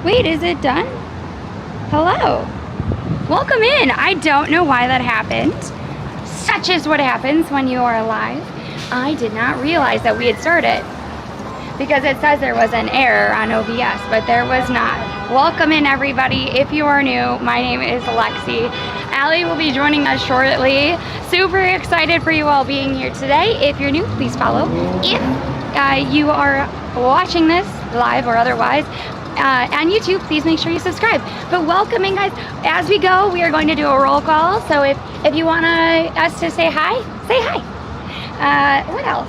Wait, is it done? Hello. Welcome in. I don't know why that happened. Such is what happens when you are live. I did not realize that we had started because it says there was an error on OBS, but there was not. Welcome in, everybody. If you are new, my name is Lexi. Allie will be joining us shortly. Super excited for you all being here today. If you're new, please follow. If you are watching this live or otherwise on YouTube, please make sure you subscribe. But welcome in, guys. As we go, we are going to do a roll call. So if you want us to say hi, say hi. What else?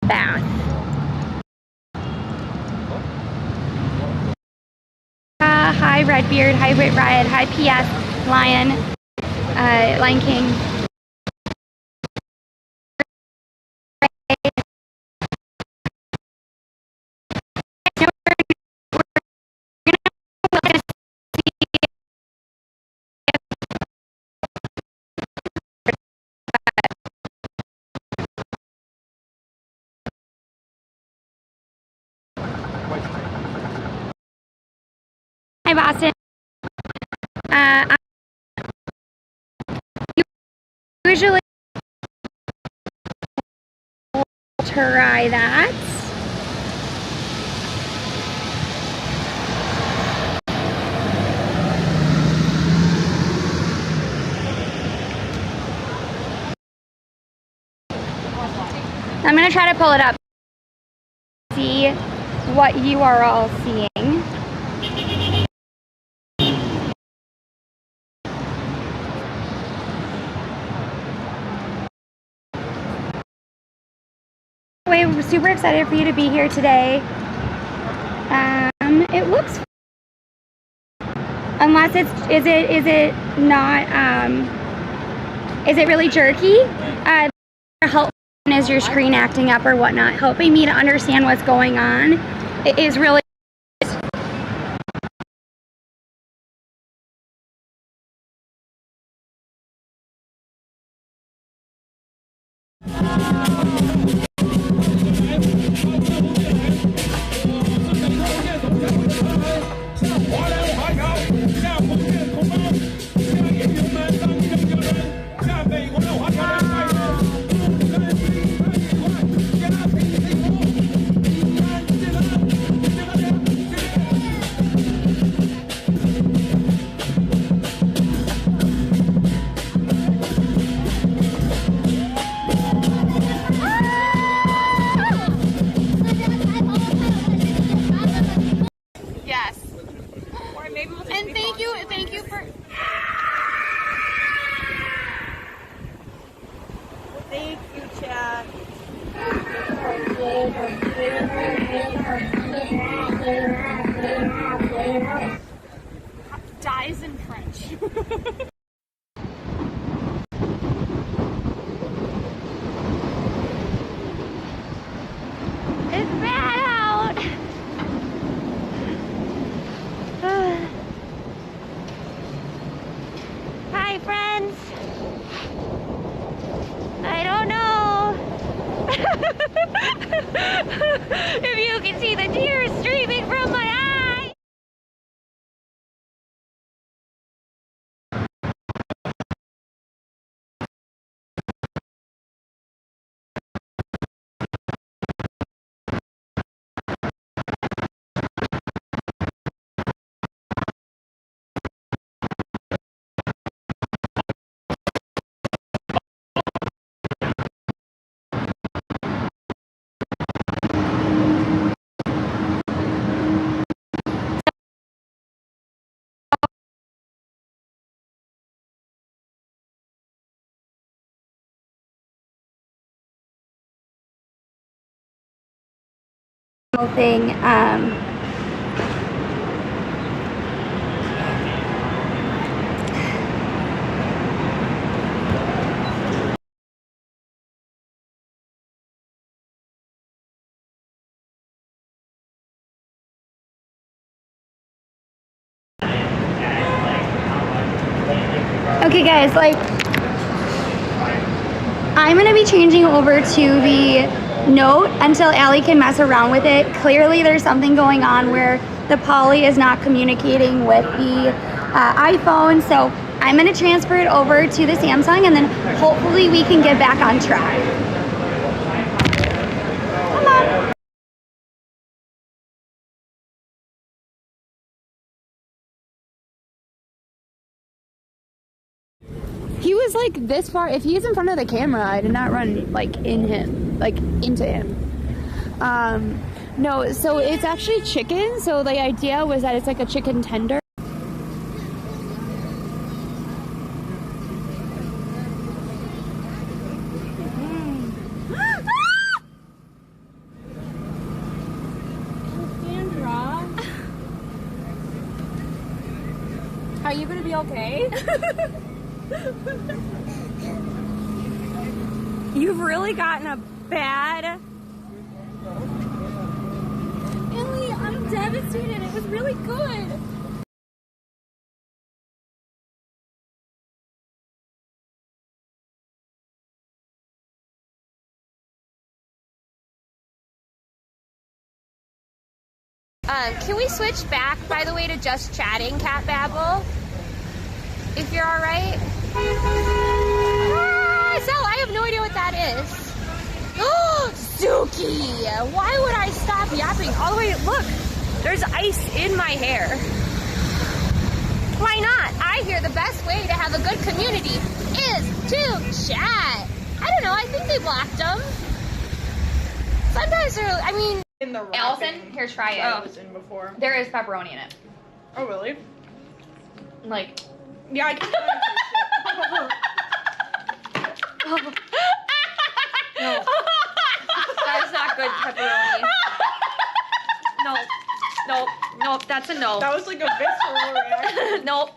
Bath. Hi Redbeard, hi Wit Riot, hi PS, Lion, Lion King. Hi Boston. I usually try that. I'm gonna try to pull it up, see what you are all seeing. We're super excited for you to be here today. It looks, unless is it not, is it really jerky? Help is your screen acting up or whatnot, helping me to understand what's going on. It is really thank you for thank you, Chad. Dies in French. it's bad out. Hi friends. I don't know if you can see the tears streaming from my eyes. thing. Okay guys, like, I'm gonna be changing over to the Note until Allie can mess around with it. Clearly there's something going on where the Poly is not communicating with the iPhone, so I'm gonna transfer it over to the Samsung and then hopefully we can get back on track. Come on. He was like this far. If he's in front of the camera, I did not run like in him, like into him. No, so it's actually chicken. So the idea was that it's like a chicken tender. Sandra, are you gonna be okay? You've really gotten a bad... Ellie, I'm devastated. It was really good. Can we switch back, by the way, to just chatting, Cat Babble? If you're alright? Zell, I have no idea what that is. Suki! Why would I stop yapping all the way? Look, there's ice in my hair. Why not? I hear the best way to have a good community is to chat. I don't know, I think they blocked them. Sometimes they're, I mean... In the Allison, here, try it. I was in before. There is pepperoni in it. Oh, really? Like... Yeah, I can No. That is not good pepperoni. No. Nope. Nope. That's a no. That was like a visceral reaction. Nope.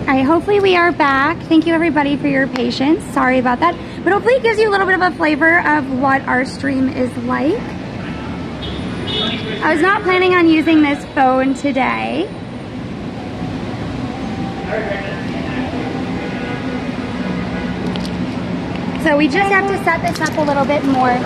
Alright, hopefully we are back. Thank you everybody for your patience. Sorry about that. But hopefully it gives you a little bit of a flavor of what our stream is like. I was not planning on using this phone today. So we just have to set this up a little bit more.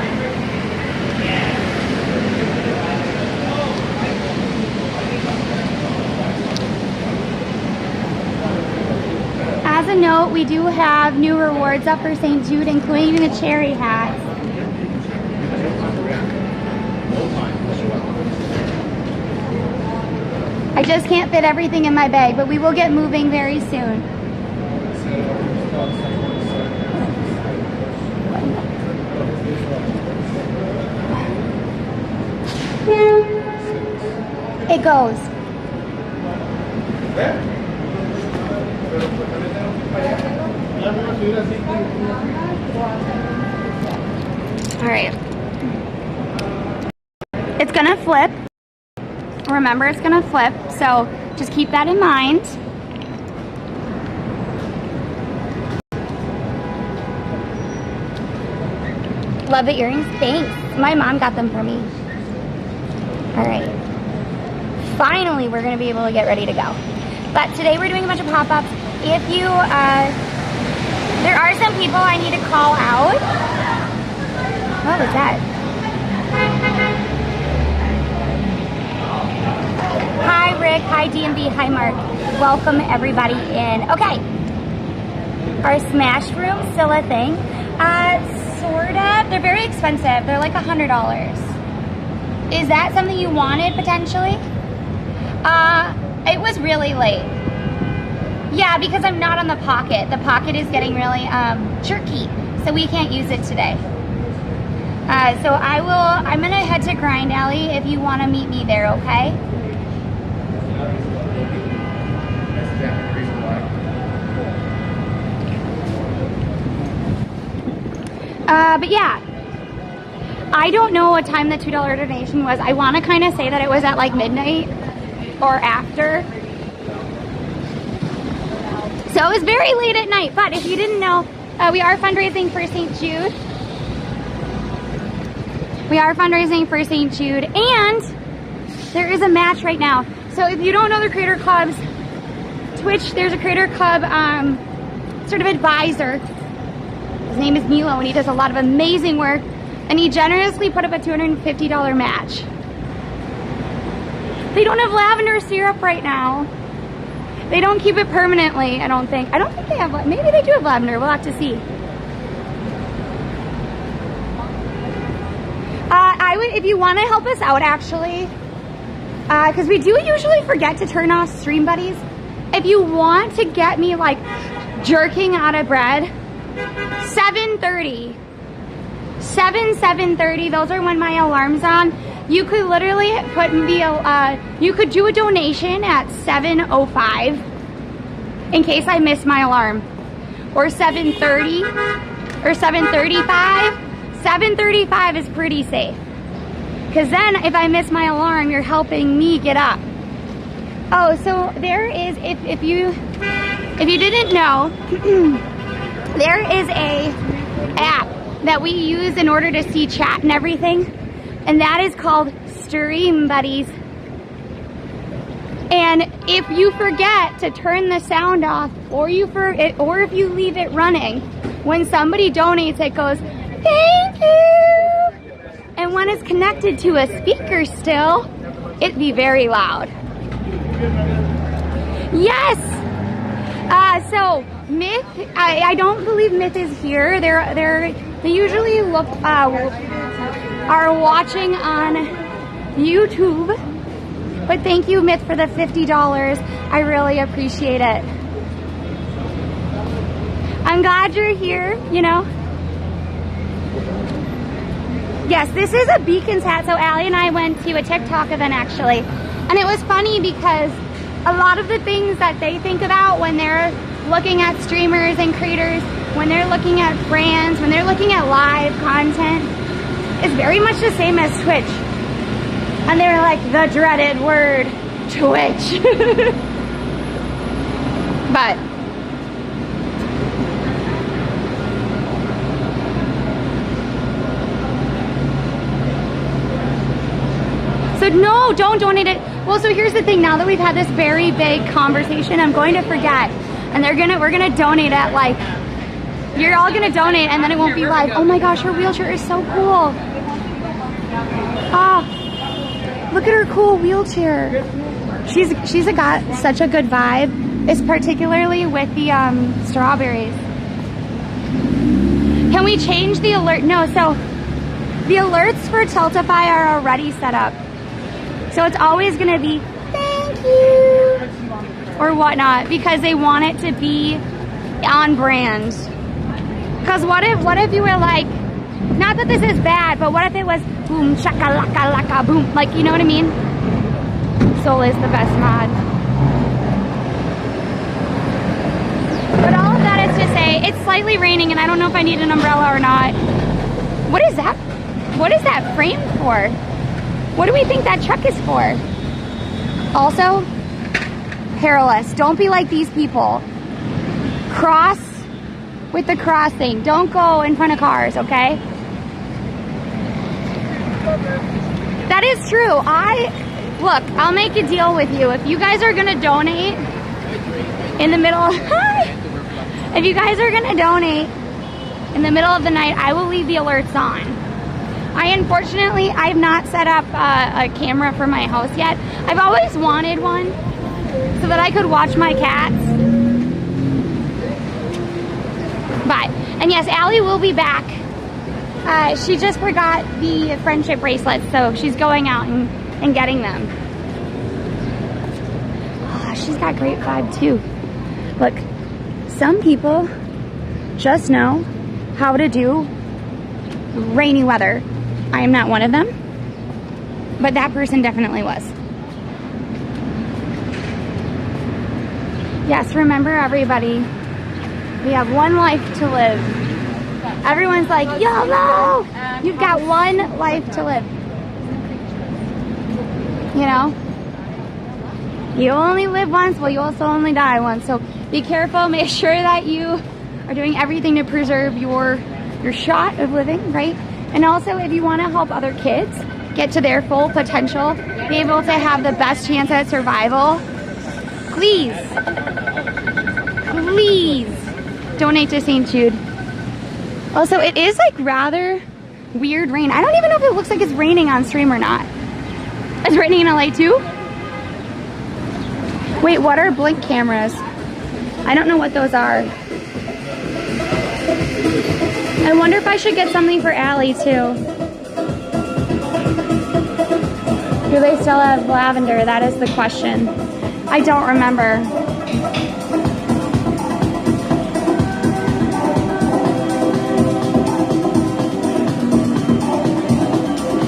As a note, we do have new rewards up for St. Jude, including the cherry hats. I just can't fit everything in my bag, but we will get moving very soon. It goes. All right. It's gonna flip. Remember, it's gonna flip, so just keep that in mind. Love the earrings. Thanks. My mom got them for me. All right. Finally, we're gonna be able to get ready to go. But today we're doing a bunch of pop-ups. If you, there are some people I need to call out. What was that? Hi Rick, hi DMV, hi Mark. Welcome everybody in. Okay. Our Smash Room still a thing? Sort of. They're very expensive. They're like $100. Is that something you wanted potentially? It was really late. Yeah, because I'm not on the Pocket. The Pocket is getting really jerky, so we can't use it today. So I'm gonna head to Grind Alley if you wanna meet me there, okay? But yeah, I don't know what time the $2 donation was. I want to kind of say that it was at like midnight or after. So it was very late at night, but if you didn't know, we are fundraising for St. Jude. We are fundraising for St. Jude, and there is a match right now. So if you don't know the Creator Club's Twitch, there's a Creator Club sort of advisor. His name is Milo, and he does a lot of amazing work, and he generously put up a $250 match. They don't have lavender syrup right now. They don't keep it permanently, I don't think. I don't think they have, maybe they do have lavender, we'll have to see. If you want to help us out, actually, because we do usually forget to turn off stream buddies. If you want to get me like jerking out of bread, 7:30, 7:30. Those are when my alarm's on. You could literally put you could do a donation at 7:05 in case I miss my alarm, or 7:30, or 7:35. 7:35 is pretty safe, because then if I miss my alarm, you're helping me get up. Oh, so there is, if you didn't know, there is a app that we use in order to see chat and everything, and that is called Stream Buddies. And if you forget to turn the sound off, or if you leave it running, when somebody donates, it goes, "Thank you." And when it's connected to a speaker still, it'd be very loud. Yes. So Myth, I don't believe Myth is here. They usually are watching on YouTube. But thank you, Myth, for the $50. I really appreciate it. I'm glad you're here, you know. Yes, this is a Beacons hat. So Allie and I went to a TikTok event, actually. And it was funny because a lot of the things that they think about when they're looking at streamers and creators, when they're looking at brands, when they're looking at live content, is very much the same as Twitch. And they're like, the dreaded word, Twitch. But so no, don't donate it. Well, so here's the thing. Now that we've had this very big conversation, I'm going to forget, and we're gonna donate at like, you're all gonna donate, and then it won't be live. Oh my gosh, her wheelchair is so cool. Ah, look at her cool wheelchair. She's got such a good vibe. It's particularly with the strawberries. Can we change the alert? No, so the alerts for Tiltify are already set up. So it's always gonna be, thank you, or whatnot, because they want it to be on brand. Because what if you were like, not that this is bad, but what if it was boom, shaka laka laka boom, like, you know what I mean? Soul is the best mod. But all of that is to say, it's slightly raining and I don't know if I need an umbrella or not. What is that? What is that frame for? What do we think that truck is for? Also, perilous. Don't be like these people. Cross with the crossing. Don't go in front of cars, okay? That is true. Look, I'll make a deal with you. If you guys are gonna donate in the middle, if you guys are gonna donate in the middle of the night, I will leave the alerts on. Unfortunately, I've not set up a camera for my house yet. I've always wanted one so that I could watch my cats. But, and yes, Allie will be back. She just forgot the friendship bracelets, so she's going out and getting them. Oh, she's got great vibe too. Look, some people just know how to do rainy weather. I am not one of them, but that person definitely was. Yes, remember everybody, we have one life to live. Everyone's like, YOLO! You've got one life to live. You know? You only live once, well, you also only die once. So be careful, make sure that you are doing everything to preserve your shot of living, right? And also, if you want to help other kids get to their full potential, be able to have the best chance at survival, please donate to St. Jude. Also, it is like rather weird rain. I don't even know if it looks like it's raining on stream or not. It's raining in LA too? Wait, what are blink cameras? I don't know what those are. I wonder if I should get something for Allie too. Do they still have lavender? That is the question. I don't remember.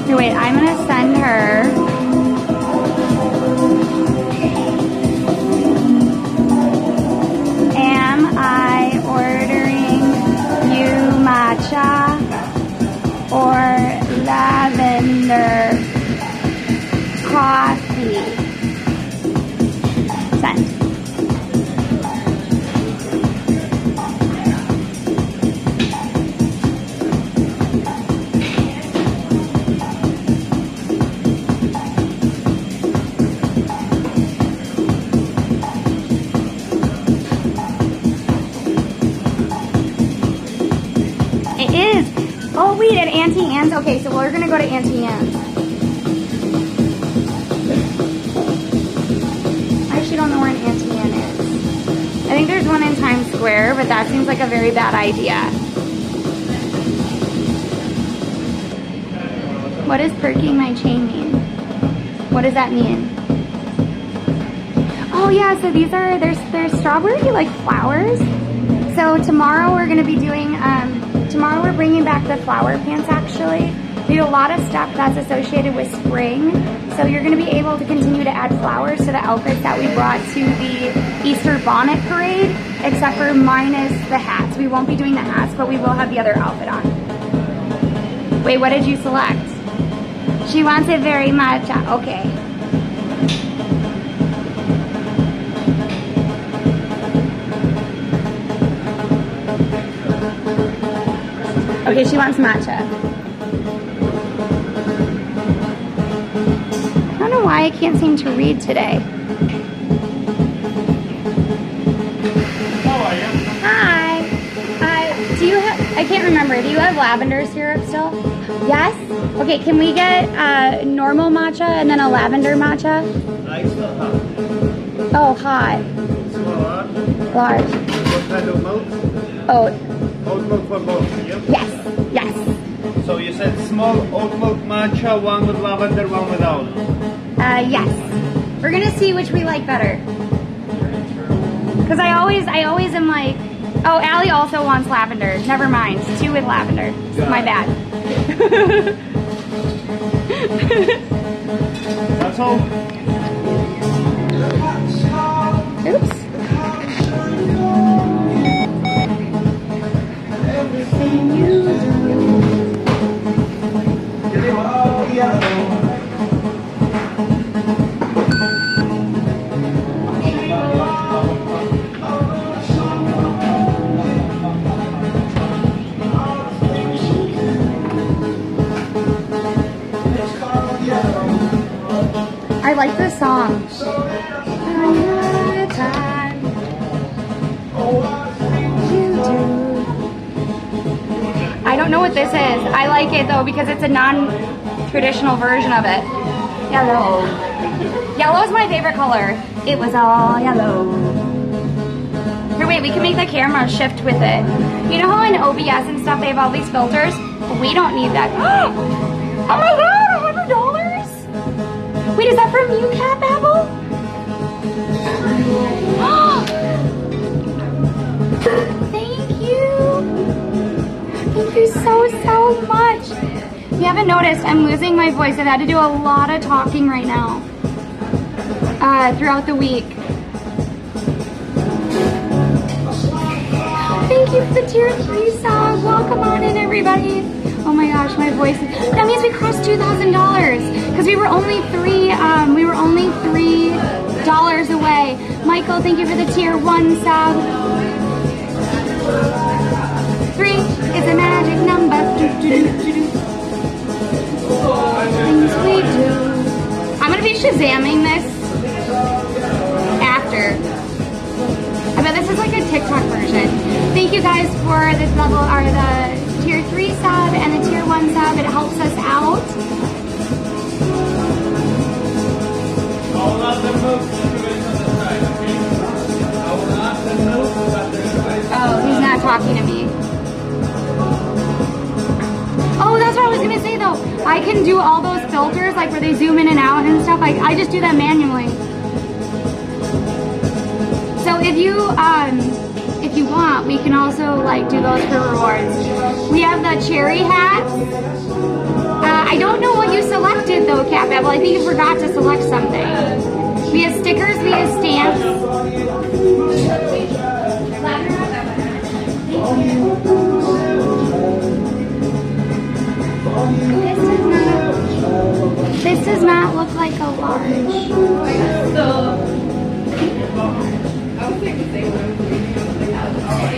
Here, wait, I'm gonna send her. Am I ordering you matcha or lavender coffee? Send. It is. Oh wait, at Auntie Anne's. Okay, so we're gonna go to Auntie Anne's. I actually don't know where an Auntie Anne is. I think there's one in Times Square, but that seems like a very bad idea. What does perking my chain mean? What does that mean? Oh yeah, so these are, there's strawberry like flowers. So tomorrow we're gonna be doing, tomorrow we're bringing back the flower pants actually. We do a lot of stuff that's associated with spring. So you're gonna be able to continue to add flowers to the outfits that we brought to the Easter bonnet parade, except for minus the hats. We won't be doing the hats, but we will have the other outfit on. Wait, what did you select? She wants it very much, okay. Okay, she wants matcha. I don't know why I can't seem to read today. How are you? Hi. Do you have, I can't remember, do you have lavender syrup still? Yes? Okay, can we get normal matcha and then a lavender matcha? I still have. Oh, hot. Small, Large. what kind of milk? Oat. Oat milk for both, yeah? Yes. Yes. So you said small oat milk matcha, one with lavender, one without. Yes. We're gonna see which we like better. Cause I always am like, oh, Allie also wants lavender. Never mind, 2 with lavender. My bad. That's all? Oops. Everything you do. I like this song. I don't know what this is. I like it though because it's a non-traditional version of it. Yellow. Yellow is my favorite color. It was all yellow. Here, wait, we can make the camera shift with it. You know how in OBS and stuff they have all these filters? We don't need that. Oh my god, $100? Wait, is that from you, Cat Babble? Thank you. Thank you so much. If you haven't noticed, I'm losing my voice. I've had to do a lot of talking right now throughout the week. Thank you for the tier 3 song. Welcome. Come on in, everybody. Oh my gosh, my voice. That means we crossed $2,000 because we were only $3 away. Michael, thank you for the tier 1 sub. 3 is a magic number. Things we do. I'm gonna be Shazamming this after. I bet this is like a TikTok version. Thank you guys for this level, or the tier 3 sub and the tier 1 sub. It helps us out. Oh, he's not talking to me. Oh, that's what I was gonna say though. I can do all those filters, like where they zoom in and out and stuff. Like I just do that manually. So if you want, we can also like do those for rewards. We have the cherry hats. I don't know what you selected though, Cat Babble. I think you forgot to select something. We have stickers, we have stamps. This does not look like a large.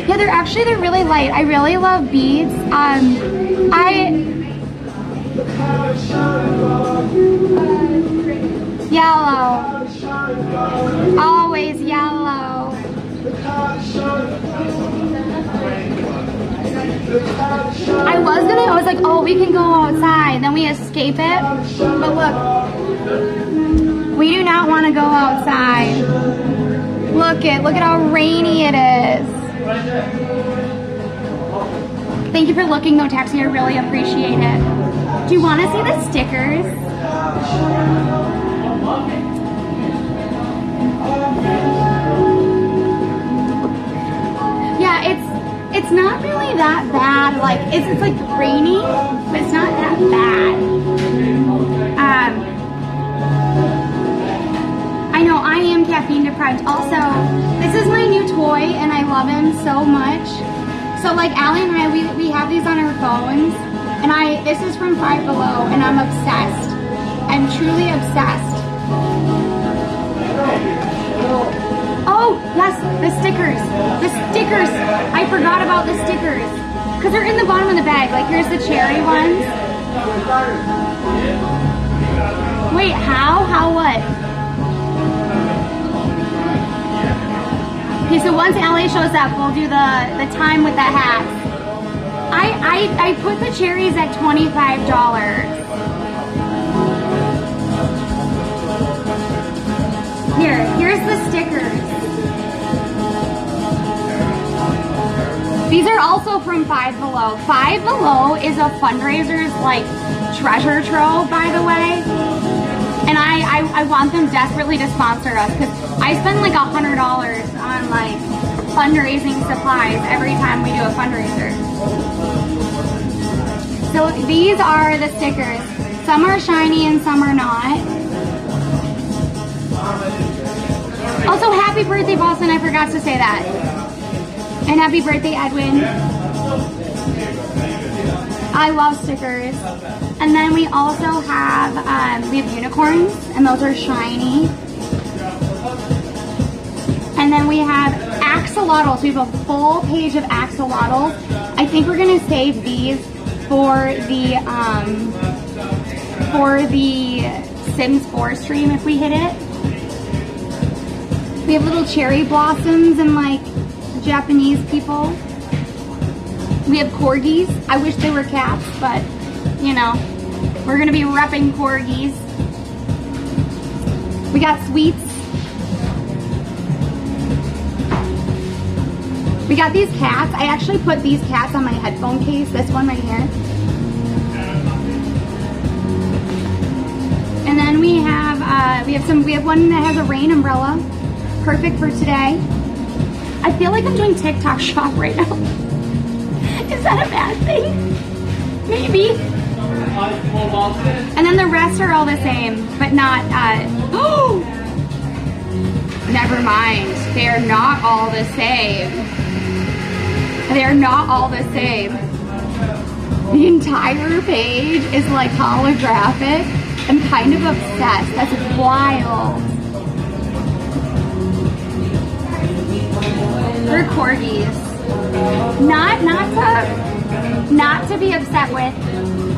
Yeah, they're really light. I really love beads. Yellow. Always yellow. I was like, oh, we can go outside. Then we escape it. But look, we do not want to go outside. Look at how rainy it is. Thank you for looking though, Taxi. I really appreciate it. Do you want to see the stickers? Yeah, it's not really that bad. Like it's like rainy, but it's not that bad. I know I am caffeine deprived. Also, this is my new toy and I love him so much. So like Allie and I, we have these on our phones, and this is from Five Below, and I'm obsessed. I'm truly obsessed. Oh, yes, the stickers. The stickers. I forgot about the stickers. Because they're in the bottom of the bag. Like, here's the cherry ones. Wait, how? How what? Okay, so once Allie shows up, we'll do the time with the hats. I put the cherries at $25. Here's the stickers. These are also from Five Below. Five Below is a fundraiser's like treasure trove, by the way. And I want them desperately to sponsor us because I spend like $100 on like fundraising supplies every time we do a fundraiser. So these are the stickers. Some are shiny and some are not. Also, happy birthday, Boston. I forgot to say that. And happy birthday, Edwin. I love stickers. And then we also have, we have unicorns, and those are shiny. And then we have axolotls. We have a full page of axolotls. I think we're gonna save these for the Sims 4 stream if we hit it. We have little cherry blossoms and like Japanese people. We have corgis. I wish they were cats, but you know, we're gonna be repping corgis. We got sweets. We got these cats. I actually put these cats on my headphone case. This one right here. And then we have one that has a rain umbrella. Perfect for today. I feel like I'm doing TikTok shop right now. Is that a bad thing? Maybe. And then the rest are all the same, but not, oh! Never mind. They are not all the same. They are not all the same. The entire page is like holographic. I'm kind of obsessed. That's wild. They're corgis. Not to be upset with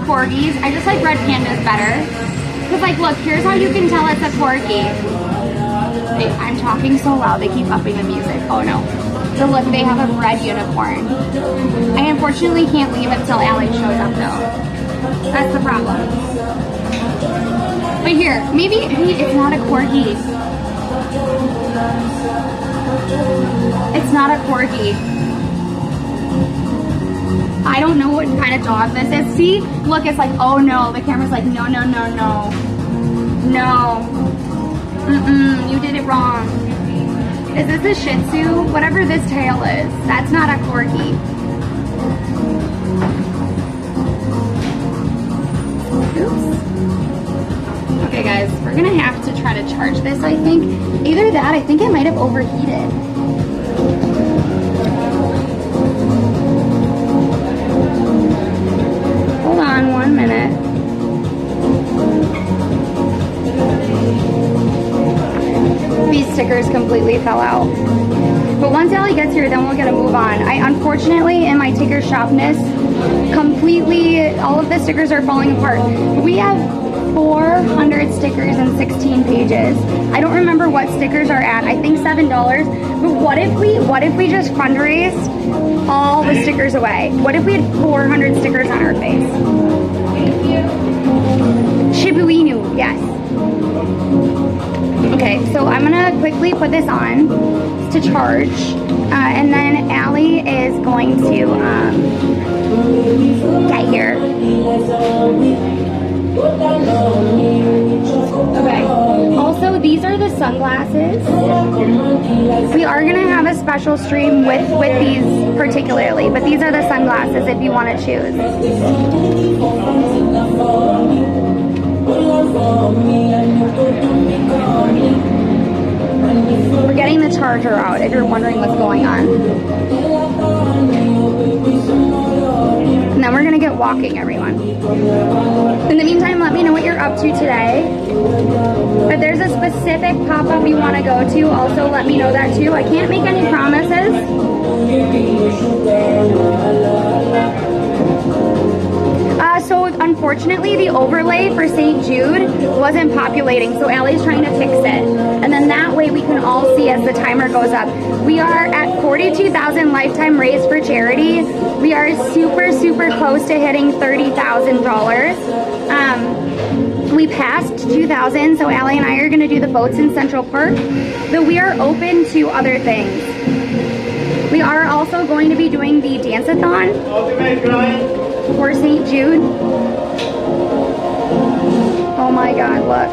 corgis. I just like red pandas better. Cause like, look, here's how you can tell it's a corgi. Wait, I'm talking so loud. They keep upping the music. Oh no. So look, they have a red unicorn. I unfortunately can't leave until Allie shows up though. That's the problem. But here, maybe it's not a corgi. It's not a corgi. I don't know what kind of dog this is. See? Look, it's like, oh no. The camera's like, no, no, no, no. No. You did it wrong. Is this a Shih Tzu? Whatever this tail is, that's not a corgi. Oops. Okay guys, we're gonna have to try to charge this, I think. Either that, I think it might have overheated. Hold on 1 minute. These stickers completely fell out. But once Allie gets here, then we'll get a move on. I unfortunately, in my ticker shopness, completely, all of the stickers are falling apart. We have 400 stickers and 16 pages. I don't remember what stickers are at. I think $7. But what if we just fundraised all the stickers away? What if we had 400 stickers on our face? Shibuinu, yes. Okay, so I'm gonna quickly put this on to charge, and then Allie is going to get here. Okay. Also, these are the sunglasses. We are gonna have a special stream with these particularly, but these are the sunglasses if you want to choose. We're getting the charger out if you're wondering what's going on. And then we're gonna get walking, everyone. In the meantime, let me know what you're up to today. If there's a specific pop-up you want to go to, also let me know that too. I can't make any promises. So unfortunately, the overlay for St. Jude wasn't populating, so Allie's trying to fix it. And then that way we can all see as the timer goes up. We are at 42,000 lifetime raised for charity. We are super, super close to hitting $30,000. We passed 2,000, so Allie and I are gonna do the boats in Central Park, though we are open to other things. We are also going to be doing the dance-a-thon for St. Jude. Oh my God, look.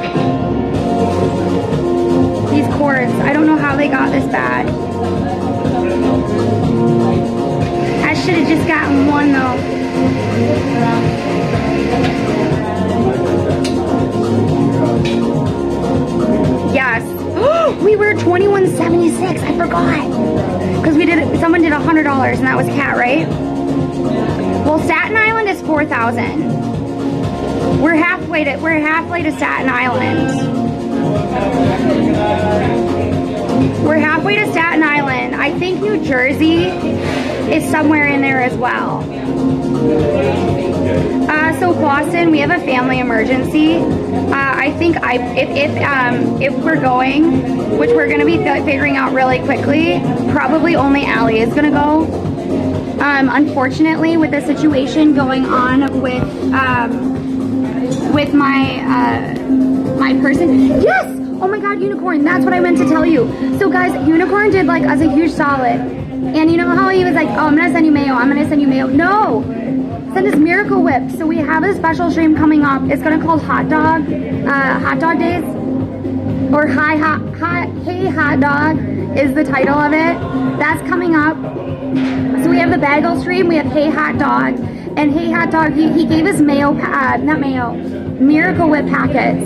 These cords, I don't know how they got this bad. I should have just gotten one though. Yes. We were $21.76. I forgot. Because someone did $100 and that was Kat, right? Well, Staten Island is 4,000. We're halfway to Staten Island. We're halfway to Staten Island. I think New Jersey is somewhere in there as well. So Boston, we have a family emergency. I think if we're going, which we're going to be figuring out really quickly, probably only Allie is going to go. Unfortunately, with the situation going on with my person. Yes! Oh my God, Unicorn, that's what I meant to tell you. So guys, Unicorn did like us a huge solid. And you know how he was like, oh, I'm gonna send you mayo, I'm gonna send you mayo. No! Send us Miracle Whip. So we have a special stream coming up. It's gonna call Hot Dog Days. Or Hey Hot Dog is the title of it. That's coming up. So we have the bagel stream, we have Hey Hot Dog. And Hey Hot Dog, he gave us Miracle Whip packets.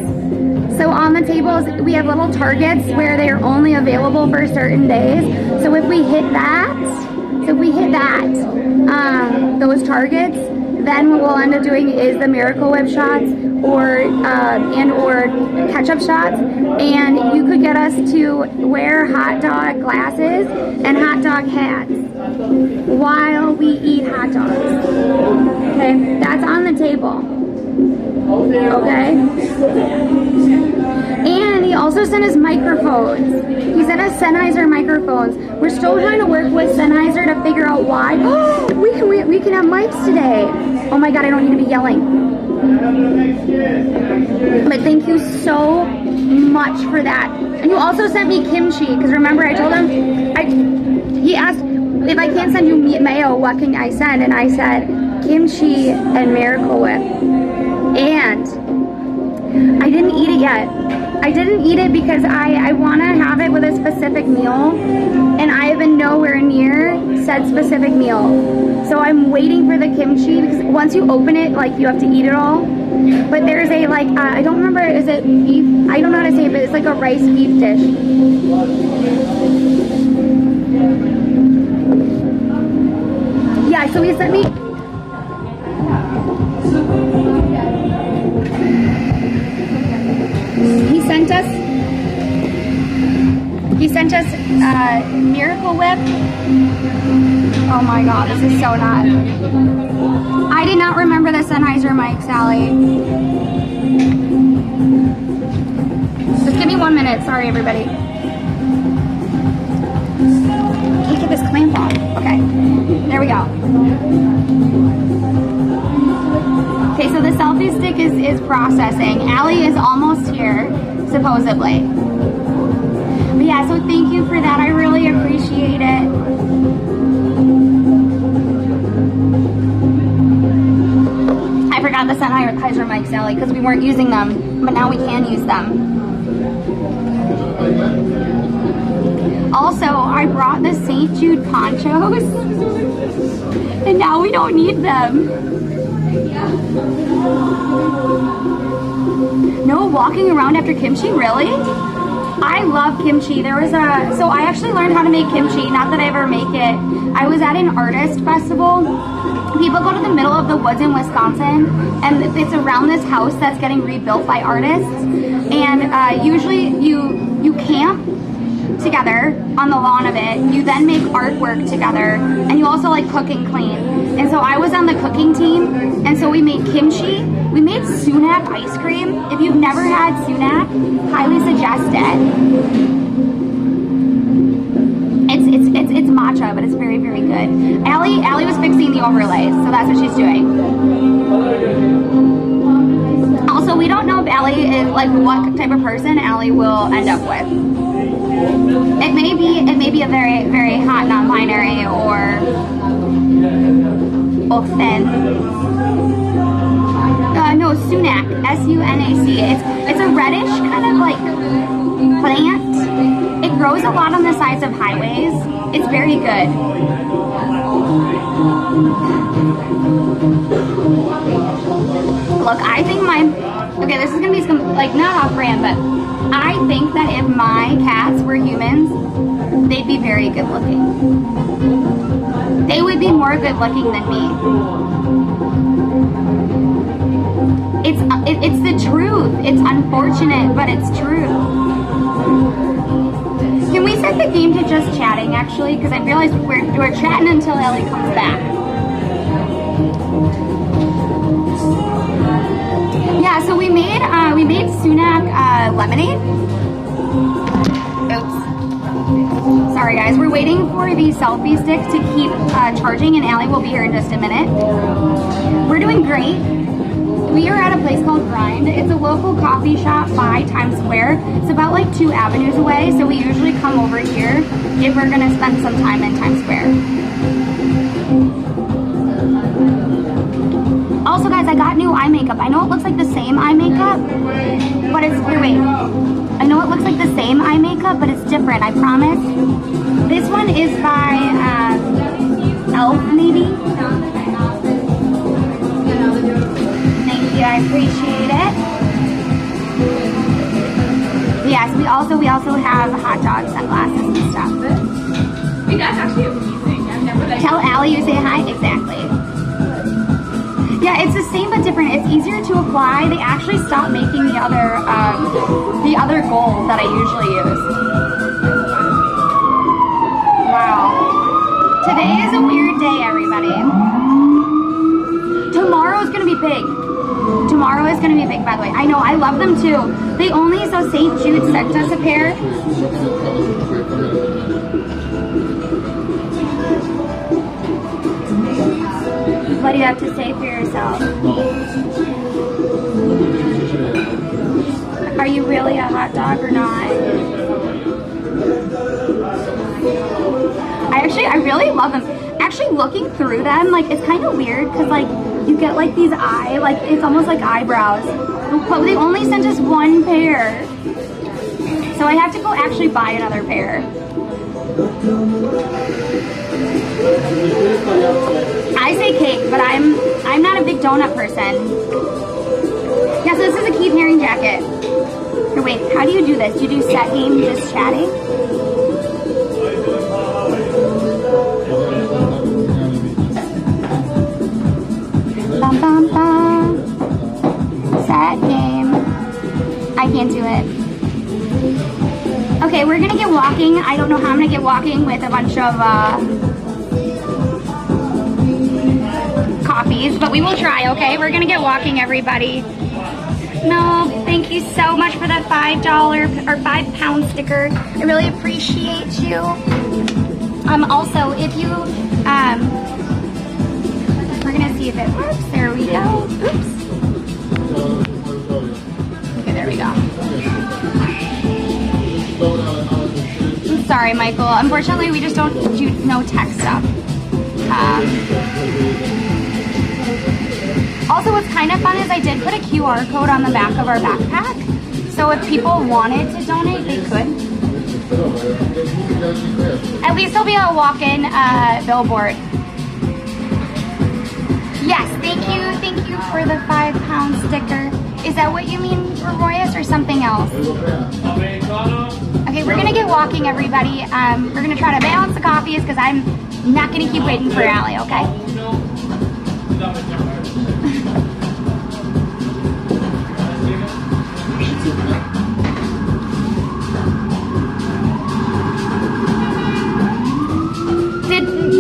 So on the tables, we have little targets where they're only available for certain days. So if we hit that, those targets, then what we'll end up doing is the Miracle Whip shots or ketchup shots, and you could get us to wear hot dog glasses and hot dog hats while we eat hot dogs. Okay, that's on the table. Okay? And he also sent us microphones. He sent us Sennheiser microphones. We're still trying to work with Sennheiser to figure out why. Oh, we can have mics today. Oh my god, I don't need to be yelling. But thank you so much for that. And you also sent me kimchi, because remember I told him, he asked if I can't send you mayo, what can I send? And I said kimchi and Miracle Whip. And I didn't eat it yet. I didn't eat it because I want to have it with a specific meal, and I have been nowhere near said specific meal. So I'm waiting for the kimchi, because once you open it, like, you have to eat it all. But there's a, like, I don't remember, is it beef? I don't know how to say it, but it's like a rice beef dish. Yeah, so he sent me... He sent us Miracle Whip. Oh my god, this is so not. I did not remember the Sennheiser mic, Sally. Just give me 1 minute. Sorry, everybody. Can't get this clamp off. Okay, there we go. Okay, so the selfie stick is processing. Allie is almost here, supposedly. But yeah, so thank you for that. I really appreciate it. I forgot the Sennheiser mics, Sally, because we weren't using them, but now we can use them. Also, I brought the St. Jude ponchos, and now we don't need them. No walking around after kimchi, really? I love kimchi. So I actually learned how to make kimchi, not that I ever make it. I was at an artist festival. People go to the middle of the woods in Wisconsin, and it's around this house that's getting rebuilt by artists. And usually you camp together on the lawn of it. You then make artwork together, and you also like cook and clean. And so I was on the cooking team, and so we made kimchi. We made sumac ice cream. If you've never had sumac, highly suggest it. It's matcha, but it's very, very good. Allie was fixing the overlays, so that's what she's doing. Also, we don't know if Allie is like what type of person Allie will end up with. It may be a very, very hot non-binary or thin. No, sumac, S-U-N-A-C. It's a reddish kind of like plant. It grows a lot on the sides of highways. It's very good. Look, I think okay, this is gonna be like not off-brand, but I think that if my cats were humans, they'd be very good looking. They would be more good looking than me. It's the truth. It's unfortunate, but it's true. Can we set the game to just chatting, actually? Because I realize we're chatting until Ellie comes back. Yeah, so we made sumac lemonade. Oops. Sorry guys, we're waiting for the selfie stick to keep charging, and Allie will be here in just a minute. We're doing great. We are at a place called Grind. It's a local coffee shop by Times Square. It's about like 2 avenues away, so we usually come over here if we're gonna spend some time in Times Square. Also guys, I got new eye makeup. I know it looks like the same eye makeup, but it's, here, wait. I know it looks like the same eye makeup, but it's different, I promise. This one is by Elf, maybe? I appreciate it. Yes, we also have hot dog sunglasses and stuff. Hey, that's actually amazing. I've never done. Tell Allie you say hi. Exactly. Yeah, it's the same but different. It's easier to apply. They actually stopped making the other gold that I usually use. Wow. Today is a weird day, everybody. Tomorrow's gonna be big. Tomorrow is gonna be big, by the way. I know, I love them too. They only, so St. Jude sent us a pair. What do you have to say for yourself? Are you really a hot dog or not? I really love them. Actually looking through them, like, it's kind of weird because, like, you get like these like, it's almost like eyebrows. But they only sent us one pair. So I have to go actually buy another pair. I say cake, but I'm not a big donut person. Yeah, so this is a Keith Haring jacket. Or wait, how do you do this? Do you do set game just chatting? Bum, bum, bum. Set game. I can't do it. Okay, we're gonna get walking. I don't know how I'm gonna get walking with a bunch of coffees, but we will try, okay? We're gonna get walking, everybody. No, thank you so much for that $5 or £5 sticker. I really appreciate you. Also, if you, we're gonna see if it works. There we go. Oops. Okay, there we go. I'm sorry, Michael. Unfortunately, we just don't do no tech stuff. Also, what's kind of fun is I did put a QR code on the back of our backpack. So if people wanted to donate, they could. At least there'll be a walk-in billboard. Yes, thank you for the £5 sticker. Is that what you mean, Royus, or something else? Okay, we're gonna get walking, everybody. We're gonna try to balance the coffees because I'm not gonna keep waiting for Allie, okay?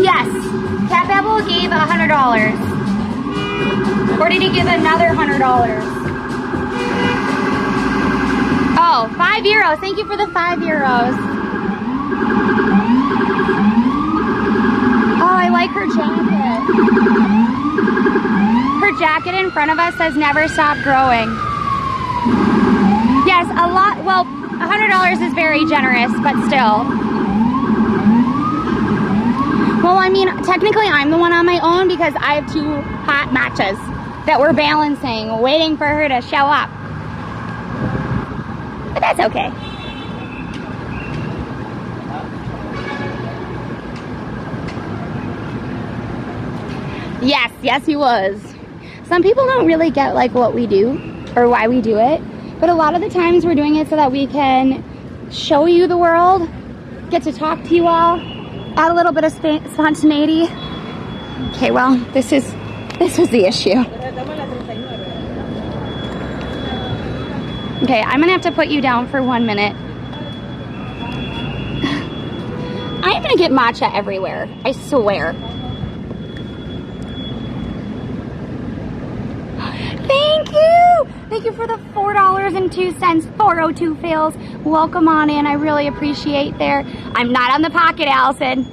Yes, Cat Babble gave $100. Or did he give another $100? Oh, €5. Thank you for the €5. Oh, I like her jacket. Her jacket in front of us says never stop growing. Yes, a lot, well, $100 is very generous, but still. Well, I mean, technically I'm the one on my own because I have 2 hot matchas that we're balancing, waiting for her to show up. But that's okay. Yes, he was. Some people don't really get like what we do or why we do it, but a lot of the times we're doing it so that we can show you the world, get to talk to you all, add a little bit of spontaneity. Okay, well, this was the issue. Okay, I'm gonna have to put you down for 1 minute. I'm gonna get matcha everywhere, I swear. Thank you! Thank you for the $4.02, 402 fails. Welcome on in, I really appreciate there. I'm not on the pocket, Allison.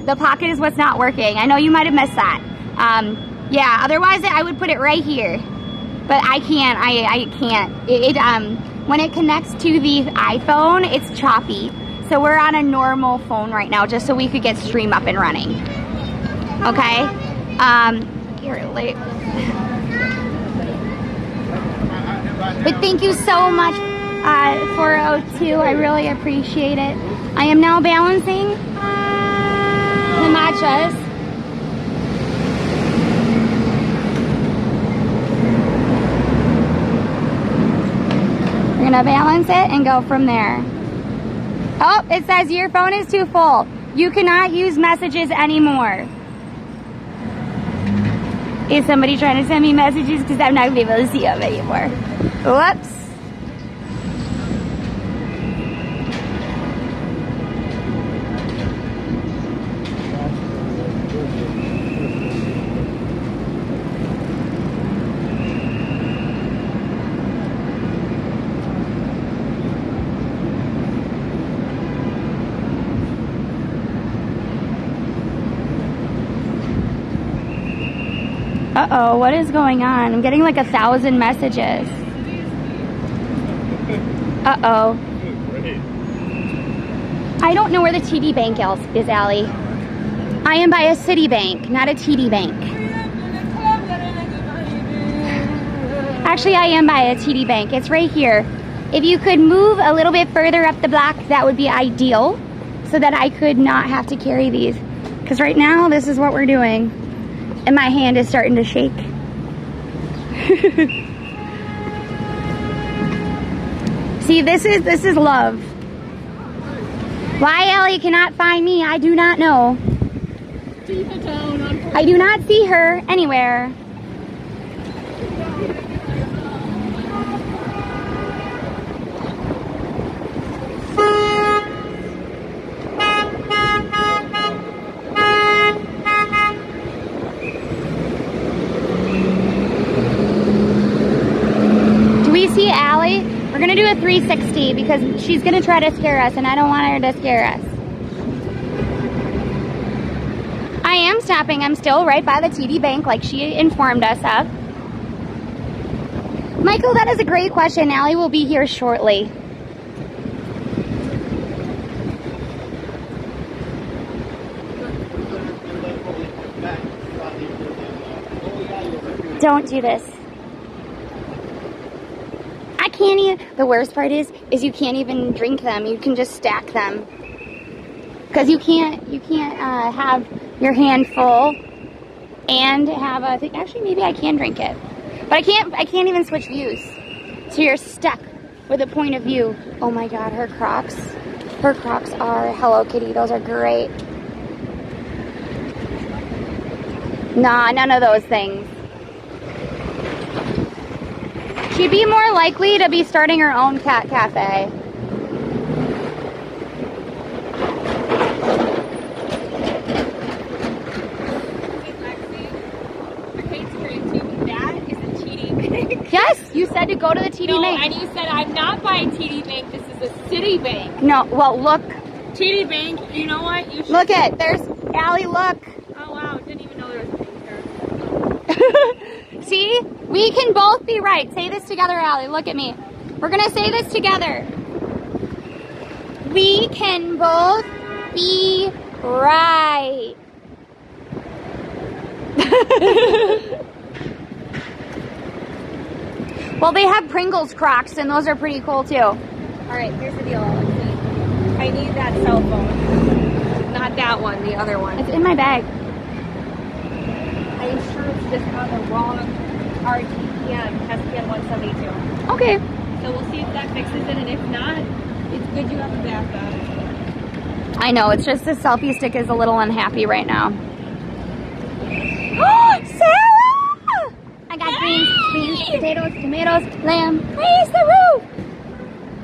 The pocket is what's not working. I know you might have missed that. Yeah, otherwise I would put it right here. But I can't, I can't. When it connects to the iPhone, it's choppy. So we're on a normal phone right now just so we could get stream up and running. Okay? You're late. But thank you so much, 402. I really appreciate it. I am now balancing the matchas. We're gonna balance it and go from there. Oh, it says your phone is too full. You cannot use messages anymore. Is somebody trying to send me messages? Because I'm not going to be able to see them anymore. Whoops. Uh-oh, what is going on? I'm getting like 1,000 messages. Uh-oh. I don't know where the TD Bank is, Allie. I am by a Citibank, not a TD Bank. Actually, I am by a TD Bank. It's right here. If you could move a little bit further up the block, that would be ideal, so that I could not have to carry these. Because right now, this is what we're doing. And my hand is starting to shake. See, this is love. Why Ellie cannot find me, I do not know. I do not see her anywhere. See Allie? We're gonna do a 360 because she's gonna try to scare us and I don't want her to scare us. I am stopping. I'm still right by the TD Bank like she informed us of. Michael, that is a great question. Allie will be here shortly. Don't do this. I can't even, the worst part is you can't even drink them. You can just stack them. Because you can't have your hand full and have a thing. Actually, maybe I can drink it. But I can't even switch views. So you're stuck with a point of view. Oh my God, her Crocs. Her Crocs are Hello Kitty. Those are great. Nah, none of those things. She'd be more likely to be starting her own cat cafe. That is a TD Bank. Yes, you said to go to the TD No, Bank. and you said I'm not buying TD Bank. This is a Citibank. No, well, look. TD Bank. You know what? You should. Look at, there's, Allie, look. Oh wow! Didn't even know there was a bank there. See? We can both be right. Say this together, Allie. Look at me. We're going to say this together. We can both be right. Well, they have Pringles Crocs, and those are pretty cool, too. All right, here's the deal, Alexi. I need that cell phone. Not that one, the other one. It's in my bag. I'm sure it's just on the wrong RTPM, SPM 172. Okay. So we'll see if that fixes it, and if not, it's good you have a backup. I know, it's just the selfie stick is a little unhappy right now. Oh, Sarah! I got beans, potatoes, tomatoes, lamb. Raise the roof!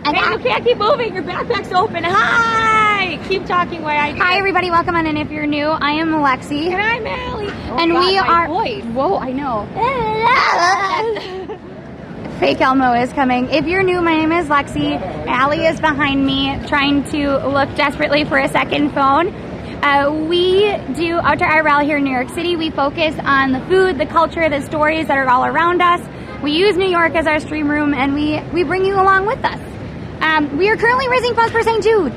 Hey, you can't keep moving. Your backpack's open. Hi! Keep talking while I do. Hi, everybody. Welcome on in. If you're new, I am Alexi. And I'm Allie. And God, we my are. voice. Whoa, I know. Fake Elmo is coming. If you're new, my name is Lexi. Allie is behind me trying to look desperately for a second phone. We do Outdoor IRL here in New York City. We focus on the food, the culture, the stories that are all around us. We use New York as our stream room, and we bring you along with us. We are currently raising funds for St. Jude.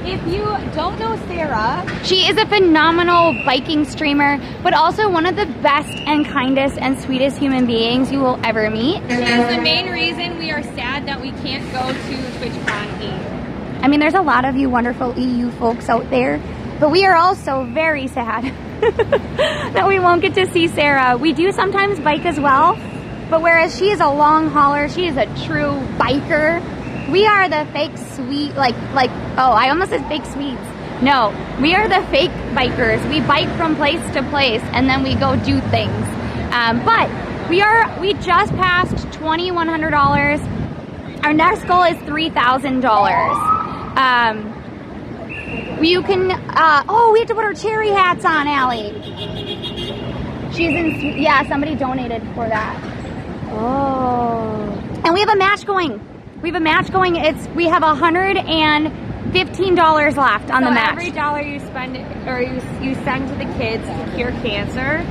If you don't know Sarah, She is a phenomenal biking streamer, but also one of the best and kindest and sweetest human beings you will ever meet. she's the main reason we are sad that we can't go to TwitchCon E. I mean, there's a lot of you wonderful EU folks out there, but we are also very sad that we won't get to see Sarah. We do sometimes bike as well, but whereas she is a long hauler, she is a true biker. We are the fake sweet, oh, I almost said fake sweets. No, we are the fake bikers. We bike from place to place and then we go do things. But we just passed $2,100. Our next goal is $3,000. You can, oh, we have to put our cherry hats on, Allie. She's in, yeah, somebody donated for that. Oh. And we have a match going. We have $115 left on the match. Every dollar you spend or you send to the kids to cure cancer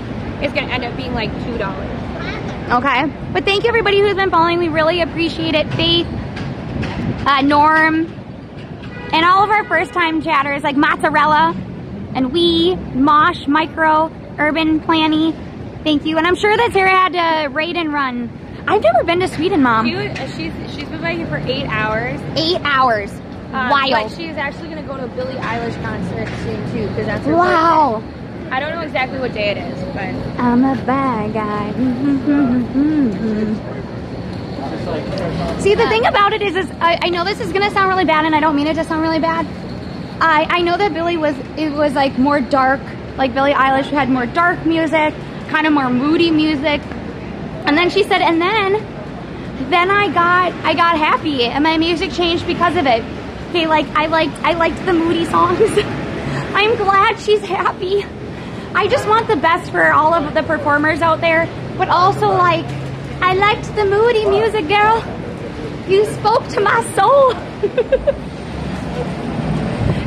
is going to end up being like $2. Okay. But thank you everybody who's been following. We really appreciate it. Faith, Norm, and all of our first time chatters like Mozzarella and Mosh, Micro, Urban, Planny. Thank you. And I'm sure that Sarah had to raid and run. I've never been to Sweden, Mom. She's been biking for 8 hours. 8 hours. Wild. But she's actually going to go to a Billie Eilish concert soon too, because that's her wow. birthday. I don't know exactly what day it is, but I'm a bad guy. See, the thing about it is I know this is gonna sound really bad, and I don't mean it to sound really bad. I know that Billie was like more dark, like Billie Eilish had more dark music, kind of more moody music, and then she said, and then I got happy, and my music changed because of it. Okay, like I liked the moody songs. I'm glad she's happy. I just want the best for all of the performers out there, but also like, I liked the moody music, girl. You spoke to my soul.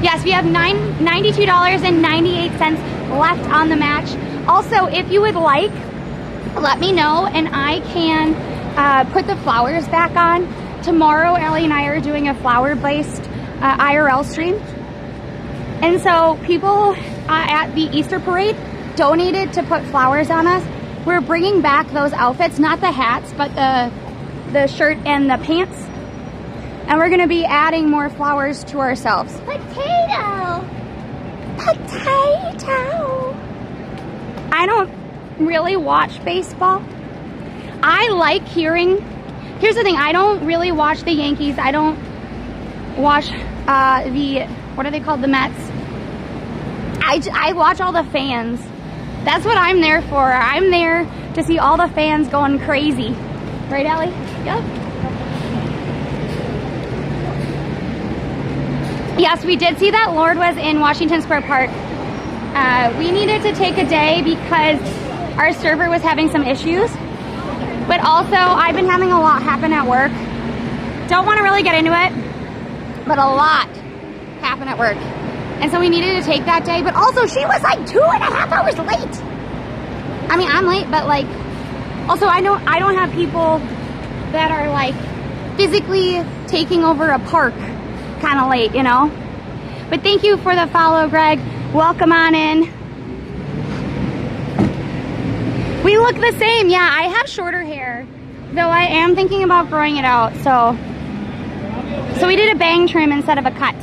Yes, we have $92.98 left on the match. Also, if you would like, let me know and I can put the flowers back on. Tomorrow, Allie and I are doing a flower-based IRL stream. And so people at the Easter parade donated to put flowers on us. We're bringing back those outfits, not the hats, but the shirt and the pants. And we're gonna be adding more flowers to ourselves. Potato! Potato! I don't really watch baseball. I like hearing, here's the thing, I don't really watch the Yankees. I don't watch what are they called, the Mets? I watch all the fans. That's what I'm there for. I'm there to see all the fans going crazy. Right, Allie? Yep. Yes, we did see that Lord was in Washington Square Park. We needed to take a day because our server was having some issues. But also, I've been having a lot happen at work. Don't want to really get into it, but a lot happened at work. And so we needed to take that day, but also she was like 2.5 hours late. I mean, I'm late, but like, also I don't have people that are like physically taking over a park kind of late, you know? But thank you for the follow, Greg. Welcome on in. We look the same. Yeah, I have shorter hair, though I am thinking about growing it out, so we did a bang trim instead of a cut.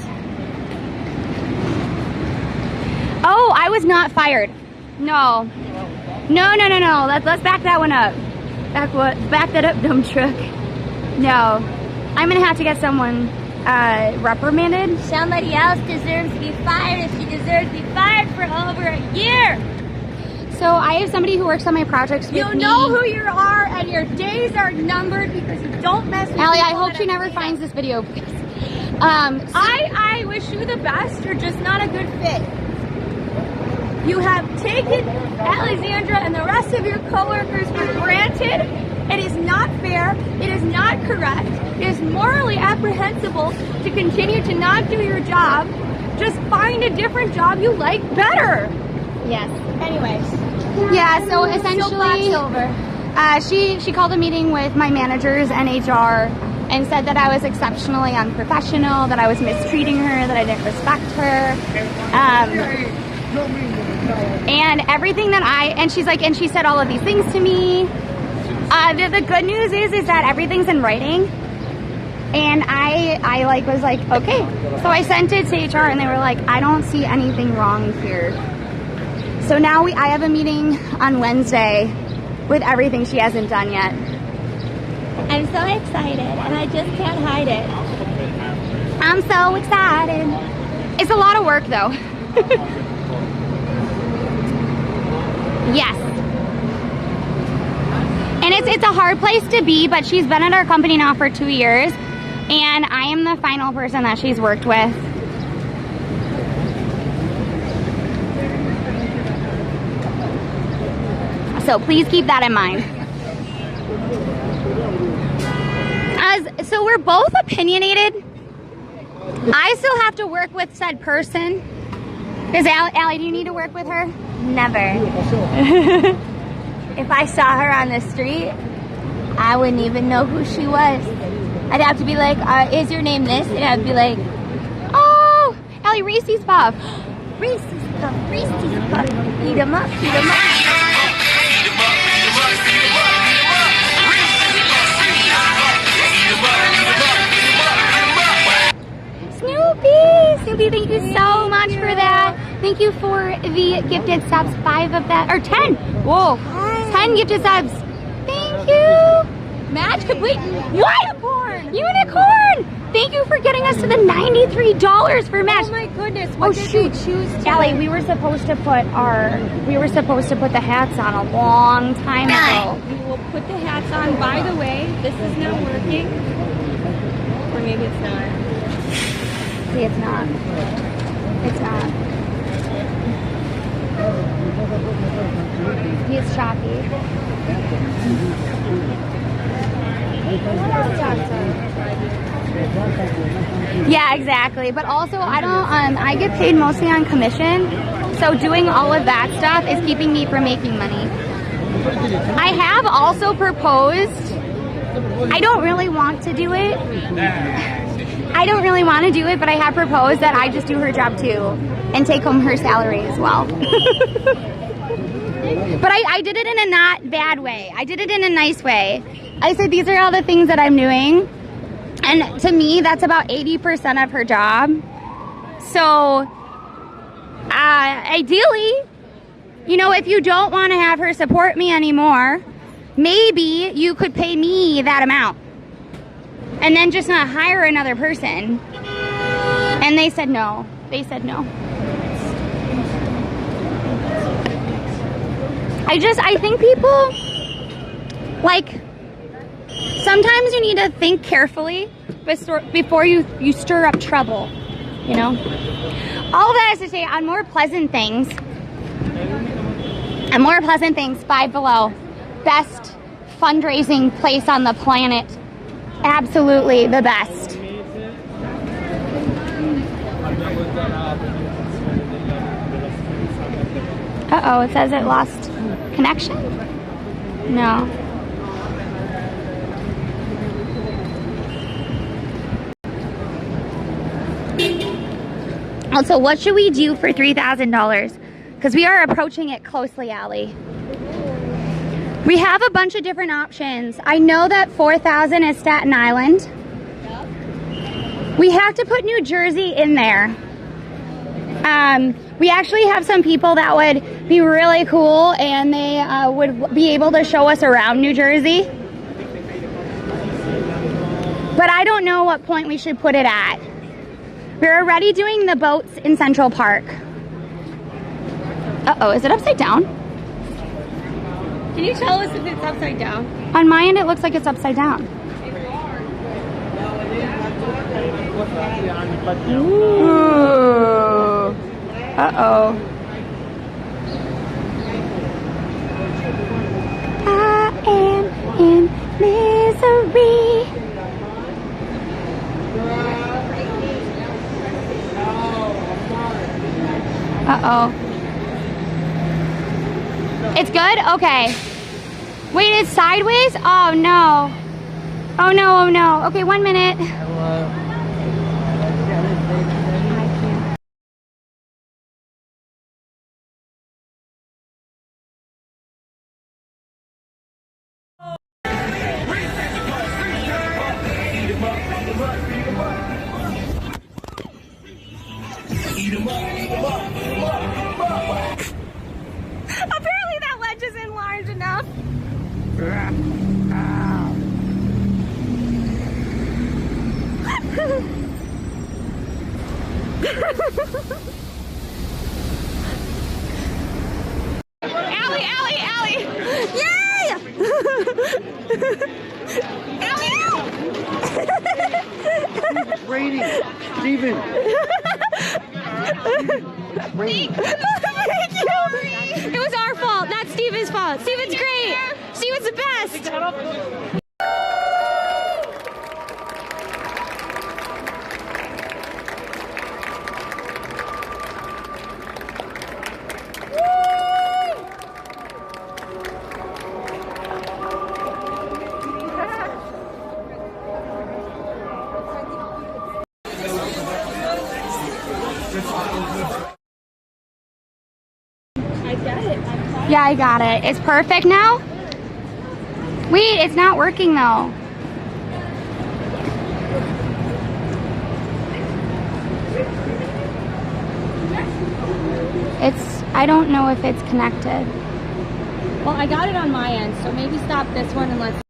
Oh, I was not fired. No. No. Let's back that one up. Back that up, dumb truck. No. I'm gonna have to get someone reprimanded. somebody else deserves to be fired if she deserves to be fired for over a year. So I have somebody who works on my projects with me. You know who you are and your days are numbered because you don't mess with Allie, I people hope that she are never clean finds up. this video. I wish you the best. You're just not a good fit. You have taken Alexandra and the rest of your coworkers for granted. It is not fair. It is not correct. It is morally apprehensible to continue to not do your job. Just find a different job you like better. Yes. Anyways. Yeah, so essentially, she called a meeting with my managers and HR and said that I was exceptionally unprofessional, that I was mistreating her, that I didn't respect her. And everything that she's like, and she said all of these things to me. The good news is that everything's in writing. And I was like, okay. So I sent it to HR and they were like, I don't see anything wrong here. So now I have a meeting on Wednesday with everything she hasn't done yet. I'm so excited and I just can't hide it. I'm so excited. It's a lot of work though. Yes. And it's a hard place to be, but she's been at our company now for 2 years, and I am the final person that she's worked with. So please keep that in mind. So we're both opinionated. I still have to work with said person. Because Allie, do you need to work with her? Never. If I saw her on the street, I wouldn't even know who she was. I'd have to be like, is your name this? And I'd be like, Oh, Allie, Reese's Puff. Reese's Puff, Reese's Puff. Eat 'em up, eat 'em up. Snoopy, thank you so much for that. Thank you for the gifted subs, 5 of that, or 10. Whoa, 10 gifted subs. Thank you. Match complete. Unicorn. Unicorn. Thank you for getting us to the $93 for match. Oh my goodness, what did you choose to? Allie, we were supposed to put the hats on a long time ago. We will put the hats on. By the way, this is not working. Or maybe it's not. See, it's not. It's not. He's choppy. Yeah, exactly. But also, I don't. I get paid mostly on commission, so doing all of that stuff is keeping me from making money. I have also proposed. I don't really want to do it. But I have proposed that I just do her job too and take home her salary as well. But I did it in a not bad way. I did it in a nice way. I said, these are all the things that I'm doing. And to me, that's about 80% of her job. So, ideally, you know, if you don't want to have her support me anymore, maybe you could pay me that amount. And then just not hire another person. And they said no. They said no. I think people, like, sometimes you need to think carefully before you stir up trouble, you know? All that is to say, on more pleasant things, 5 Below, best fundraising place on the planet. Absolutely the best. Uh-oh, it says it lost connection? No. Also, what should we do for $3,000? Because we are approaching it closely, Allie. We have a bunch of different options. I know that 4,000 is Staten Island. We have to put New Jersey in there. We actually have some people that would be really cool, and they would be able to show us around New Jersey. But I don't know what point we should put it at. We're already doing the boats in Central Park. Uh-oh, is it upside down? Can you tell us if it's upside down? On my end, it looks like it's upside down. Ooh. Uh-oh. I am in misery. Uh-oh. It's good? Okay. Wait, it's sideways? Oh, no. Oh, no, oh, no. Okay, 1 minute. Apparently that ledge isn't large enough. Raining. Steven. Thank you. It was our fault, not Steven's fault. Steven's great. Steven's the best. Yeah, I got it. It's perfect now? Wait, it's not working though. I don't know if it's connected. Well, I got it on my end, so maybe stop this one and let's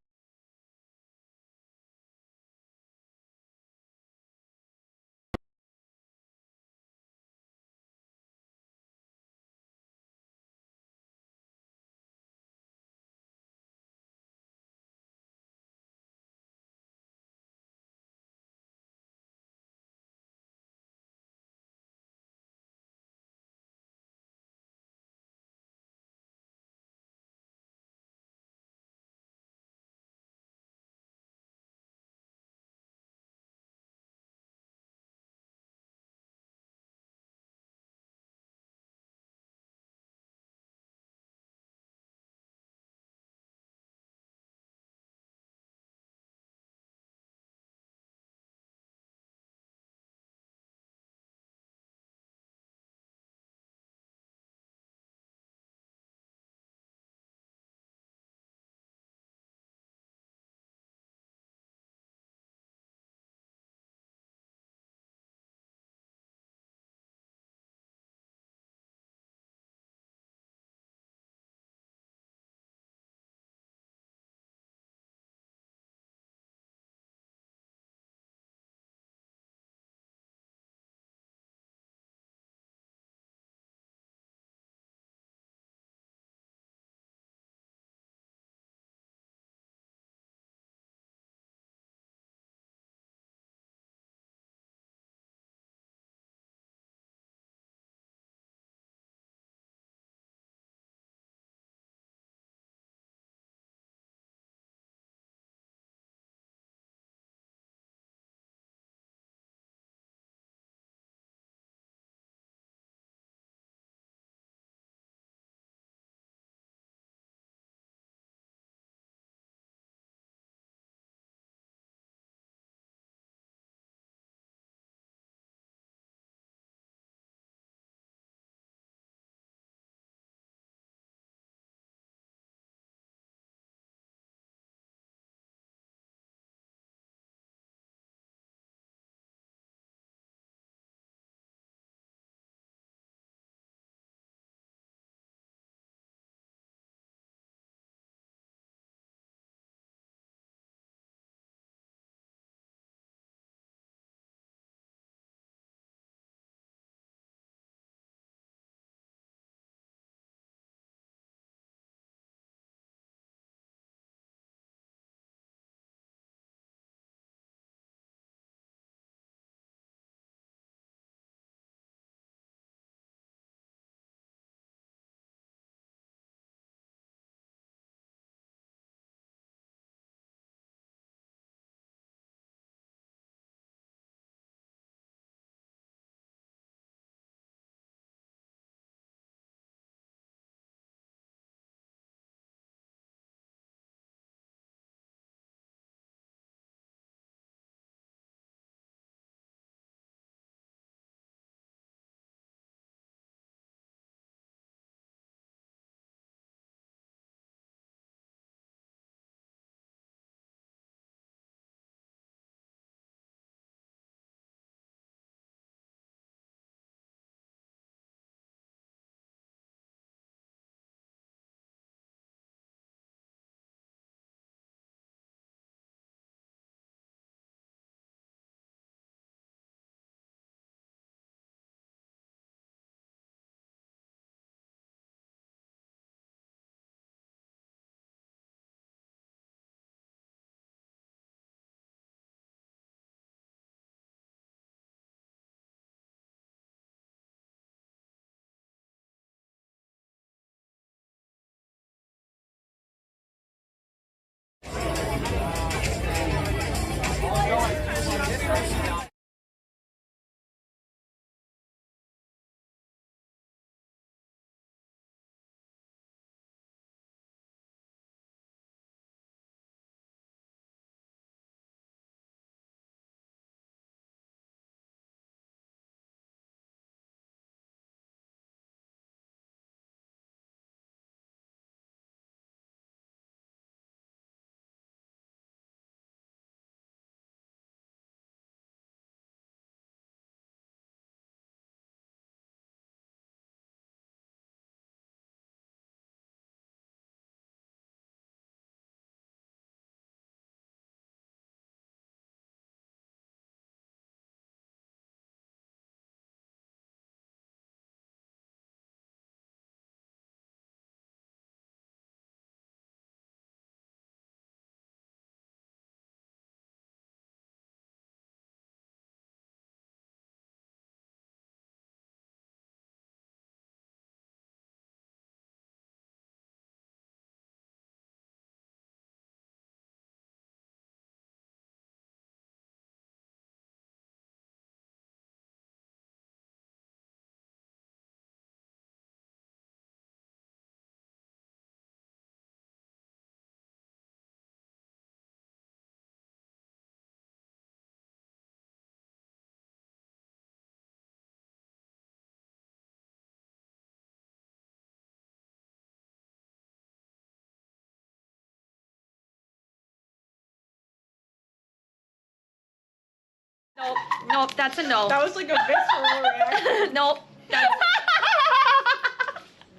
Nope. Nope. That's a no. That was like a visceral reaction. Nope. That's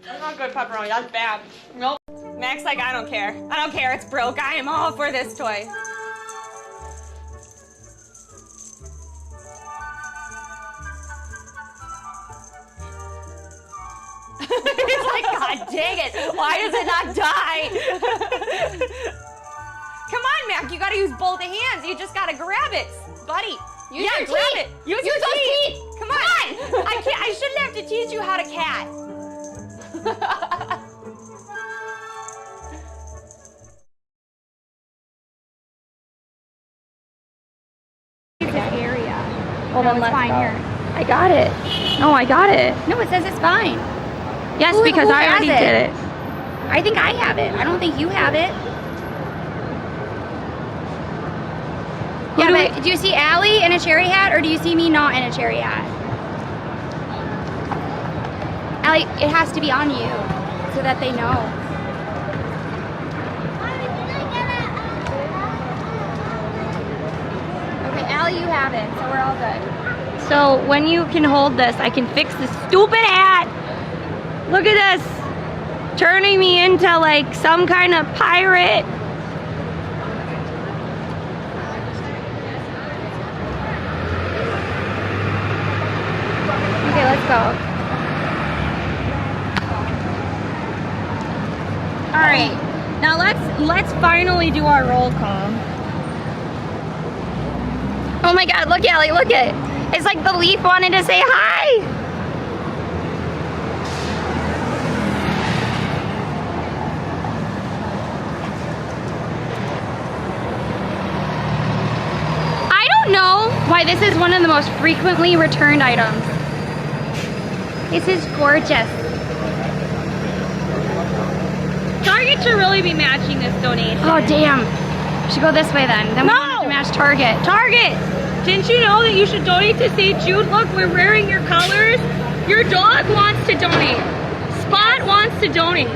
That's not good pepperoni. That's bad. Nope. Max like, I don't care. I don't care. It's broke. I am all for this toy. He's like, God dang it. Why does it not die? Come on, Mac. You gotta use both hands. You just gotta grab it. Buddy. Use your grab teeth. it. Use those teeth. Come on. I shouldn't have to teach you how to cat. Area. Well, No, then it's let's fine go. here. I got it. No, I got it. No, it says it's fine. Yes, Who because I has already it? did it. I think I have it. I don't think you have it. Yeah, but do you see Allie in a cherry hat, or do you see me not in a cherry hat? Allie, it has to be on you so that they know. Okay, Allie, you have it, so we're all good. So when you can hold this, I can fix this stupid hat. Look at this. Turning me into like some kind of pirate. Okay, let's go. All right. Now let's finally do our roll call. Oh my God, look, Allie, look it. It's like the leaf wanted to say hi. I don't know why this is one of the most frequently returned items. This is gorgeous. Target should really be matching this donation. Oh, damn. Should go this way then. Then we No! have to match Target. Target! Didn't you know that you should donate to St. Jude? Look, we're wearing your colors. Your dog wants to donate. Spot wants to donate.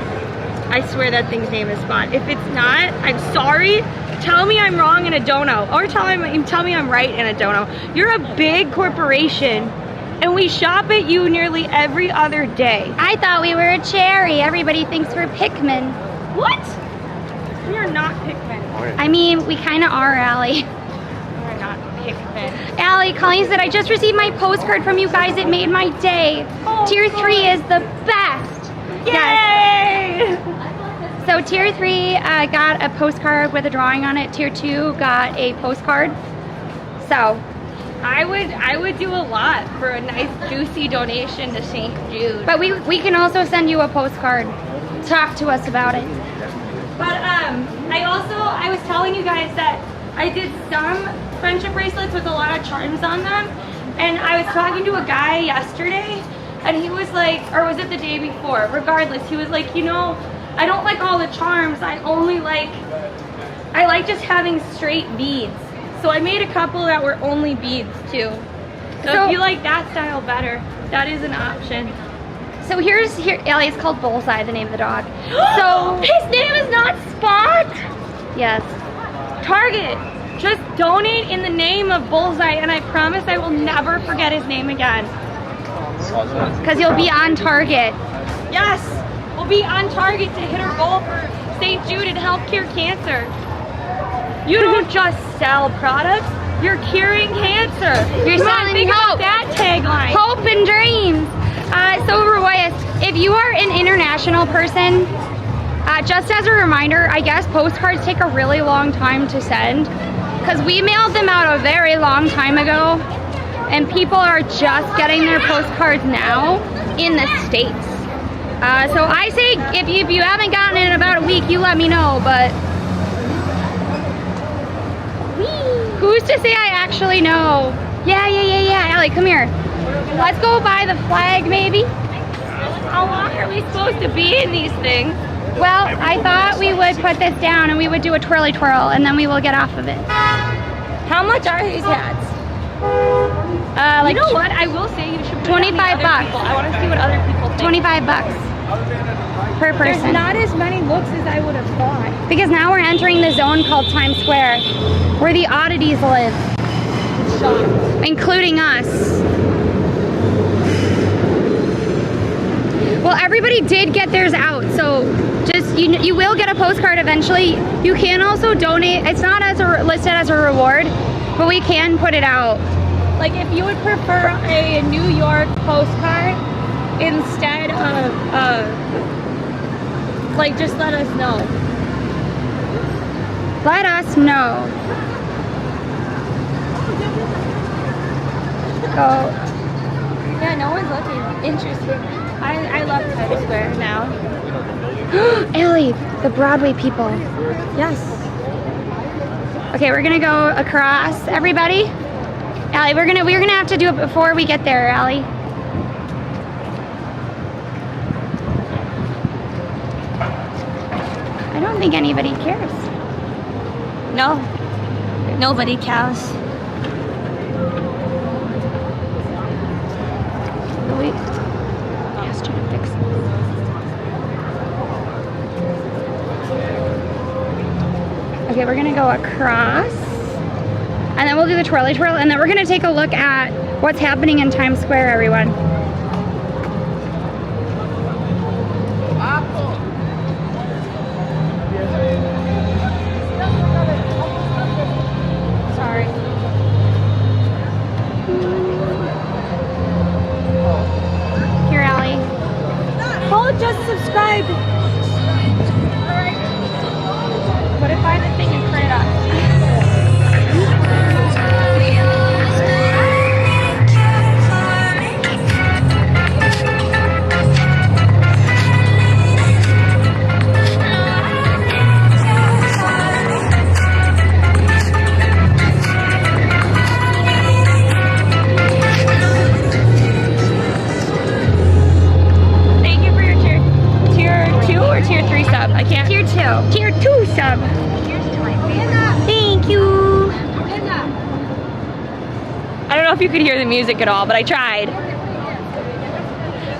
I swear that thing's name is Spot. If it's not, I'm sorry. Tell me I'm wrong in a dono. Or tell me I'm right in a dono. You're a big corporation, and we shop at you nearly every other day. I thought we were a cherry. Everybody thinks we're Pikmin. What? We are not Pikmin. I mean, we kind of are, Allie. We're not Pikmin. Allie, Colleen said, I just received my postcard from you guys. It made my day. Oh, Tier 3 is the best. Yay! So Tier 3 got a postcard with a drawing on it. Tier 2 got a postcard. So I would do a lot for a nice juicy donation to St. Jude. but we can also send you a postcard. Talk to us about it. But I was telling you guys that I did some friendship bracelets with a lot of charms on them, and I was talking to a guy yesterday, and he was like, or was it the day before? Regardless, he was like, you know, I don't like all the charms. I like just having straight beads. So I made a couple that were only beads too. So if you like that style better, that is an option. So here, Allie, it's called Bullseye, the name of the dog. So His name is not Spot! yes. Target, just donate in the name of Bullseye, and I promise I will never forget his name again. Because you'll be on Target. Yes, we'll be on target to hit our goal for St. Jude and help cure cancer. You don't just sell products, you're curing cancer. You're Come on, selling think about hope. that tagline. Hope and dreams. So Royas, if you are an international person, just as a reminder, I guess postcards take a really long time to send because we mailed them out a very long time ago, and people are just getting their postcards now in the States. So I say if you haven't gotten it in about a week, you let me know, but who's to say I actually know? Yeah, Allie, come here. Let's go by the flag, maybe. How long are we supposed to be in these things? Well, I thought we would put this down and we would do a twirly twirl and then we will get off of it. How much are these hats? Like You know what? I will say you should put it on the 25 other bucks. people. I want to see what other people think. 25 bucks per person. There's not as many looks as I would have thought. Because now we're entering the zone called Times Square, where the oddities live. Shocked. including us. Well, everybody did get theirs out, so just you will get a postcard eventually. You can also donate. It's not as listed as a reward, but we can put it out. Like if you would prefer a New York postcard instead of like just let us know. Let us know. Go. Yeah, no one's looking. Interesting. I love Times Square now. Ellie, the Broadway people. Yes. Okay, we're gonna go across, everybody. Allie, we're gonna have to do it before we get there, Allie. I don't think anybody cares. No. Nobody cares. Wait. Yes, trying to fix it. Okay, we're gonna go across. And then we'll do the twirly twirl, and then we're gonna take a look at what's happening in Times Square, everyone. Sorry. Here, Allie. Paul just subscribed. What if I the thing and print it up? Thank you for your tier 2 or tier 3 sub. I can't. Tier 2. Tier 2 sub. Thank you. I don't know if you could hear the music at all, but I tried.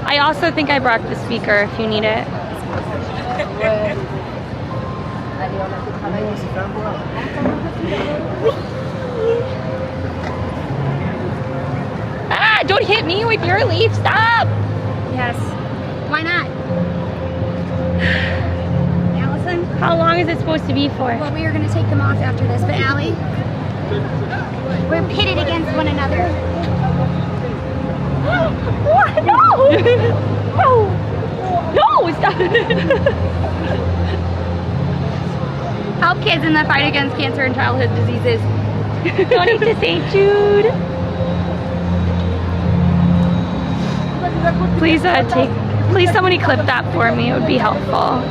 I also think I brought the speaker if you need it. Ah, don't hit me with your leaf. Stop. Yes. Why not? Allison? How long is it supposed to be for? Well, we are going to take them off after this, but Allie, we're pitted against one another. What? No! No! No! Stop! Help kids in the fight against cancer and childhood diseases. Donate to St. Jude. Please please somebody clip that for me. It would be helpful.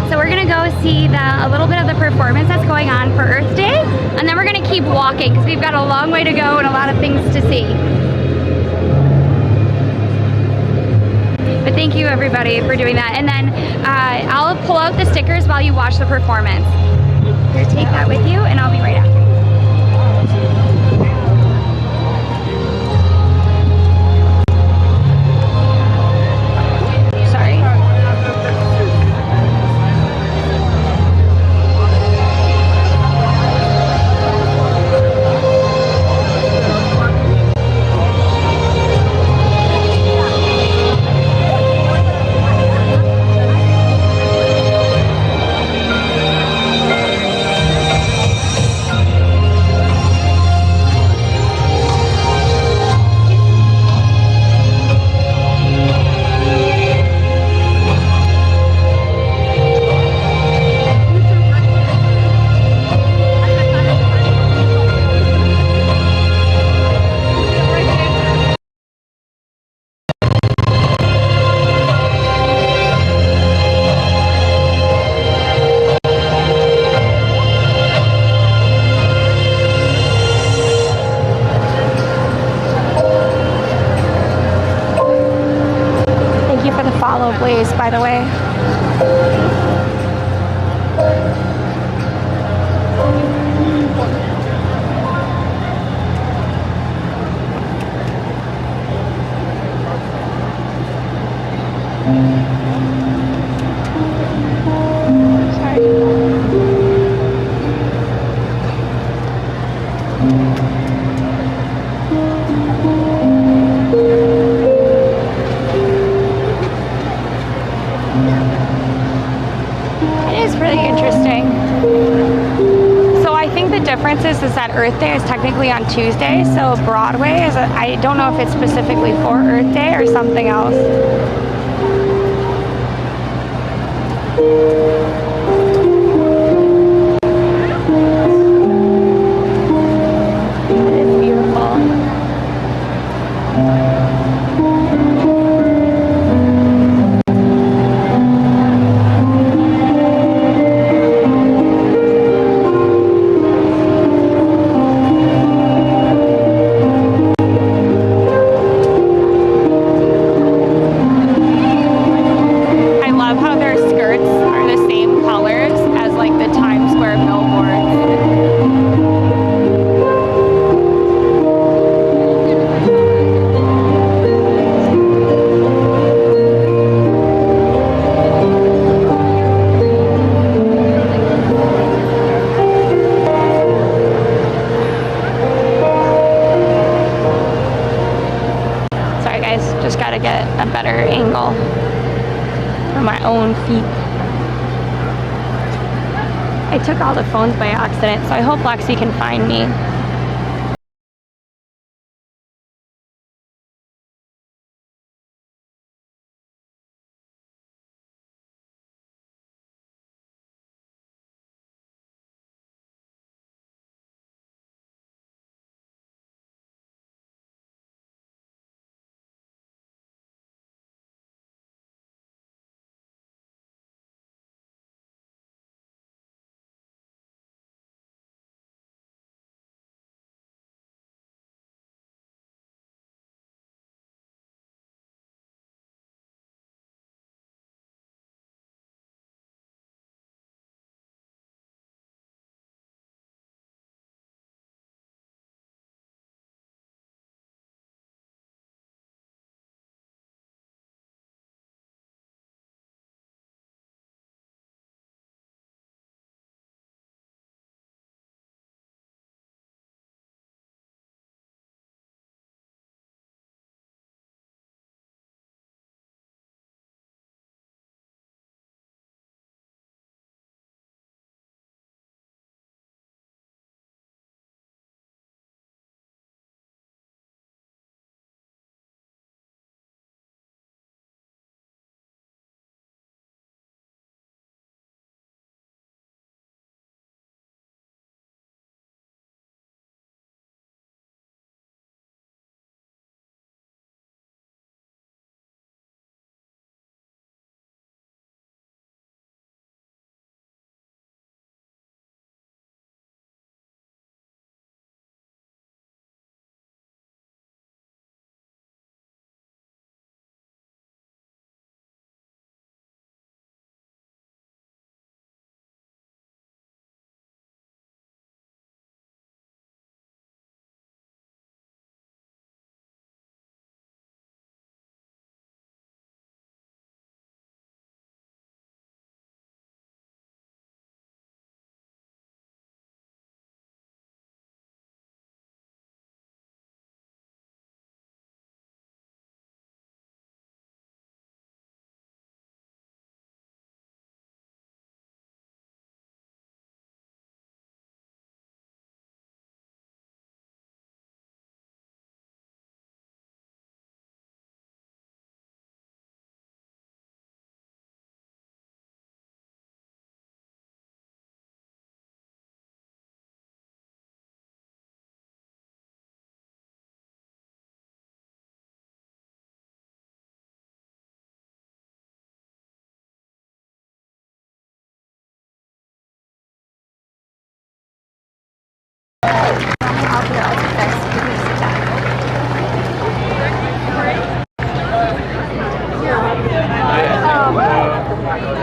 So we're gonna go see a little bit of the performance that's going on for Earth Day, and then we're gonna keep walking because we've got a long way to go and a lot of things to see. But thank you everybody for doing that. And then I'll pull out the stickers while you watch the performance. Here, take that with you, and I'll be right after. Blaze, by the way. noticed is that Earth Day is technically on Tuesday, so Broadway is, I don't know if it's specifically for Earth Day or something else. It is beautiful. Just gotta get a better angle for my own feet. I took all the phones by accident, so I hope Lexi can find me.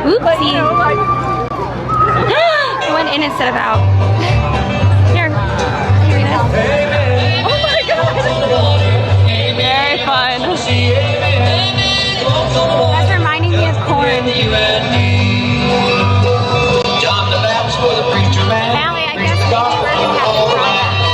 Oopsie. I went in instead of out. Here. Here it is. Oh my god. Very fun. That's reminding me of corn. Allie, I guess maybe we're gonna have to try that.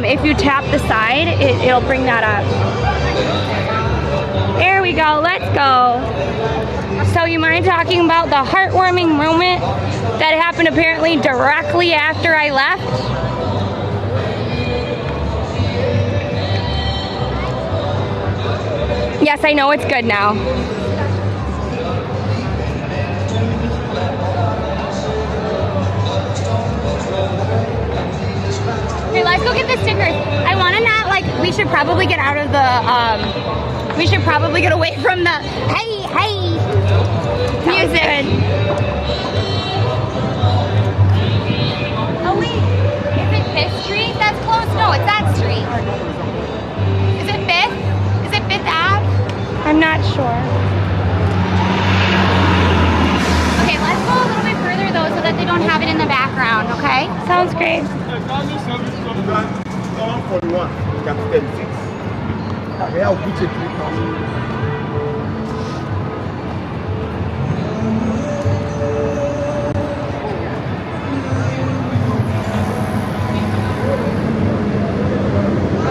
if you tap the side, it'll bring that up. There we go. Let's go. So you mind talking about the heartwarming moment that happened apparently directly after I left? Yes, I know it's good now. Okay, let's go get the stickers. I want to not, like, we should probably get out of the, we should probably get away from the, hey, music. Oh wait, is it 5th Street that's close? No, it's that street. Is it 5th? Is it 5th Ave? I'm not sure. Okay, let's go a little bit further though so that they don't have it in the background, okay? Sounds great.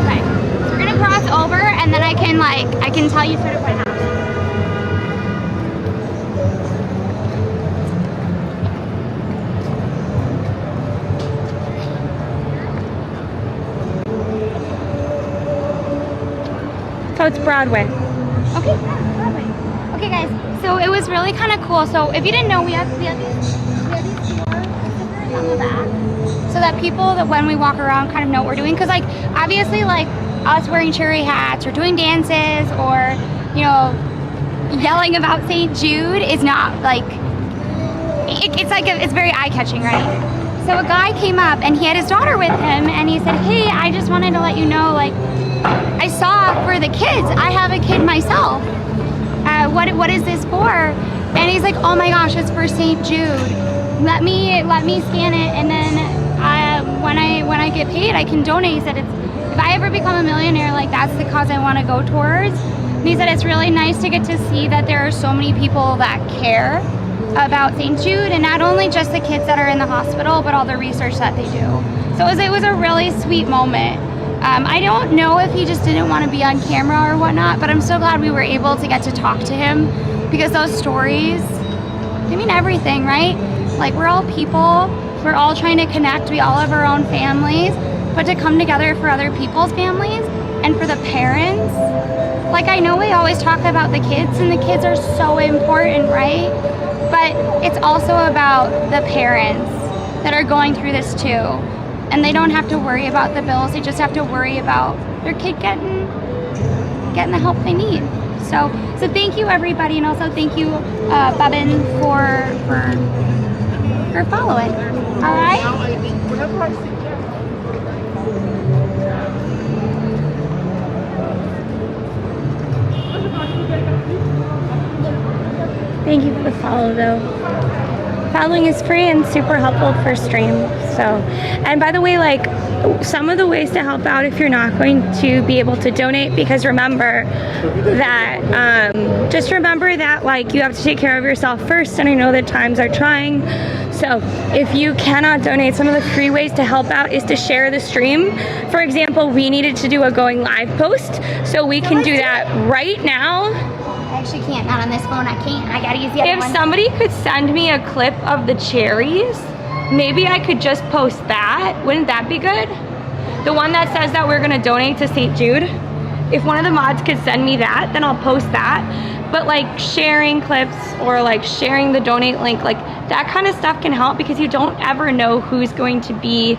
Okay, so we're gonna cross over and then I can tell you sort of what happened. So it's Broadway. Okay, Broadway. Okay guys, so it was really kind of cool. So if you didn't know, we have these floor stickers on the back so that people that when we walk around kind of know what we're doing. Because like obviously like us wearing cherry hats or doing dances or, you know, yelling about St. Jude is not like, it's very eye-catching, right? So a guy came up and he had his daughter with him and he said, hey, I just wanted to let you know, like, I saw for the kids, I have a kid myself. What is this for? And he's like, oh my gosh, it's for St. Jude. Let me scan it, and then when I get paid, I can donate. He said, if I ever become a millionaire, like that's the cause I want to go towards. And he said it's really nice to get to see that there are so many people that care about St. Jude, and not only just the kids that are in the hospital, but all the research that they do. So it was a really sweet moment. I don't know if he just didn't want to be on camera or whatnot, but I'm so glad we were able to get to talk to him, because those stories, they mean everything, right? Like, we're all people, we're all trying to connect, we all have our own families, but to come together for other people's families and for the parents, like I know we always talk about the kids, and the kids are so important, right? But it's also about the parents that are going through this too. And they don't have to worry about the bills, they just have to worry about their kid getting the help they need. So thank you everybody, and also thank you Bubin for following. All right? Thank you for the follow though. Following is free and super helpful for stream. So, and by the way, like some of the ways to help out if you're not going to be able to donate, because remember that, just remember that like you have to take care of yourself first, and I know that times are trying. So if you cannot donate, some of the free ways to help out is to share the stream. For example, we needed to do a going live post, so we can do that right now. I actually can't, not on this phone, I can't. I gotta use the other one. If somebody could send me a clip of the cherries, maybe I could just post that. Wouldn't that be good? The one that says that we're gonna donate to St. Jude. If one of the mods could send me that, then I'll post that. But like sharing clips or like sharing the donate link, like that kind of stuff can help, because you don't ever know who's going to be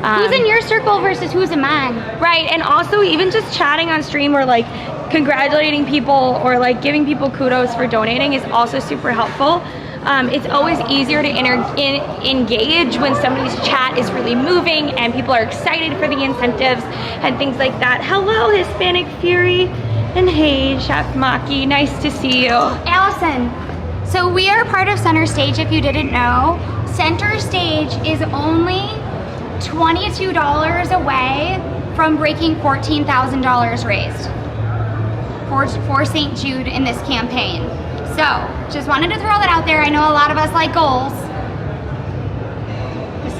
who's in your circle versus who's in mine. Right, and also even just chatting on stream or like congratulating people or like giving people kudos for donating is also super helpful. It's always easier to engage when somebody's chat is really moving and people are excited for the incentives and things like that. Hello, Hispanic Fury, and hey, Chef Maki, nice to see you. Allison, so we are part of Center Stage, if you didn't know. Center Stage is only $22 away from breaking $14,000 raised for St. Jude in this campaign. So, just wanted to throw that out there. I know a lot of us like goals.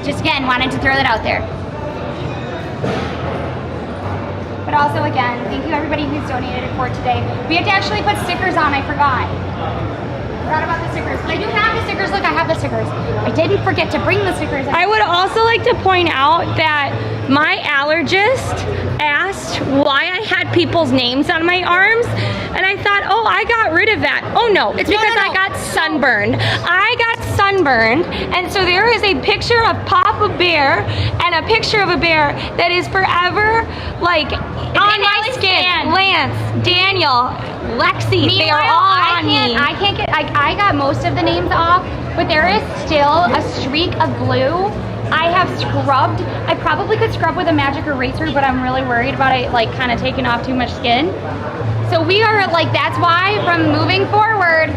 Just again, wanted to throw that out there. also, again, thank you everybody who's donated it for today. We have to actually put stickers on, I forgot. Forgot about the stickers. But I do have the stickers. Look, I have the stickers. I didn't forget to bring the stickers. I would also like to point out that my allergist asked why I had people's names on my arms, and I thought, oh, I got rid of that. Oh no, it's because I got sunburned. I got sunburned, and so there is a picture of Papa Bear and a picture of a bear that is forever like on my skin. Lance, Daniel, Lexi, they are all on me. I got most of the names off, but there is still a streak of glue. I have scrubbed. I probably could scrub with a magic eraser, but I'm really worried about it like kind of taking off too much skin. So we are like, that's why from moving forward,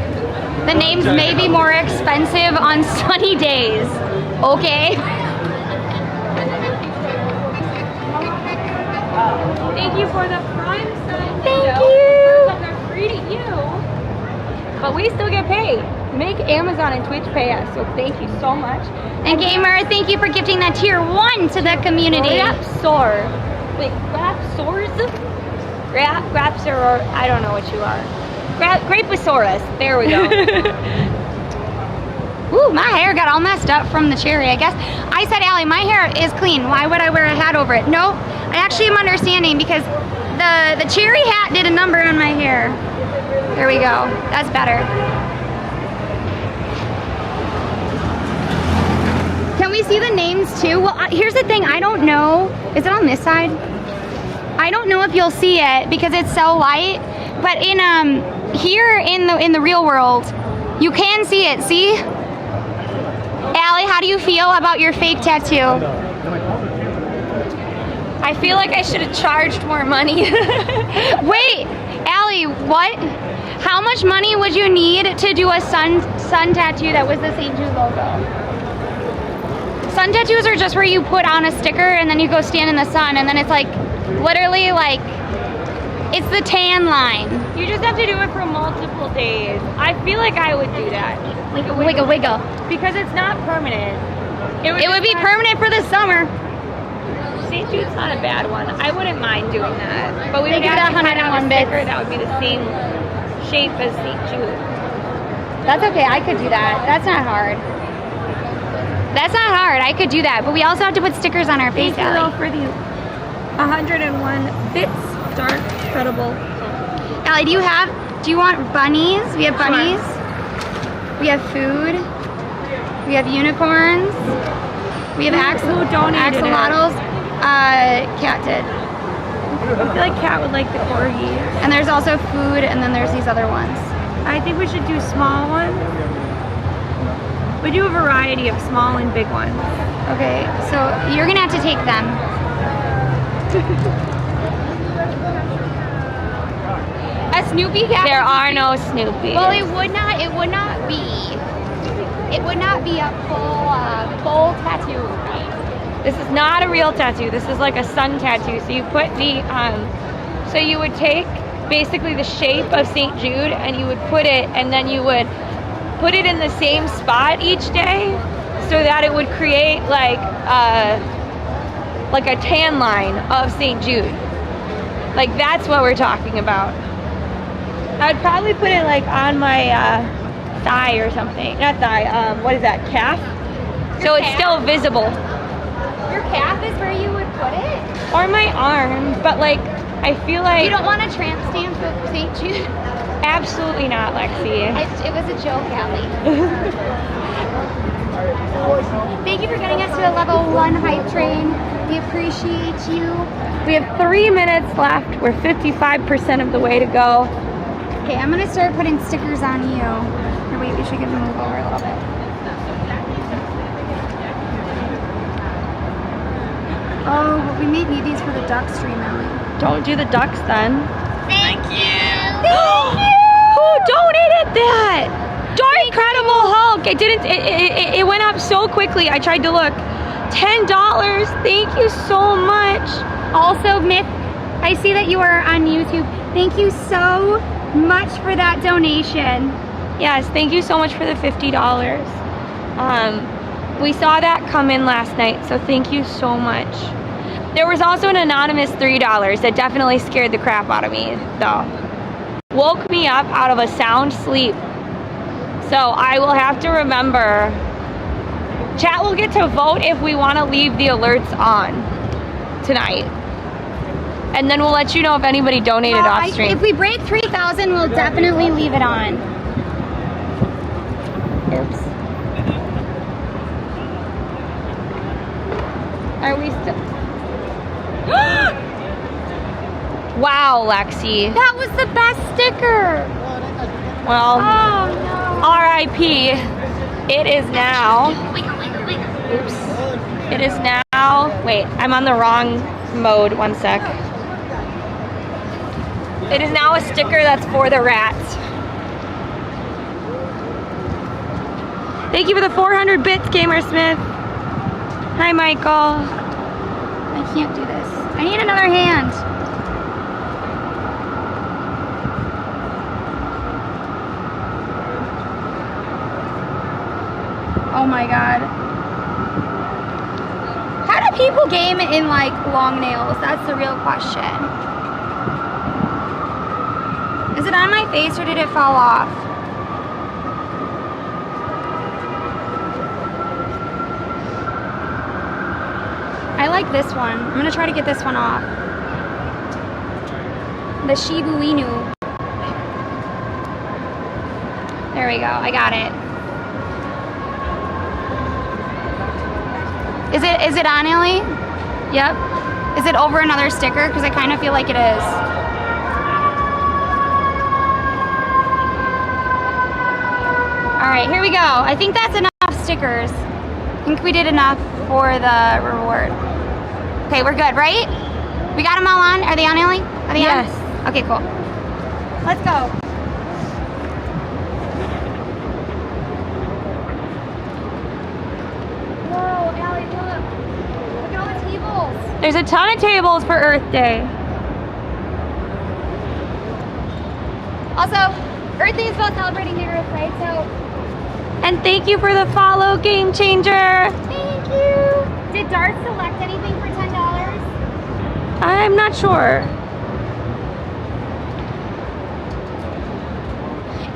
the names may be more expensive on sunny days. Okay? Thank you for the prime sign. Thank you. They're free to you, but we still get paid. Make Amazon and Twitch pay us, so thank you so much. And Gamer, thank you for gifting that tier 1 to the community. Grapsor. Wait, Grapsors? Grapsor, I don't know what you are. Grapeosaurus. There we go. Ooh, my hair got all messed up from the cherry, I guess. I said, Allie, my hair is clean. Why would I wear a hat over it? No, I actually am understanding because the cherry hat did a number on my hair. There we go. That's better. Can we see the names too? Well, here's the thing. I don't know. Is it on this side? I don't know if you'll see it because it's so light. But in here in the real world, you can see it. See? Allie, how do you feel about your fake tattoo? I feel like I should have charged more money. Wait, Allie, what? How much money would you need to do a sun tattoo that was the St. Jude logo? Sun tattoos are just where you put on a sticker and then you go stand in the sun and then it's like, literally like, it's the tan line. You just have to do it for multiple days. I feel like I would do that. Like a wiggle. Because it's not permanent. It would be permanent for the summer. St. Jude's not a bad one. I wouldn't mind doing that. But we would They have give to it cut out a 101 bits. sticker that would be the same shape as St. Jude. That's okay, I could do that. That's not hard. That's not hard, I could do that. But we also have to put stickers on our face, Thank you Allie. though for the 101 bits. Dark, credible. Allie, do you want bunnies? We have bunnies. We have food. We have unicorns. We have Who donated it? axolotls. Cat did. I feel like Kat would like the corgis. And there's also food, and then there's these other ones. I think we should do small ones. We do a variety of small and big ones. Okay, so you're gonna have to take them. A Snoopy cat? There are no Snoopies. Well, it would not be a full tattoo, right? This is not a real tattoo. This is like a sun tattoo. So you put the, so you would take basically the shape of St. Jude and you would put it, and then you would put it in the same spot each day so that it would create like a tan line of St. Jude. Like that's what we're talking about. I'd probably put it like on my thigh or something. Not thigh, what is that, calf? So it's still visible. Your calf is where you would put it? Or my arm, but like, I feel like... You don't want a tramp stamp with St. Jude? Absolutely not, Lexi. It was a joke, Allie. Thank you for getting us to the level 1 hype train. We appreciate you. We have 3 minutes left. We're 55% of the way to go. Okay, I'm gonna start putting stickers on you. Or wait, we should give them move over a little bit. Oh, but we may need these for the duck stream, Allie. Don't do the ducks then. Thank you! Who donated that? Incredible Hulk. It went up so quickly. I tried to look. $10. Thank you so much. Also, Myth, I see that you are on YouTube. Thank you so much for that donation. Yes, thank you so much for the $50. We saw that come in last night, so thank you so much. There was also an anonymous $3 that definitely scared the crap out of me, though. Woke me up out of a sound sleep. So I will have to remember. Chat will get to vote if we want to leave the alerts on tonight. And then we'll let you know if anybody donated off stream. If we break 3,000, we'll definitely leave it on. Oops. Are we still? Wow, Lexi. That was the best sticker. Well, Oh no. R.I.P. It is now. Oops. It is now. Wait, I'm on the wrong mode. One sec. It is now a sticker that's for the rats. Thank you for the 400 bits, Gamersmith. Hi, Michael. I can't do this. I need another hand. Oh my god. How do people game in like long nails? That's the real question. Is it on my face or did it fall off? I like this one. I'm gonna try to get this one off. The Shibu Inu. There we go. I got it. Is it on, Ellie? Yep. Is it over another sticker? Because I kind of feel like it is. Alright, here we go. I think that's enough stickers. I think we did enough for the reward. Okay, we're good, right? We got them all on? Are they on, Ellie? Are they on? Yes. Okay, cool. Let's go. Whoa, Allie, look. Look at all the tables. There's a ton of tables for Earth Day. Also, Earth Day is about celebrating the Earth, right? So, And thank you for the follow, Game Changer. thank you. Did Dart select anything for $10? I'm not sure.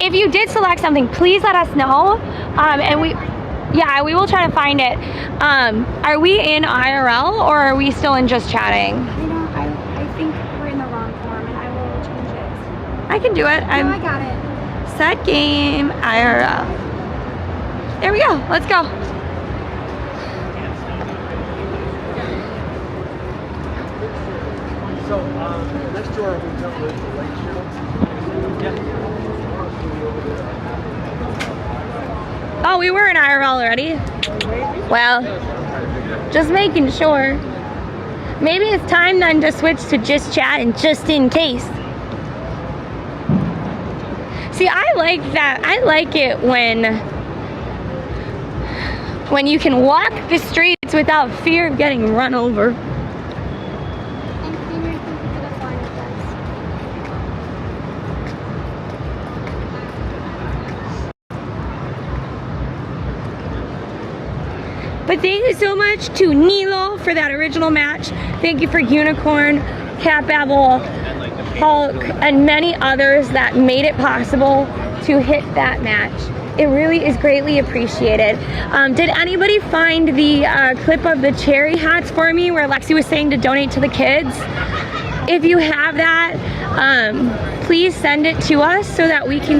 If you did select something, please let us know. And we will try to find it. Are we in IRL or are we still in just chatting? I think we're in the wrong form and I will change it. I can do it. No, I got it. Set game IRL. There we go. Let's go. So, next to our hotel is the lake show. Oh, we were in IRL already. Well, just making sure. Maybe it's time then to switch to just chat and just in case. See, I like that. I like it when you can walk the streets without fear of getting run over. But thank you so much to Nilo for that original match. Thank you for Unicorn, Cat Babel, Hulk, and many others that made it possible to hit that match. It really is greatly appreciated. Did anybody find the clip of the cherry hats for me where Lexi was saying to donate to the kids? If you have that, please send it to us so that we can...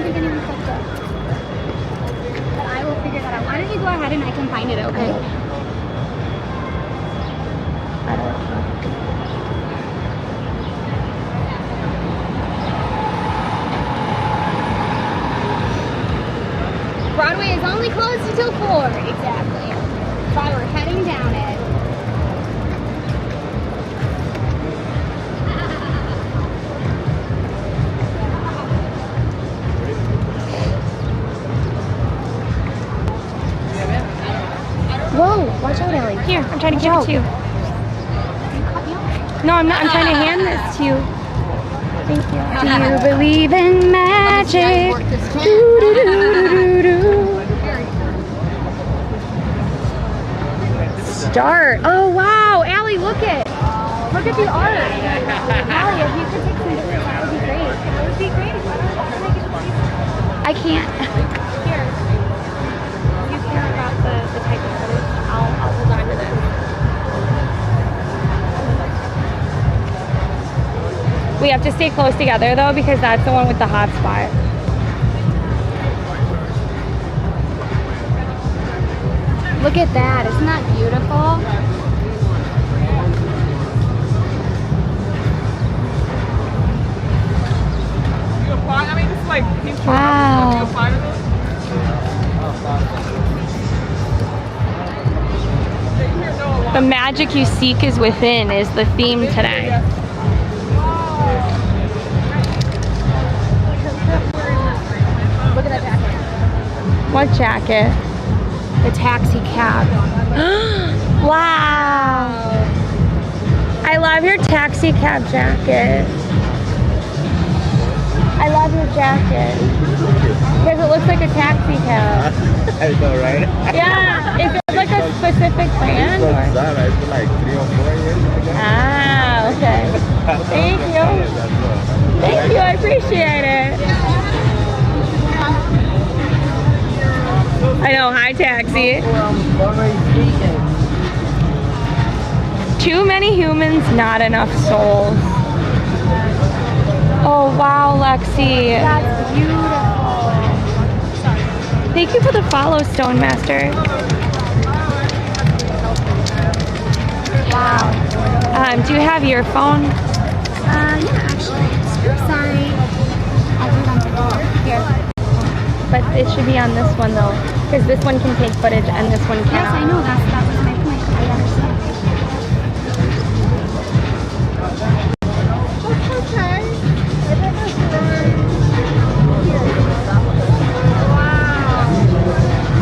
But I will figure that out. Why don't you go ahead and I can find it, okay? Broadway is only closed until 4. Exactly. That's why we're heading down it. Whoa, watch out, Ellie. Here, I'm trying to give it to you. No, I'm not. I'm trying to hand this to you. Thank you. Do you believe in magic? Start. Oh, wow. Allie, look it. Look at the art. Molly, if you could take some pictures, that would be great. That would be great. Why don't you make it easy? I can't. Here. If you care about the type of footage, I'll hold on to this. We have to stay close together though because that's the one with the hot spot. Look at that, isn't that beautiful? You apply? I mean, it's like pink. Wow. You apply to this? The magic you seek is within is the theme today. Look at that jacket. What jacket? The taxi cab. Wow. I love your taxi cab jacket. I love your jacket. Because it looks like a taxi cab. I know, right? Yeah. Is it like a specific brand? It's Or? Zara. It's been like 3 or 4 years, I guess. Ah, okay. Thank you. Thank you, I appreciate it. I know, hi taxi. Too many humans, not enough souls. Oh wow, Lexi. That's beautiful. Thank you for the follow, Stone Master. Wow. Do you have your phone? Yeah, actually. Oops, sorry. I'll do it on my here. But it should be on this one though, because this one can take footage and this one Yes, cannot. I know. That was my point. I understand.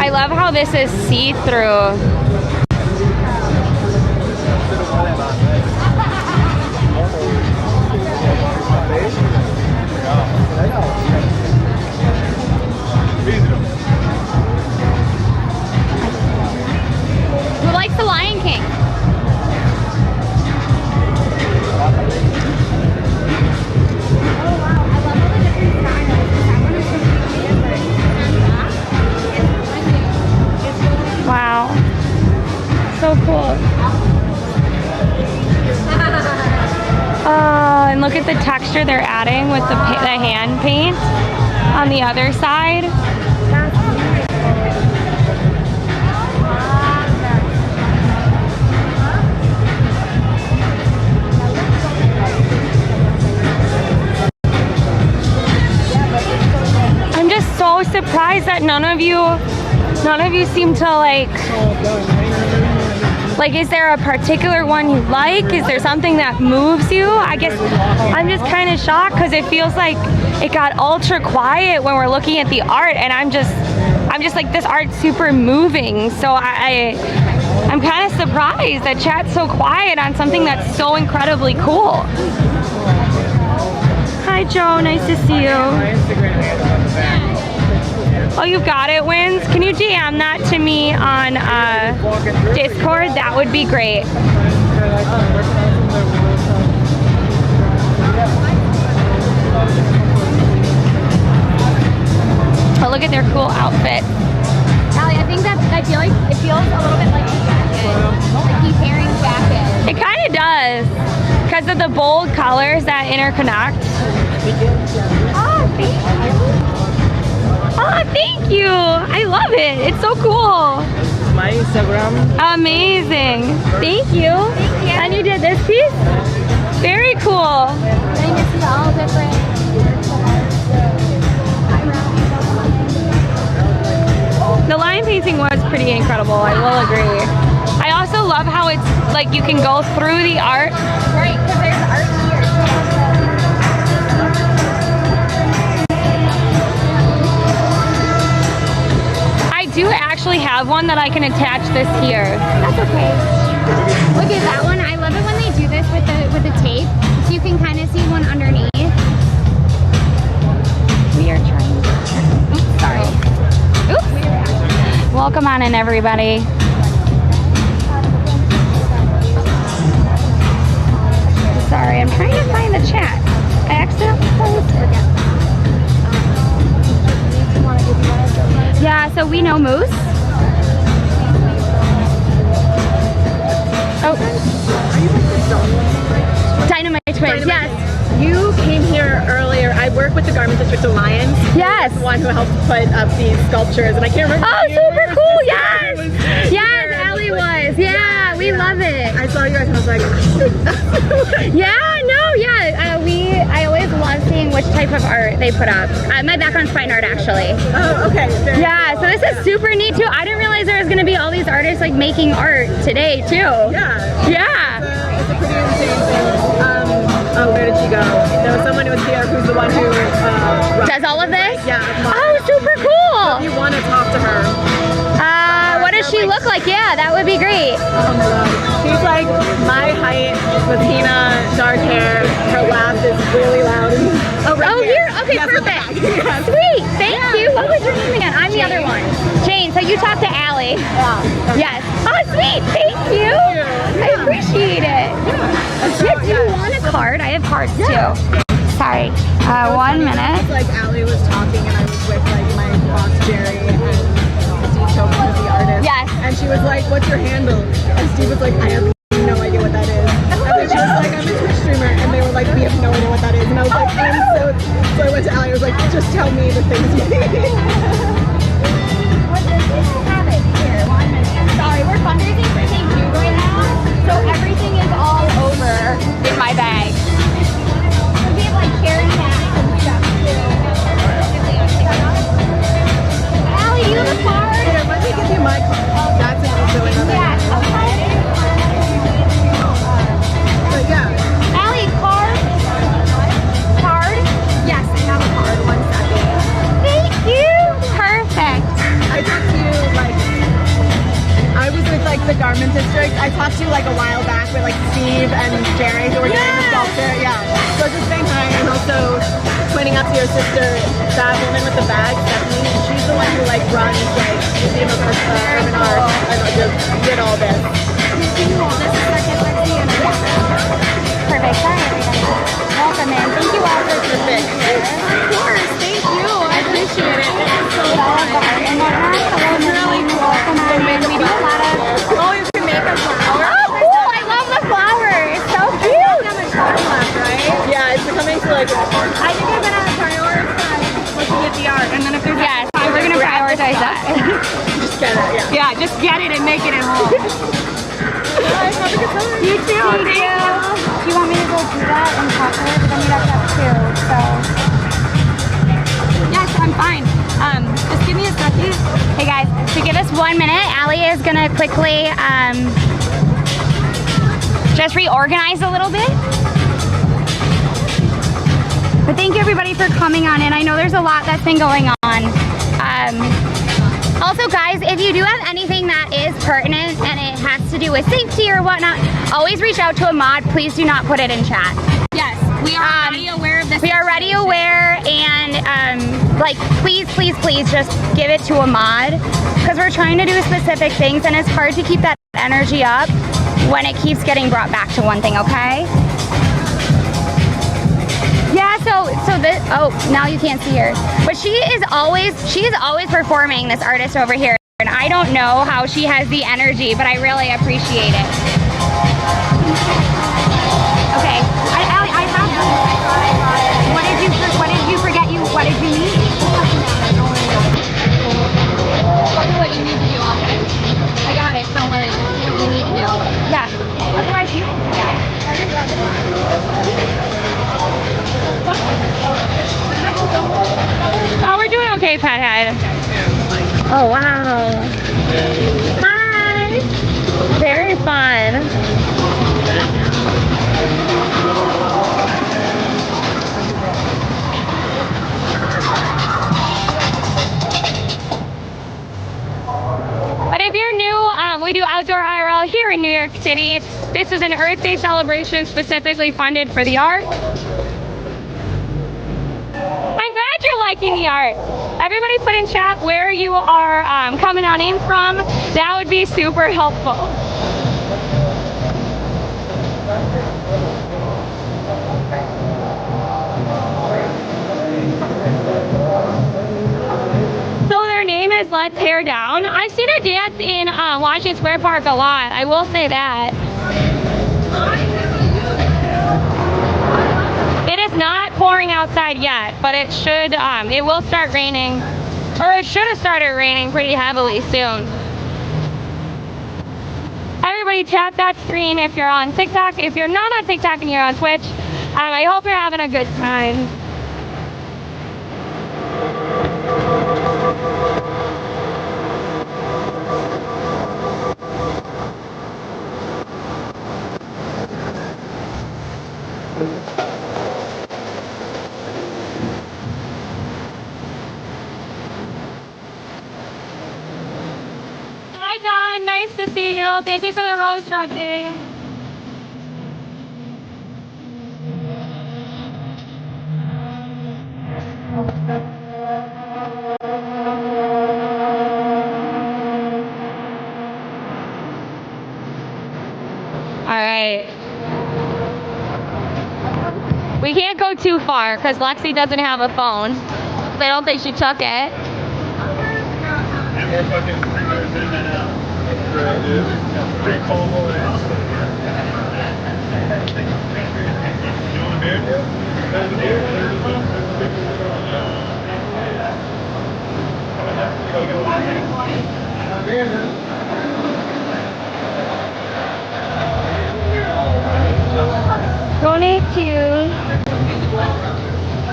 I love how this is see-through. Who likes The Lion King? Wow. So cool. Oh, and look at the texture they're adding with the hand paint on the other side. I'm just so surprised that none of you seem to like, is there a particular one you like? Is there something that moves you? I guess I'm just kind of shocked because it feels like it got ultra quiet when we're looking at the art, and I'm just like, this art's super moving. So I'm kind of surprised that chat's so quiet on something that's so incredibly cool. Hi Joe, nice to see you. Oh, you got it, Wins. Can you DM that to me on Discord? That would be great. Oh, look at their cool outfit. Allie, I feel like it feels a little bit like a jacket. Like he's wearing jacket. It kind of does, because of the bold colors that interconnect. Oh, thank you. Oh, thank you. I love it. It's so cool. My Instagram. Amazing. Thank you. Thank you. And you did this piece? Very cool. Getting to see all different. The line painting was pretty incredible, I will agree. I also love how it's like you can go through the art. Right, because there's art here. I do actually have one that I can attach this here. That's okay. Look at that one. I love it when they do this with the tape, so you can kind of see one underneath. We are trying. Oops, sorry. Oops. Welcome on in, everybody. so we know Moose. Oh. Dynamite Twins, yes. You came here earlier. I work with the Garment District Alliance. Yes. The one who helped put up these sculptures, and I can't remember. Oh, super cool, yes! Yes, Allie was. Yeah, we love it. I saw you guys and I was like, Yeah, no, yeah. I always love seeing which type of art they put up. My background's fine art, actually. oh, okay. Very Yeah, so this is super neat too. I didn't realize there was gonna be all these artists like making art today too. Yeah. Yeah. It's a pretty insane thing. Oh, where did she go? There was someone who was here who's the one who Does all of this? Yeah. Oh, super cool. If you want to talk to her. What does she look like? Yeah, that would be great. Oh my god. She's like my height, Latina, dark hair. Her laugh is really loud. Oh, right here? Okay, Yes, perfect. yes. Sweet, thank you. What was your name again? I'm the other one. Jane, so you talked to Allie. Yeah. Yes. Oh, sweet, thank you. I appreciate it. Yeah, do you want a card? I have cards too. Sorry. 1 minute. Like Allie was talking and I was with like my boss Jerry and Steve Chopin, who's the artist. Yes. And she was like, "What's your handle?" And Steve was like, "I have no idea what that is." And then she was like, "I'm a Twitch streamer," and they were like, "We have no idea what that is." And I was like, so I went to Allie. I was like, "Just tell me the things you need." Have it here. 1 minute. Sorry, we're fundraising for St. Jude right now, so everything is all over in my bag. We have like carry bags and stuff too. Allie, do you have a card? Here, let me give you my card. That's also another. Yes. Okay. But yeah. Allie, card? Card? Yes, I have a card. 1 second. Thank you. Perfect. I talked to you like I was with like the Garment District. I talked to you like a while back with like Steve and Jerry who were doing the sculpture. Yeah. So just saying hi and also pointing out to your sister, that woman with the bag, Stephanie. She's the one who like runs like Museum of Urban Art and just did all this. Perfect. Sorry, everybody. Welcome in. Thank you all for being here. Of course. Thank you. I appreciate it. This is so fun. It's really cool. We do a lot of. Oh, you can make a flower. Oh, cool! I love the flower. It's so cute. Right? Yeah, it's becoming to like. I think I'm gonna prioritize looking at the art, and then if there's Yes, we're gonna prioritize that. just get it. Yeah. Yeah, just get it and make it at home. Have a good time. You too. Thank you. Do you want me to go do that and talk to her? Because I need that too. So. Yes, I'm fine. Just give me a second. Hey guys, to give us 1 minute, Allie is gonna quickly just reorganize a little bit. But thank you everybody for coming on in. I know there's a lot that's been going on. Also guys, if you do have anything that is pertinent and it has to do with safety or whatnot, always reach out to a mod. Please do not put it in chat. Yes, we are already aware of this. We are already aware, and like please just give it to a mod, because we're trying to do specific things and it's hard to keep that energy up when it keeps getting brought back to one thing, okay? Yeah, so this, oh, now you can't see her. But she is always performing, this artist over here. And I don't know how she has the energy, but I really appreciate it. Okay, I have them. What did you forget what did you need? What you need to do all day. I got it, don't worry. What you need to do. Yeah, otherwise you Oh, we're doing okay, Pathead. Oh, wow. Hi. Very fun. But if you're new, we do outdoor IRL here in New York City. This is an Earth Day celebration specifically funded for the art. I'm glad you're liking the art. Everybody put in chat where you are coming on in from. That would be super helpful. So their name is like lets hair down. I've seen her dance in Washington Square Park a lot. I will say that. It is not pouring outside yet, but it should. It will start raining, or it should have started raining pretty heavily soon. Everybody tap that screen if you're on TikTok. If you're not on TikTok and you're on Twitch, I hope you're having a good time. Hi Don, nice to see you. Thank you for the rose shopping. Alright. We can't go too far because Lexi doesn't have a phone. I don't think she took it. And we're fucking 3 minutes in and out. Right, dude. Pretty cold. You want a beer? There's a beer.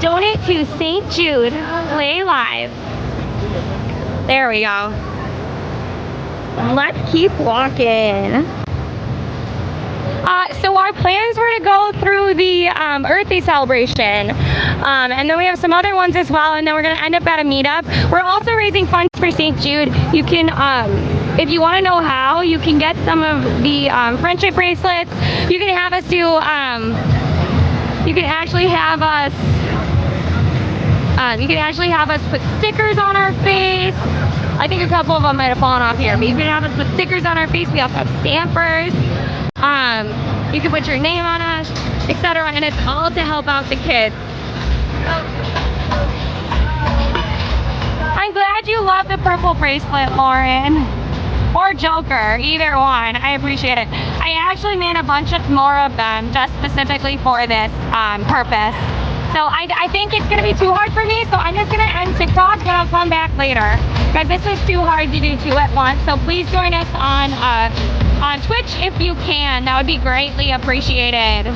Donate to St. Jude. Play live. There we go. Let's keep walking. So our plans were to go through the Earth Day celebration, and then we have some other ones as well, and then we're going to end up at a meetup. We're also raising funds for St. Jude. You can, if you want to know how, you can get some of the friendship bracelets. You can have us do, you can actually have us put stickers on our face. I think a couple of them might have fallen off here, but you can have us put stickers on our face. We also have stampers. You can put your name on us, etc. And it's all to help out the kids. I'm glad you love the purple bracelet, Lauren. Or Joker, either one. I appreciate it. I actually made a bunch of more of them just specifically for this purpose. So I think it's going to be too hard for me, so I'm just going to end TikTok, but I'll come back later. Because this is too hard to do two at once, so please join us on Twitch if you can. That would be greatly appreciated.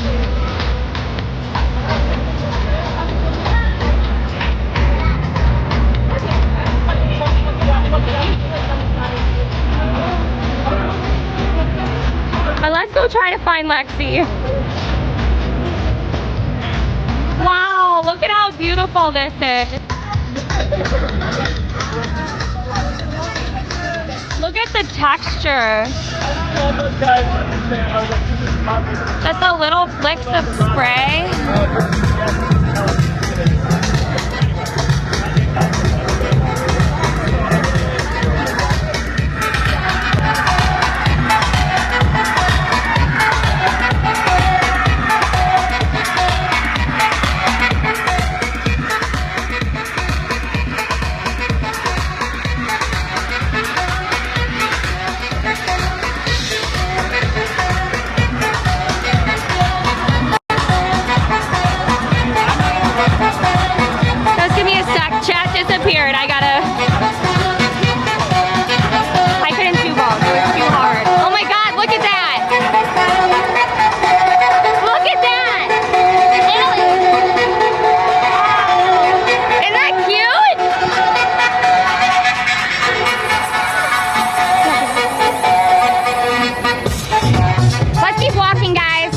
But let's go try to find Lexi. Wow, look at how beautiful this is. Look at the texture. Just a little flicks of spray. Disappeared. I couldn't do both. It was too hard. Oh my god, look at that! Look at that! Isn't that cute? Let's keep walking, guys.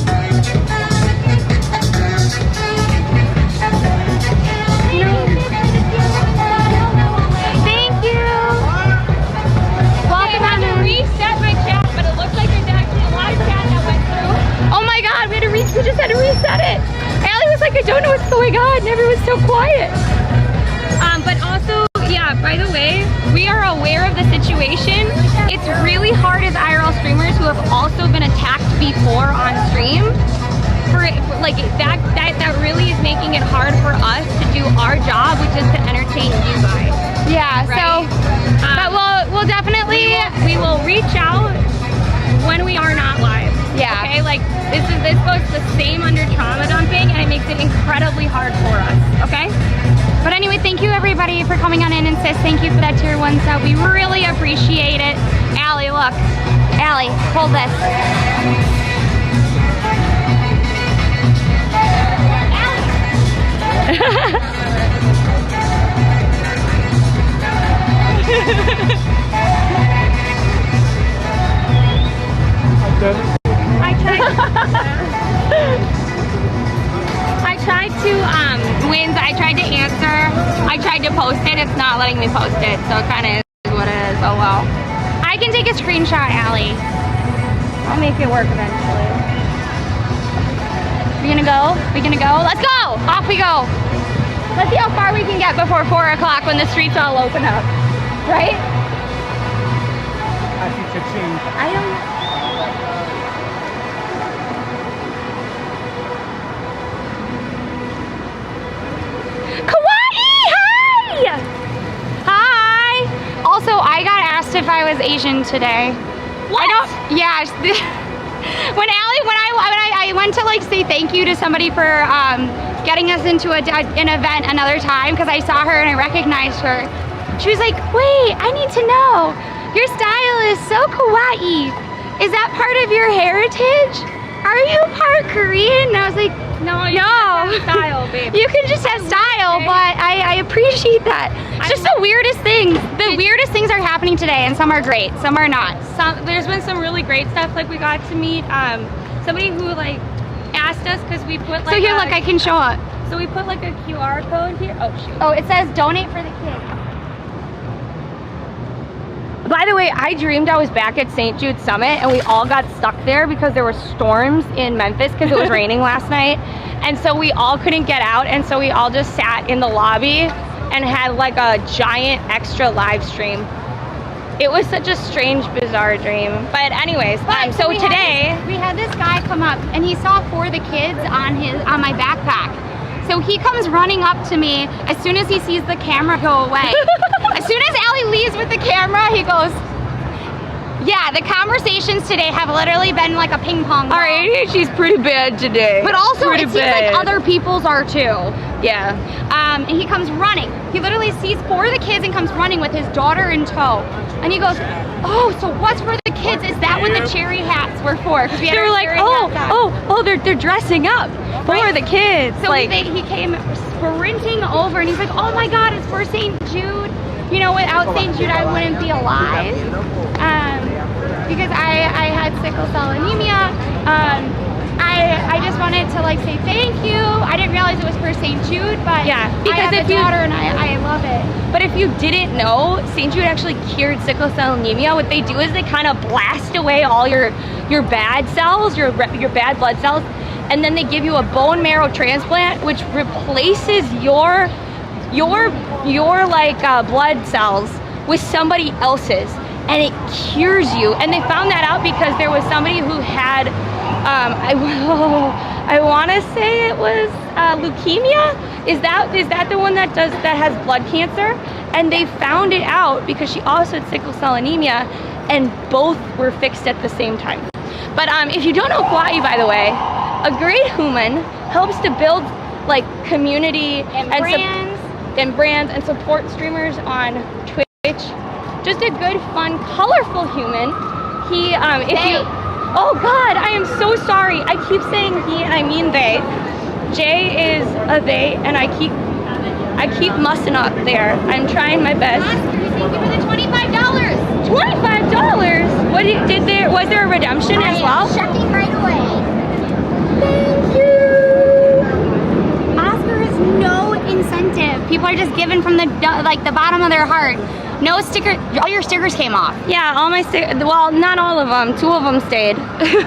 We just had to reset it. Allie was like, I don't know what's going on, and everyone's so quiet. But also, yeah, by the way, we are aware of the situation. It's really hard as IRL streamers who have also been attacked before on stream. That really is making it hard for us to do our job, which is to entertain you guys. Yeah, Right. so, but we'll definitely, We will reach out when we are not live. Yeah. Okay, like this goes the same under trauma dumping, and it makes it incredibly hard for us. Okay. but anyway, thank you everybody for coming on in, and sis, thank you for that tier 1 sub. We really appreciate it. Allie, look. Allie, hold this. I tried to answer. I tried to post it. It's not letting me post it, so it kind of is what it is. Oh well. I can take a screenshot, Allie. I'll make it work eventually. We gonna go? We gonna go? Let's go! Off we go. Let's see how far we can get before 4 o'clock when the streets all open up. Right? I think cha-ching. I don't... Kawaii! Hi! Also, I got asked if I was Asian today. What? I don't... Yeah. When I went to like say thank you to somebody for getting us into an event another time, because I saw her and I recognized her. She was like, wait, I need to know. Your style is so kawaii. Is that part of your heritage? Are you part Korean? And I was like, No, you no. just have style, baby. You can just have style, but I appreciate that. It's just the weirdest things. The weirdest things are happening today, and some are great, some are not. There's been some really great stuff. Like we got to meet somebody who like asked us because we put like. So here, look, I can show it. So we put like a QR code here. Oh shoot. Oh, it says donate for the kids. By the way, I dreamed I was back at St. Jude Summit and we all got stuck there because there were storms in Memphis because it was raining last night. And so we all couldn't get out, and so we all just sat in the lobby and had like a giant extra live stream. It was such a strange, bizarre dream. But anyways, so today we had this guy come up and he saw 4 of the kids on my backpack. So he comes running up to me as soon as he sees the camera go away. As soon as Allie leaves with the camera, he goes, yeah, the conversations today have literally been like a ping pong ball. our ADHD's pretty bad today. But also pretty it seems like other people's are too. Yeah. And he comes running. He literally sees 4 of the kids and comes running with his daughter in tow. And he goes, oh, so what's for the kids? Is that what the cherry hats were for? Because we had They were our like, cherry hats on. they're dressing up for Right. the kids. So like, he came sprinting over and he's like, oh my God, it's for St. Jude. You know, without St. Jude, I wouldn't be alive. Because I had sickle cell anemia. I just wanted to like say thank you. I didn't realize it was for St. Jude, but Yeah, because I have if a you- daughter and I love it. But if you didn't know, St. Jude actually cured sickle cell anemia. What they do is they kind of blast away all your bad cells, your bad blood cells, and then they give you a bone marrow transplant, which replaces your like blood cells with somebody else's, and it cures you. And they found that out because there was somebody who had I want to say it was leukemia. Is that the one that has blood cancer? And they found it out because she also had sickle cell anemia, and both were fixed at the same time. But if you don't know Kauai, by the way, a great human helps to build like community And brands and support streamers on Twitch. Just a good, fun, colorful human. He oh God, I am so sorry. I keep saying he and I mean they. Jay is a they, and I keep mussing up there. I'm trying my best. Thank you for the $25. $25? Was there a redemption as well? Checking right away. Thank you. Oscar has no incentive. People are just giving from the bottom of their heart. No sticker. All your stickers came off. Yeah, all my well, not all of them. 2 of them stayed.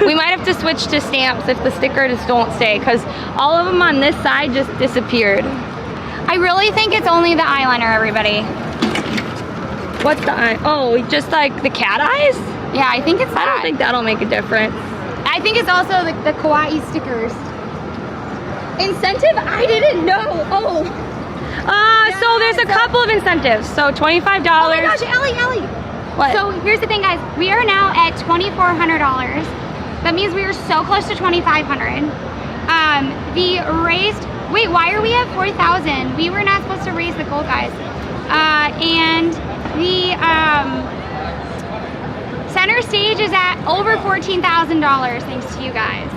We might have to switch to stamps if the stickers don't stay, because all of them on this side just disappeared. I really think it's only the eyeliner, everybody. What's the eye? Oh, just like the cat eyes? Yeah, I think it's that. I don't think that'll make a difference. I think it's also the kawaii stickers. Incentive? I didn't know. Oh, So there's a couple of incentives. So $25. Oh my gosh, Ellie. What? So here's the thing, guys. We are now at $2,400. That means we are so close to $2,500. The raised. Wait, why are we at 4,000? We were not supposed to raise the goal, guys. And the center stage is at over $14,000 thanks to you guys.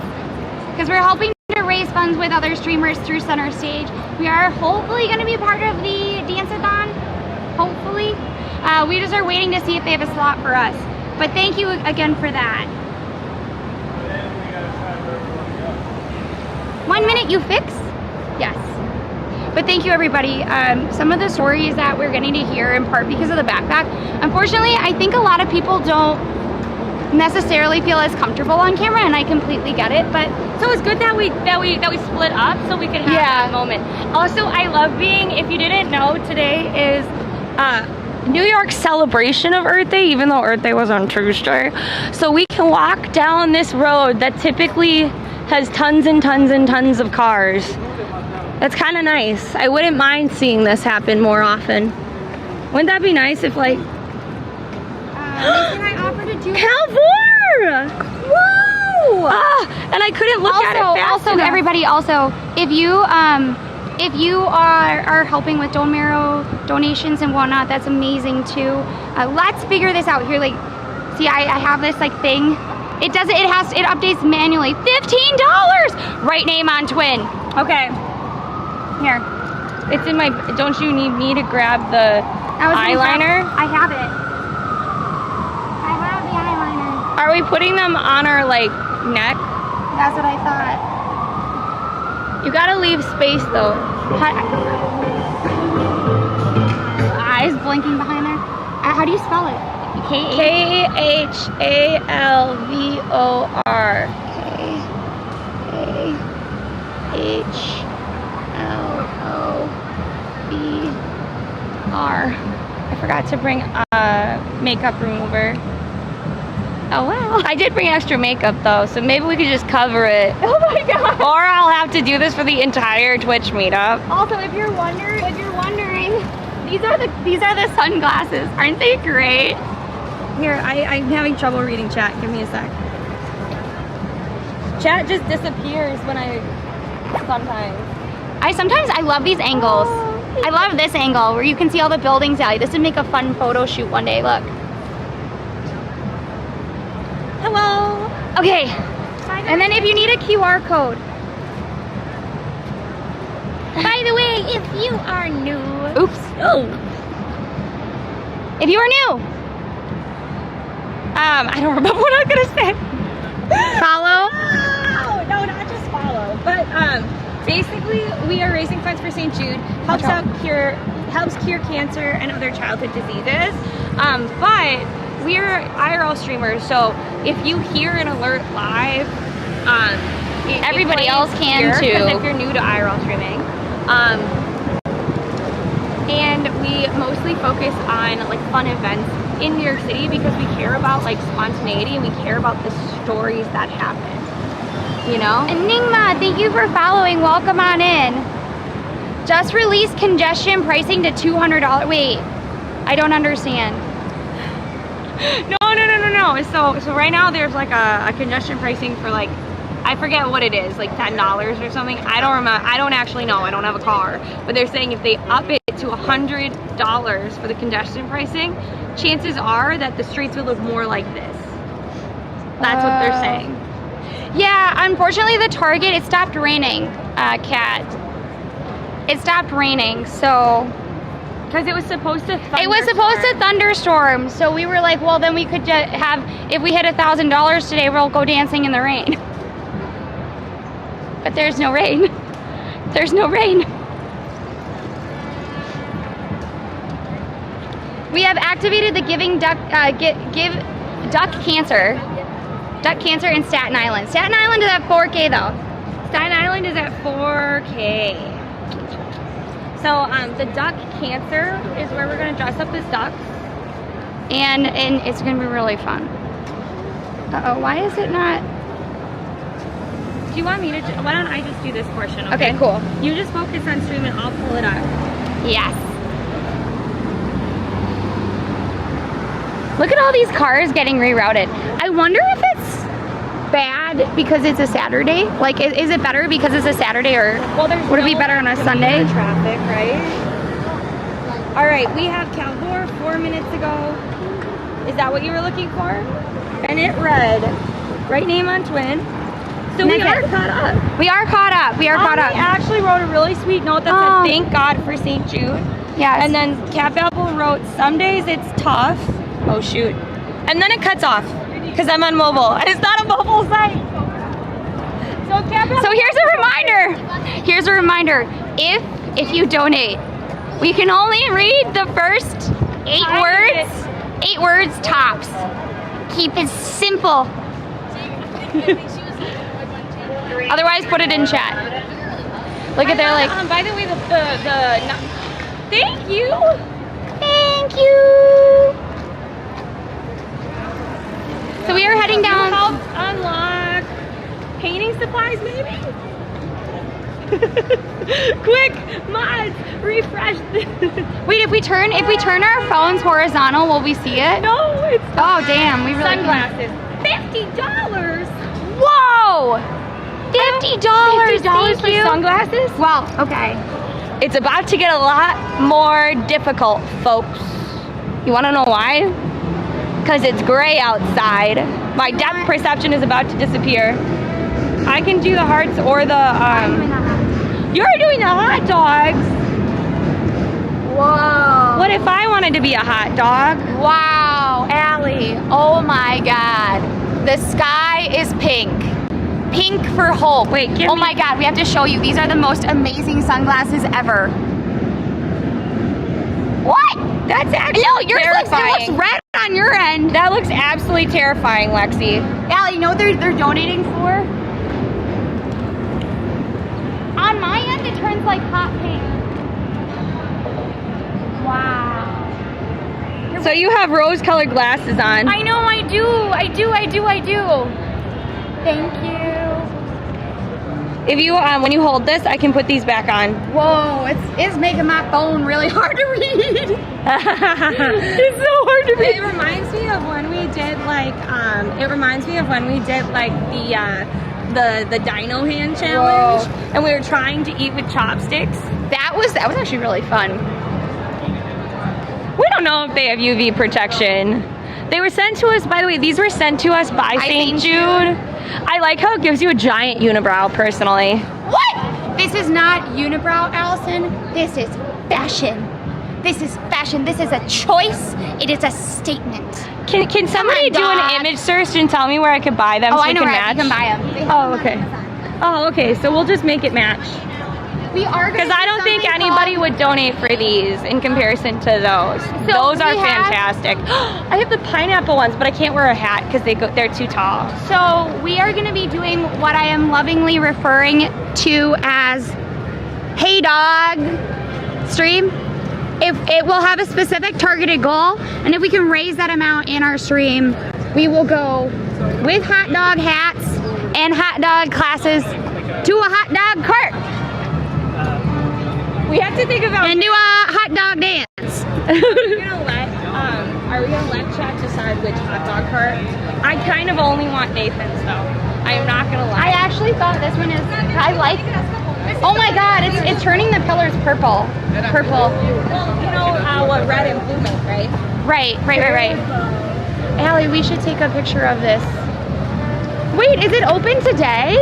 Because we're helping to raise funds with other streamers through center stage. We are hopefully going to be part of the dance-a-thon. Hopefully. We just are waiting to see if they have a slot for us. But thank you again for that. 1 minute you fix? Yes. But thank you everybody. Some of the stories that we're getting to hear in part because of the backpack. Unfortunately, I think a lot of people don't necessarily feel as comfortable on camera, and I completely get it. But So it's good that we split up so we could have that moment. Also, I love being, if you didn't know, today is New York's celebration of Earth Day, even though Earth Day was on Tuesday. So we can walk down this road that typically has tons and tons and tons of cars. That's kind of nice. I wouldn't mind seeing this happen more often. Wouldn't that be nice if like... I offered to do Calvor! Whoa! And I couldn't look at it fast enough. Everybody, also, if you are helping with bone marrow donations and whatnot, that's amazing too. Let's figure this out here. Like, see, I have this like thing. It updates manually. $15. Right name on twin. Okay. Here. It's in my, don't you need me to grab the eyeliner? I have it. I have the eyeliner. Are we putting them on our like neck? That's what I thought. You gotta leave space though. Eyes blinking behind there. How do you spell it? K-H-A-L-V-O-R. K-H-L-O-V-R. I forgot to bring a makeup remover. Oh well. I did bring extra makeup though, so maybe we could just cover it. Oh my god. Or I'll have to do this for the entire Twitch meetup. Also, if you're wondering, these are the sunglasses. Aren't they great? Here, I'm having trouble reading chat. Give me a sec. Chat just disappears when sometimes I love these angles. I love this angle where you can see all the buildings out. This would make a fun photo shoot one day. Look. Hello. Okay. And then if you need a QR code. By the way, if you are new. Oops. Oh. If you are new. I don't remember what I'm gonna say. Follow. No, not just follow. But basically, we are raising funds for St. Jude. Helps cure cancer and other childhood diseases. But we're IRL streamers, so if you hear an alert live, Everybody else can too. If you're new to IRL streaming. And we mostly focus on like fun events in New York City because we care about like spontaneity and we care about the stories that happen. You know? Enigma, thank you for following. Welcome on in. Just released congestion pricing to $200. Wait, I don't understand. No. So right now there's like a congestion pricing for like, I forget what it is, like $10 or something. I don't remember. I don't actually know. I don't have a car. But they're saying if they up it to $100 for the congestion pricing, chances are that the streets would look more like this. That's what they're saying. Yeah, unfortunately the Target, it stopped raining, Kat. It stopped raining, so... Because it was supposed to thunderstorm. It was supposed to thunderstorm, so we were like, well, then we could have, if we hit $1,000 today, we'll go dancing in the rain. But there's no rain. There's no rain. We have activated the Giving Duck, Give Duck Cancer. Duck Cancer in Staten Island. Staten Island is at 4K though. Staten Island is at 4K. So the duck cancer is where we're gonna dress up as ducks. And it's gonna be really fun. Uh-oh, why is it not? Do you want me to, why don't I just do this portion, okay? Okay, cool. You just focus on stream and I'll pull it up. Yes. Look at all these cars getting rerouted. I wonder if it's bad because it's a Saturday. Like, is it better because it's a Saturday, or would it be better on a Sunday? Traffic, right? All right, we have Calvor 4 minutes ago. Is that what you were looking for? And it read, right name on twin. So we are caught up. We are caught up. We are caught up. I actually wrote a really sweet note that said, thank God for St. Jude. Yes. And then Cat Babble wrote, some days it's tough. Oh, shoot. And then it cuts off because I'm on mobile. And it's not a mobile site. So here's a reminder. Here's a reminder. If you donate, we can only read the first 8 words. 8 words tops. Keep it simple. Otherwise, put it in chat. Look at their like. By the way, thank you. Thank you. So we are heading down. Help unlock painting supplies, maybe. Quick, mods, refresh. Wait, if we turn our phones horizontal, will we see it? No, it's Oh damn, we really sunglasses. $50. Whoa! $50. $50 for sunglasses? Well, okay. It's about to get a lot more difficult, folks. You want to know why? Because it's gray outside. My depth perception is about to disappear. I can do the hearts or the You're doing the hot dogs. Whoa. What if I wanted to be a hot dog? Wow, Allie. Oh my God. The sky is pink. Pink for hope. Wait, give oh me- my God, we have to show you. These are the most amazing sunglasses ever. What? That's actually No, yours terrifying. looks red on your end. That looks absolutely terrifying, Lexi. Allie, you know what they're donating for? On my end, it turns like hot pink. Wow. So you have rose-colored glasses on. I know, I do. Thank you. If you, when you hold this, I can put these back on. Whoa, it's making my phone really hard to read. It's so hard to read. It reminds me of when we did the dino hand challenge. Whoa. And we were trying to eat with chopsticks. That was actually really fun. We don't know if they have UV protection. They were sent to us, by the way, these were sent to us by St. Jude. I like how it gives you a giant unibrow, personally. What? This is not unibrow, Allison. This is fashion. This is fashion. This is a choice. It is a statement. Can somebody do an image search and tell me where I could buy them Oh, so I we know can where match? you can buy them. Oh, okay. Oh, okay, so we'll just make it match. We are Because I don't think anybody would donate for these in comparison to those. Those are we have- fantastic. I have the pineapple ones, but I can't wear a hat because they're too tall. So we are going to be doing what I am lovingly referring to as Hey Dog stream. If it will have a specific targeted goal, and if we can raise that amount in our stream, we will go with hot dog hats and hot dog classes to a hot dog cart We have to think about. and do a hot dog dance. Are we gonna let chat decide which hot dog cart? I kind of only want Nathan's though. I am not gonna I lie. actually thought this one is, I like, oh my God, it's turning the pillars purple. Purple. Well, you know what red and blue make, right? Right. Allie, we should take a picture of this. Wait, is it open today?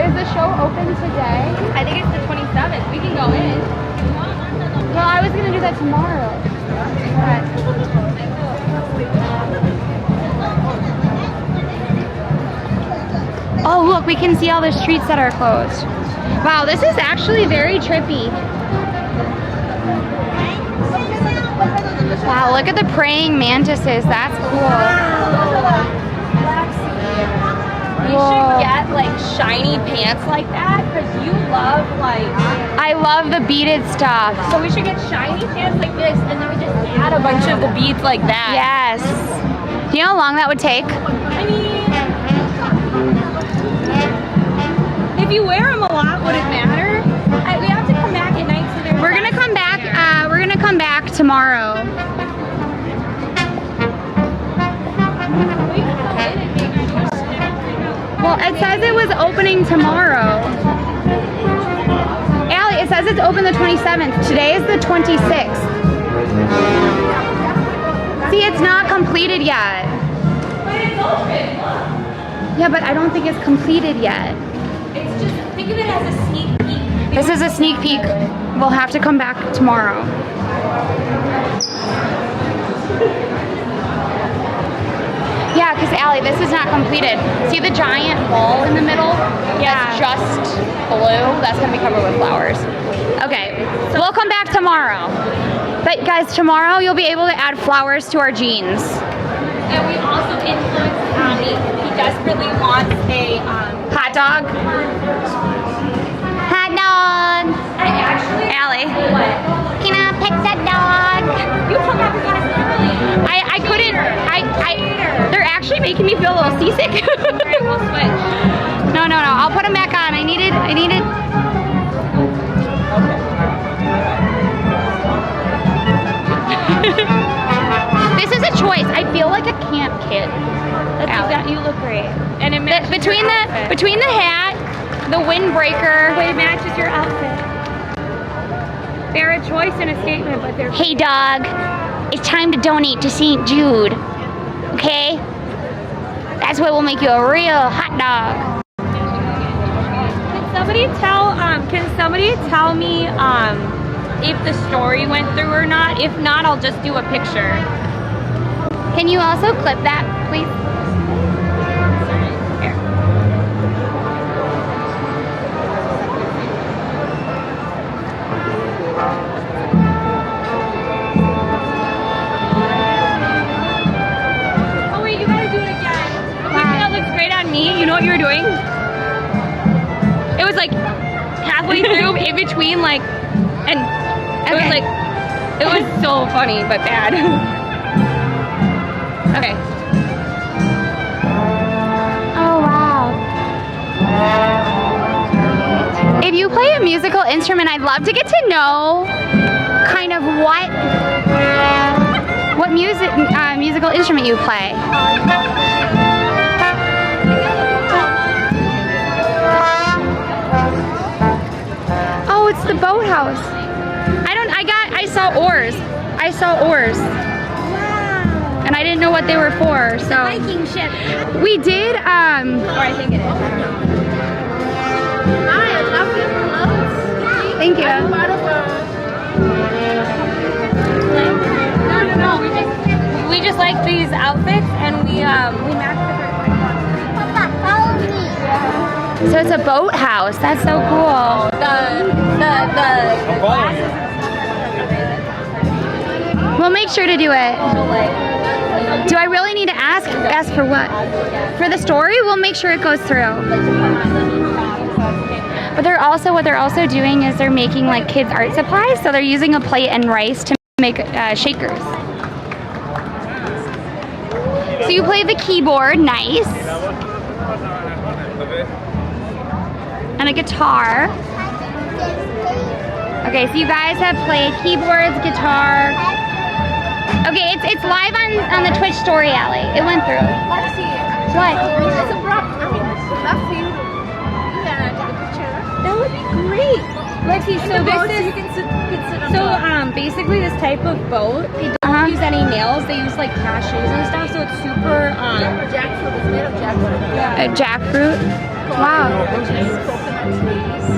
Is the show open today? I think it's the 27th. We can go in. Well, I was gonna do that tomorrow. Oh, look, we can see all the streets that are closed. Wow, this is actually very trippy. Wow, look at the praying mantises. That's cool. You should get like shiny pants like that because you love like. I love the beaded stuff. So we should get shiny pants like this and then we just add a bunch of the beads like that. Yes. Do you know how long that would take? I mean, if you wear them a lot, would it matter? We have to come back tomorrow. Well, it says it was opening tomorrow. Allie, it says it's open the 27th. Today is the 26th. See, it's not completed yet. But it's open, look. Yeah, but I don't think it's completed yet. It's just, think of it as a sneak peek. This is a sneak peek. We'll have to come back tomorrow. Yeah, because Allie, this is not completed. See the giant ball in the middle? Yeah. That's just blue. That's going to be covered with flowers. Okay, so we'll come back tomorrow. But guys, tomorrow you'll be able to add flowers to our jeans. And we also influenced Allie. He desperately wants a Hot dog? Hot dog! I actually Allie, what? can I pick that dog? You took off your glasses early. I couldn't, they're actually making me feel a little seasick. Alright, we'll switch. No, I'll put them back on. I needed. This is a choice. I feel like a camp kid. You look great. And it matches Between your outfit. between the hat, the windbreaker. It matches your outfit. They're a choice and a statement, but they're Hey dog, it's time to donate to St. Jude. Okay? That's what will make you a real hot dog. Can somebody tell me if the story went through or not? If not, I'll just do a picture. Can you also clip that, please? Here. Oh wait, you gotta do it again. You think that looks great on me? You know what you were doing? It was like halfway through, in between, like, and it was Okay. like, it was so funny, but bad. Okay. Oh wow. If you play a musical instrument, I'd love to get to know kind of what musical instrument you play. Oh, it's the boathouse. I saw oars. Wow. And I didn't know what they were for, so. Viking ship. We did, Or I think it is. Hi, I love your clothes. thank you. I'm part of No. We just like these outfits, and we match Papa, follow me. So it's a boathouse. That's so cool. We'll make sure to do it. Do I really need to ask? Ask for what? For the story? We'll make sure it goes through. But what they're also doing is they're making like kids art supplies. So they're using a plate and rice to make shakers. So you play the keyboard, nice. And a guitar. Okay, so you guys have played keyboards, guitar. Okay, it's live on the Twitch story, Allie. It went through. Let's see it. What? It's a prop. I mean, love for you. Yeah, take a picture. That would be great. Lexi, so So this is you can sit on so basically this type of boat, they don't use any nails. They use like cashews and stuff, so it's super jackfruit. It's made of jackfruit. Jackfruit. Wow. Coconut trees.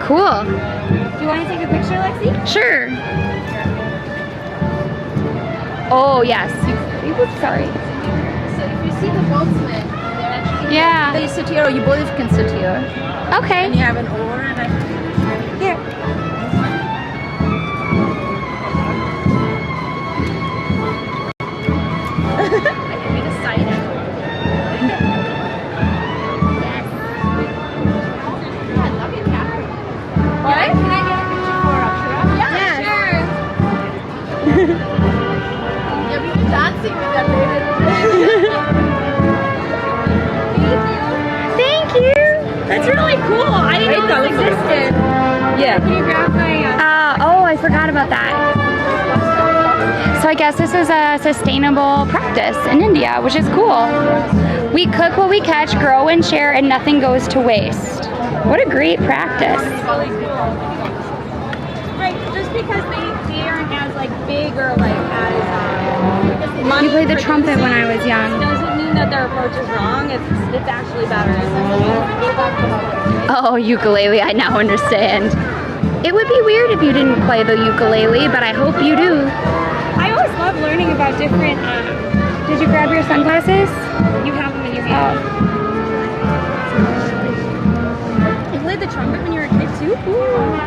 Cool. Do you want to take a picture, Lexi? Sure. Oh yes. Sorry. So if you see the boatsmen, they're actually Yeah. they sit here, or you both can sit here. Okay. And you have an oar and a Here. I can be the side angle. Yes. I love your camera. What? Can I get a picture for Akshara? Yeah, sure. Yeah, we were dancing with that lady. Thank you. That's really cool. I didn't know this existed. Yeah. Can you grab my Oh, I forgot about that. So I guess this is a sustainable practice in India, which is cool. We cook what we catch, grow and share, and nothing goes to waste. What a great practice. Right, just because they aren't as like big or like as money You played the producing trumpet when I was young. doesn't mean that their approach is wrong. It's actually better. Oh, ukulele, I now understand. It would be weird if you didn't play the ukulele, but I hope you do. I always love learning about different. Did you grab your sunglasses? You have them in your hand. Oh. You played the trumpet when you were a kid too. Ooh.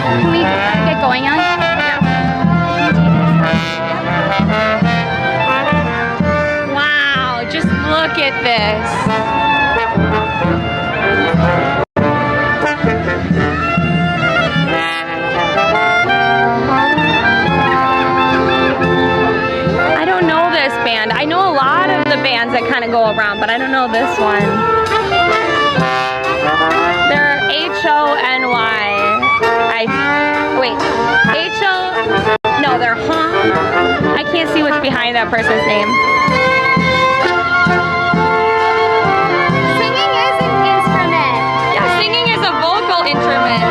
Can we get going on? Wow, just look at this. I don't know this band. I know a lot of the bands that kind of go around, but I don't know this one. They're H-O-N-Y. Wait, H-O, no, they're I can't see what's behind that person's name. Singing is an instrument. Yeah, singing is a vocal instrument.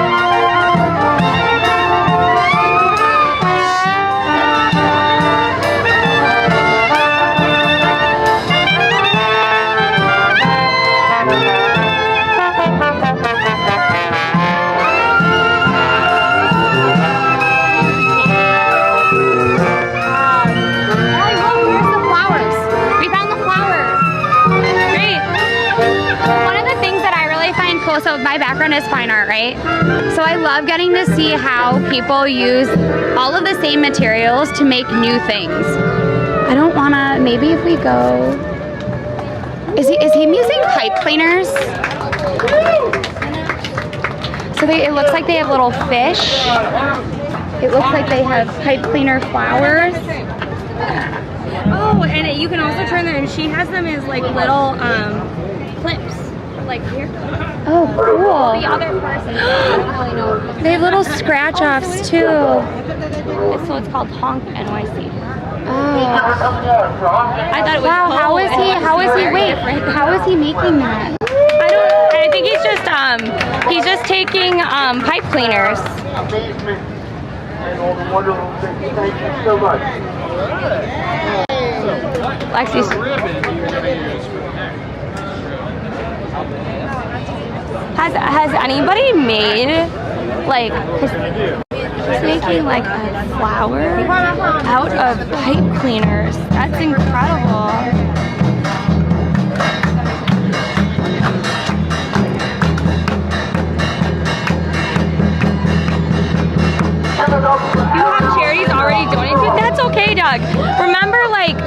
So my background is fine art, right? So I love getting to see how people use all of the same materials to make new things. I don't wanna, maybe if we go, is he using pipe cleaners? So it looks like they have little fish. It looks like they have pipe cleaner flowers. Oh, and you can also turn them, and she has them as like little clips. Like here. Oh, cool. The other person, I don't really know. They have little scratch offs too. So it's called Honk NYC. Oh. I thought it was Wow, how is he making that? I think he's just taking pipe cleaners. Has anybody made like he's making like a flower out of pipe cleaners? That's incredible. You have charities already donated? That's okay, Doug. Remember, like,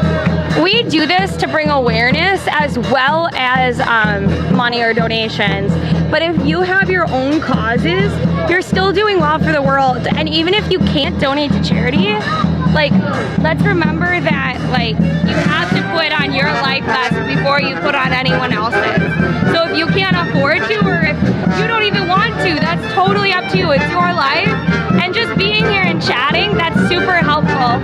we do this to bring awareness as well as money or donations. But if you have your own causes, you're still doing well for the world. And even if you can't donate to charity, like, let's remember that, like, you have to put on your life vest before you put on anyone else's. So if you can't afford to, or if you don't even want to, that's totally up to you. It's your life. And just being here and chatting, that's super helpful.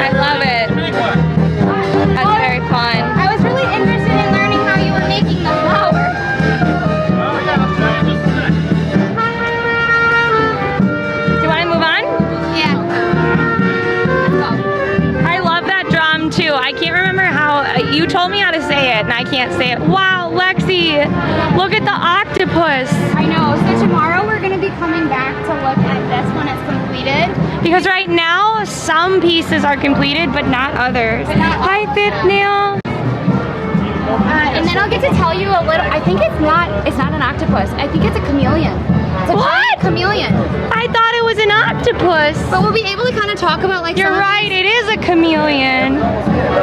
I love it. That's very fun. I was really interested in learning how you were making the flower. Do you want to move on? Yeah. I love that drum too. I can't remember how, you told me how to say it and I can't say it. Wow, Lexi, look at the octopus. I know. So tomorrow we're going to be coming back to look at this when it's completed. Because right now, some pieces are completed, but not others. Hi, Fifth Nail. And then I'll get to tell you a little. I think it's not an octopus. I think it's a chameleon. It's a giant chameleon. I thought it was an octopus. But we'll be able to kind of talk about like. You're right, it is a chameleon.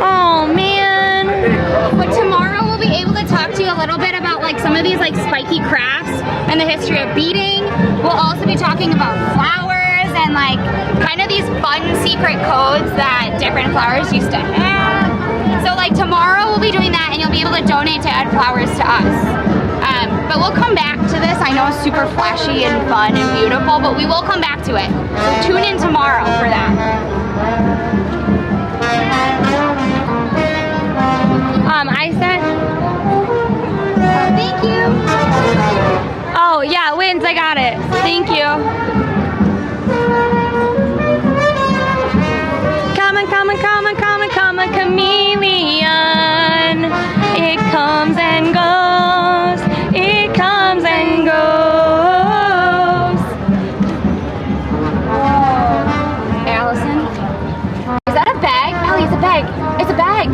Oh man. But tomorrow we'll be able to talk to you a little bit about like some of these like spiky crafts and the history of beading. We'll also be talking about flowers and like kind of these fun secret codes that different flowers used to have. So like tomorrow we'll be doing that, and you'll be able to donate to add flowers to us. But we'll come back to this. I know it's super flashy and fun and beautiful, but we will come back to it. So tune in tomorrow for that. I said, thank you. Oh yeah, wins, I got it. Thank you. Come on, come on, come on, come on, come on, chameleon. It comes and goes. It comes and goes. Allison, is that a bag? Allie, it's a bag. It's a bag.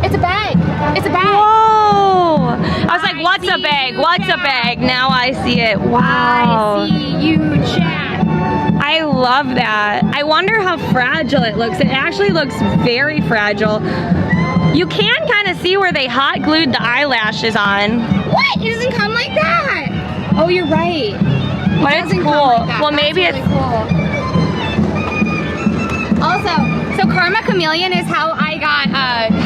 It's a bag. It's a bag. Whoa! I was like, what's a bag? What's a bag? Now I see it. Wow. I see you, chat. I love that. I wonder how fragile it looks. It actually looks very fragile. You can kind of see where they hot glued the eyelashes on. What? It doesn't come like that. Oh, you're right. But it's cool. Well, maybe That's really cool. Also, so Karma Chameleon is how I got,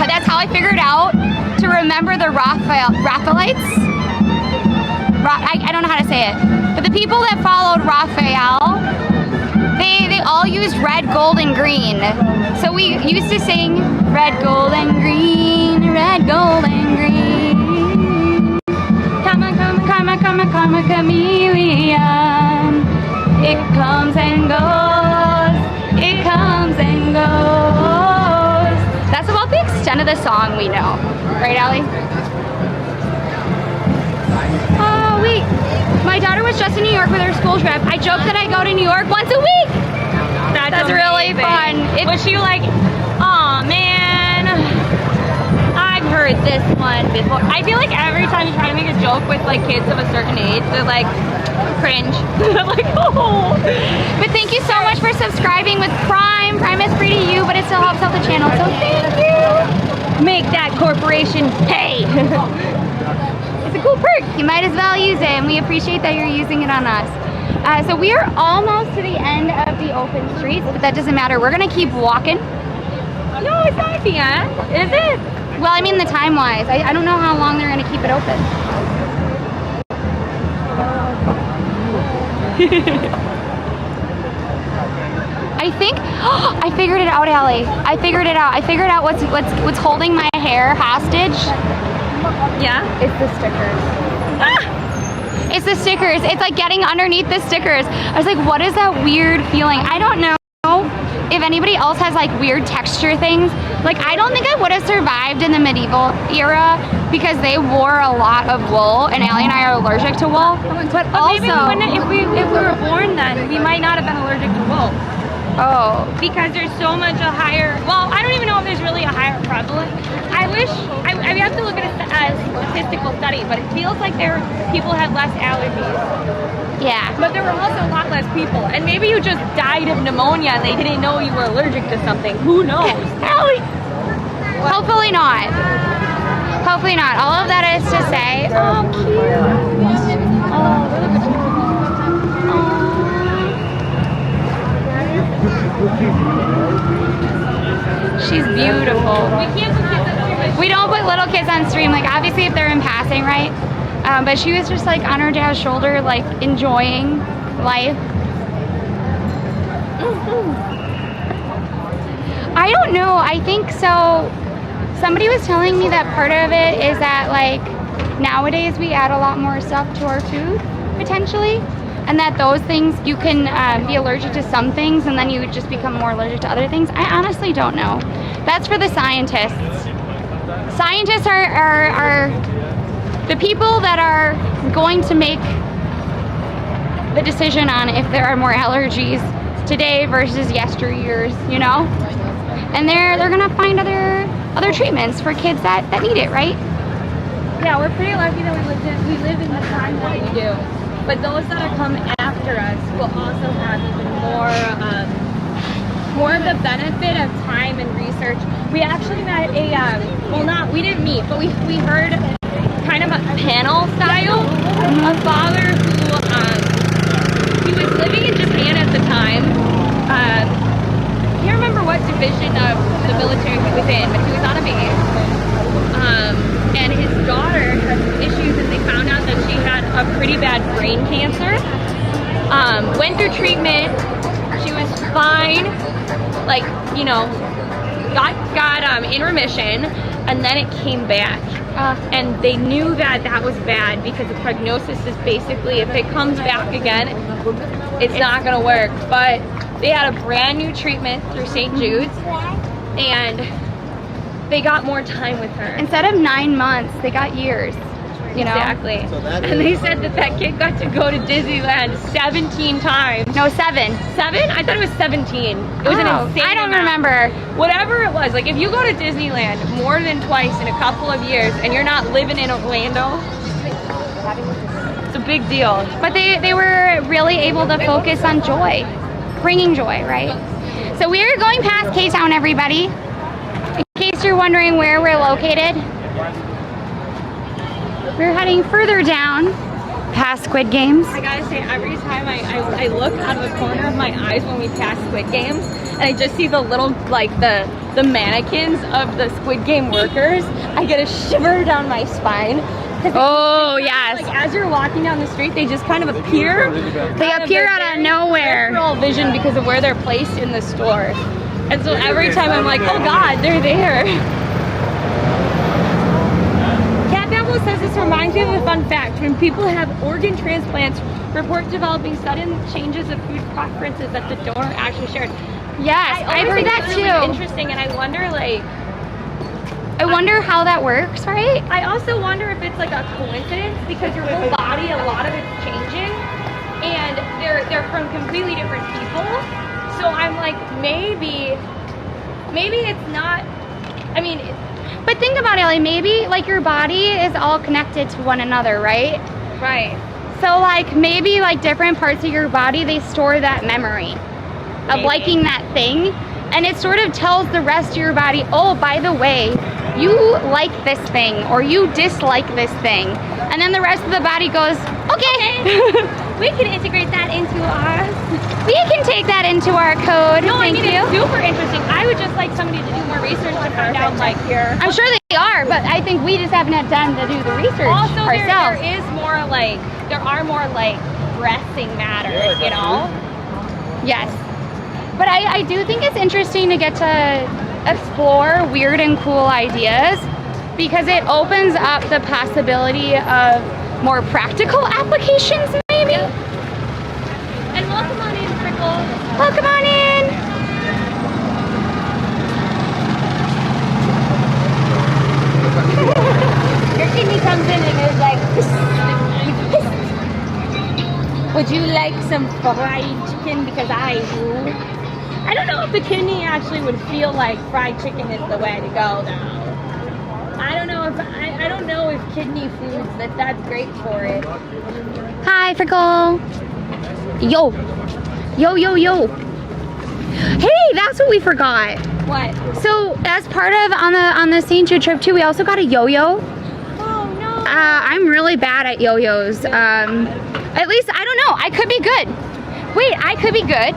that's how I figured out to remember the Raphaelites. I don't know how to say it. But the people that followed Raphael, they all used red, gold, and green. So we used to sing red, gold, and green, red, gold, and green. Come on, come on, come on, come on, come on, chameleon. It comes and goes. It comes and goes. That's about the extent of the song we know. Right, Allie? Oh, wait. My daughter was just in New York with her school trip. I joke that I go to New York once a week. That's really fun. Was she like, oh man, I've heard this one before. I feel like every time you try to make a joke with like kids of a certain age, they're like, cringe. They're like, oh. But thank you so much for subscribing with Prime. Prime is free to you, but it still helps out the channel, so thank you. Make that corporation pay. It's a cool perk. You might as well use it, and we appreciate that you're using it on us. So we are almost to the end of the open streets, but that doesn't matter. We're gonna keep walking. No, it's not the end. Is it? Well, I mean the time-wise. I don't know how long they're gonna keep it open. I think I figured it out, Allie. I figured it out. I figured out what's holding my hair hostage. Yeah. It's the stickers. It's the stickers. It's like getting underneath the stickers. I was like, what is that weird feeling? I don't know if anybody else has like weird texture things. Like, I don't think I would have survived in the medieval era because they wore a lot of wool, and Allie and I are allergic to wool. But also, maybe we wouldn't, if we were born then, we might not have been allergic to wool. oh, Because there's so much a higher, well, I don't even know if there's really a higher prevalence. I have to look at a statistical study, but it feels like people had less allergies. yeah. But there were also a lot less people. And maybe you just died of pneumonia and they didn't know you were allergic to something. Who knows? Allie. Hopefully not. Hopefully not. All of that is to say, oh, cute. Oh, she's beautiful. We don't put little kids on stream, like obviously if they're in passing, right? But she was just like on her dad's shoulder, like enjoying life. I don't know, I think so. Somebody was telling me that part of it is that like nowadays we add a lot more stuff to our food, potentially. And that those things, you can be allergic to some things and then you just become more allergic to other things. I honestly don't know. That's for the scientists. Scientists are the people that are going to make the decision on if there are more allergies today versus yesteryears, you know? And they're gonna find other treatments for kids that need it, right? Yeah, we're pretty lucky that we live in the time that we do. But those that come after us will also have even more of the benefit of time and research. We actually met we didn't meet, but we heard kind of a panel style. A father who he was living in Japan at the time. I can't remember what division of the military he was in, but he was on a base. And his daughter had some issues, and they found out that she had a pretty bad brain cancer. Went through treatment. She was fine. Like, you know, got in remission, and then it came back. And they knew that that was bad because the prognosis is basically if it comes back again, it's not gonna work. But they had a brand new treatment through St. Jude's, and they got more time with her. Instead of 9 months, they got years. You know? Exactly. And they said that that kid got to go to Disneyland 17 times. No, 7. 7? I thought it was 17. It was an insane I don't amount. remember. Whatever it was, like if you go to Disneyland more than twice in a couple of years and you're not living in Orlando, it's a big deal. But they were really able to focus on joy, bringing joy, right? So we're going past K-Town, everybody. In case you're wondering where we're located, we're heading further down past Squid Games. I gotta say, every time I look out of the corner of my eyes when we pass Squid Games, and I just see the little, like the mannequins of the Squid Game workers, I get a shiver down my spine. Oh, yes. Like as you're walking down the street, they just kind of appear. They appear out of nowhere. Peripheral vision because of where they're placed in the store. And so every time I'm like, oh God, they're there. Says this reminds me of a fun fact. When people have organ transplants, report developing sudden changes of food preferences that the donor actually shared. Yes, I've heard that really too. Interesting, and I wonder, like, I wonder how that works, right? I also wonder if it's like a coincidence because your whole body, a lot of it's changing, and they're from completely different people. So I'm like, maybe it's not. I mean. But think about it, like maybe like your body is all connected to one another, right? Right. So like maybe like different parts of your body, they store that memory of liking that thing, and it sort of tells the rest of your body, oh, by the way, you like this thing or you dislike this thing. And then the rest of the body goes, okay. We can integrate that into us. We can take that into our code. No, Thank I mean, you. it's super interesting. I would just like somebody to do more research to find out, like, here. I'm sure they are, but I think we just haven't had time to do the research Also, ourselves. there are more like pressing matters, you know? Yes. But I do think it's interesting to get to explore weird and cool ideas because it opens up the possibility of more practical applications, maybe. And welcome on in, Prickle. Welcome on in. Your kidney comes in and is like, would you like some fried chicken? Because I do. I don't know if the kidney actually would feel like fried chicken is the way to go, though. I don't know if kidney foods that's great for it. Hi, Frickle. Yo. Hey, that's what we forgot. What? So, as part of on the St. Jude trip too, we also got a yo-yo. Oh no. I'm really bad at yo-yos. At least I don't know. I could be good. Wait, I could be good.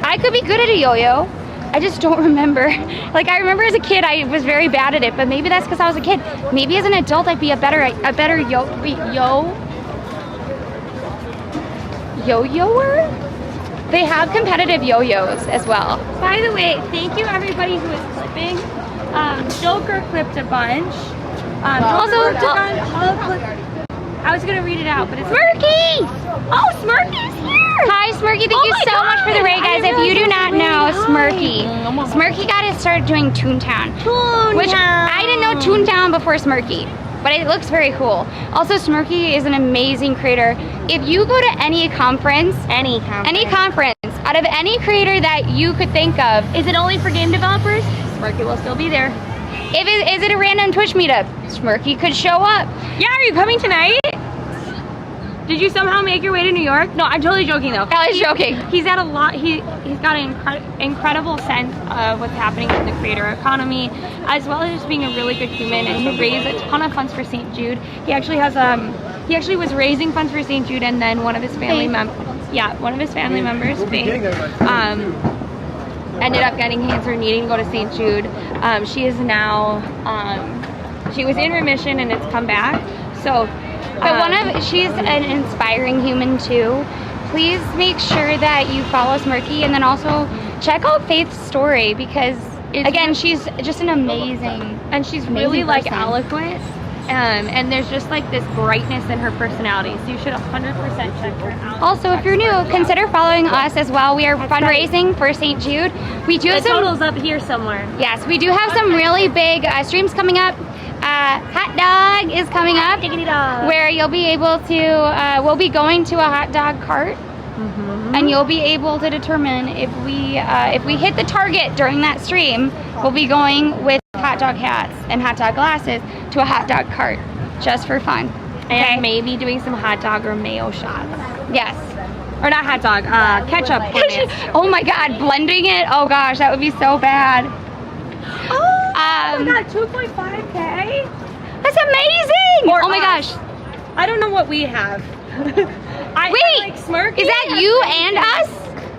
I could be good at a yo-yo. I just don't remember. Like I remember as a kid, I was very bad at it, but maybe that's because I was a kid. Maybe as an adult, I'd be a better yo-yoer. They have competitive yo-yos as well. By the way, thank you everybody who is clipping. Joker clipped a bunch. I was gonna read it out, but it's Smirky! Oh, Smirky's here! Hi, Smirky. Thank you so much for the raid, guys. If you do not know Smirky got to start doing Toontown. Which I didn't know Toontown before Smirky, but it looks very cool. Also, Smirky is an amazing creator. If you go to any conference, out of any creator that you could think of, Is it only for game developers? Smirky will still be there. is it a random Twitch meetup? Smirky could show up. Yeah, are you coming tonight? Did you somehow make your way to New York? No, I'm totally joking though. Allie's joking. He's had a lot. He's got an incredible sense of what's happening in the creator economy, as well as just being a really good human and to raise a ton of funds for St. Jude. He actually has he actually was raising funds for St. Jude, and then one of his family members, Faith, ended up getting cancer, needing to go to St. Jude. She is now she was in remission and it's come back. So. But she's an inspiring human too. Please make sure that you follow Smirky and then also check out Faith's story because again, she's just an amazing, and she's really like person. eloquent. And there's just like this brightness in her personality, so you should 100% check her out. Also, if you're new, consider following us as well. We are fundraising for St. Jude. We do have the total's up here somewhere. Yes, we do have some really big streams coming up. Hot dog is coming up, where you'll be able to. We'll be going to a hot dog cart, and you'll be able to determine if we hit the target during that stream. We'll be going with hot dog hats and hot dog glasses to a hot dog cart, just for fun. And maybe doing some hot dog or mayo shots. Yes. Or not hot dog, ketchup. Oh my God, blending it. Oh gosh, that would be so bad. Oh my God, 2.5K? That's amazing! Or oh my us. gosh. I don't know what we have. Wait, like Smirky is that you and us?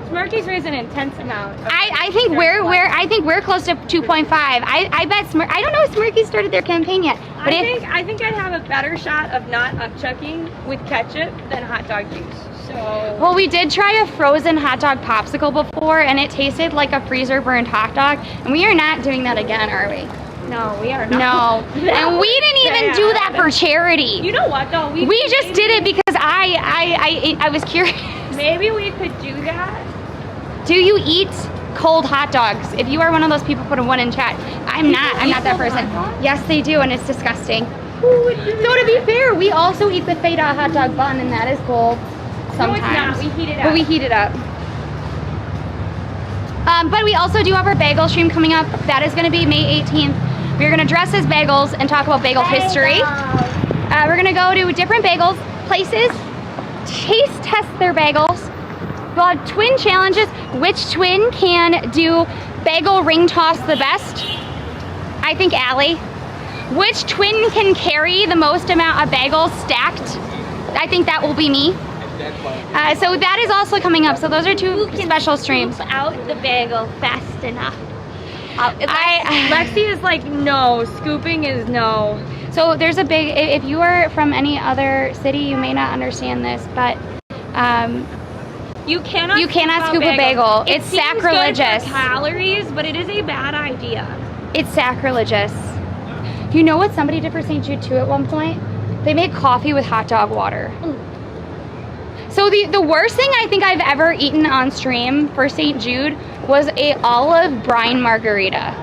Smirky's raised an intense amount. I think we're close to 2.5. I bet I don't know if Smirky started their campaign yet. But I think I'd have a better shot of not upchucking with ketchup than hot dog juice. So well, we did try a frozen hot dog popsicle before, and it tasted like a freezer burned hot dog. And we are not doing that again, are we? No, we are not. No, and we didn't even do that for charity. You know what though? We just did it because I was curious. Maybe we could do that. Do you eat cold hot dogs? If you are one of those people, put a 1 in chat. I'm not that person. Yes, they do, and it's disgusting. So to be fair, we also eat the feta hot dog bun, and that is cold sometimes. No, it's not. We heat it up. But we heat it up. But we also do have our bagel stream coming up. That is going to be May 18th. We're going to dress as bagels and talk about bagel history. We're going to go to different bagels places, taste test their bagels. We'll have twin challenges. Which twin can do bagel ring toss the best? I think Allie. Which twin can carry the most amount of bagels stacked? I think that will be me. So that is also coming up. So those are two special streams. Out the bagel fast enough. Lexi is like, no. Scooping is no. So there's a big, if you are from any other city, you may not understand this, but you cannot scoop a bagel. It's sacrilegious. Good for calories, but it is a bad idea. It's sacrilegious. You know what somebody did for St. Jude too at one point? They made coffee with hot dog water. So the worst thing I think I've ever eaten on stream for St. Jude was a olive brine margarita.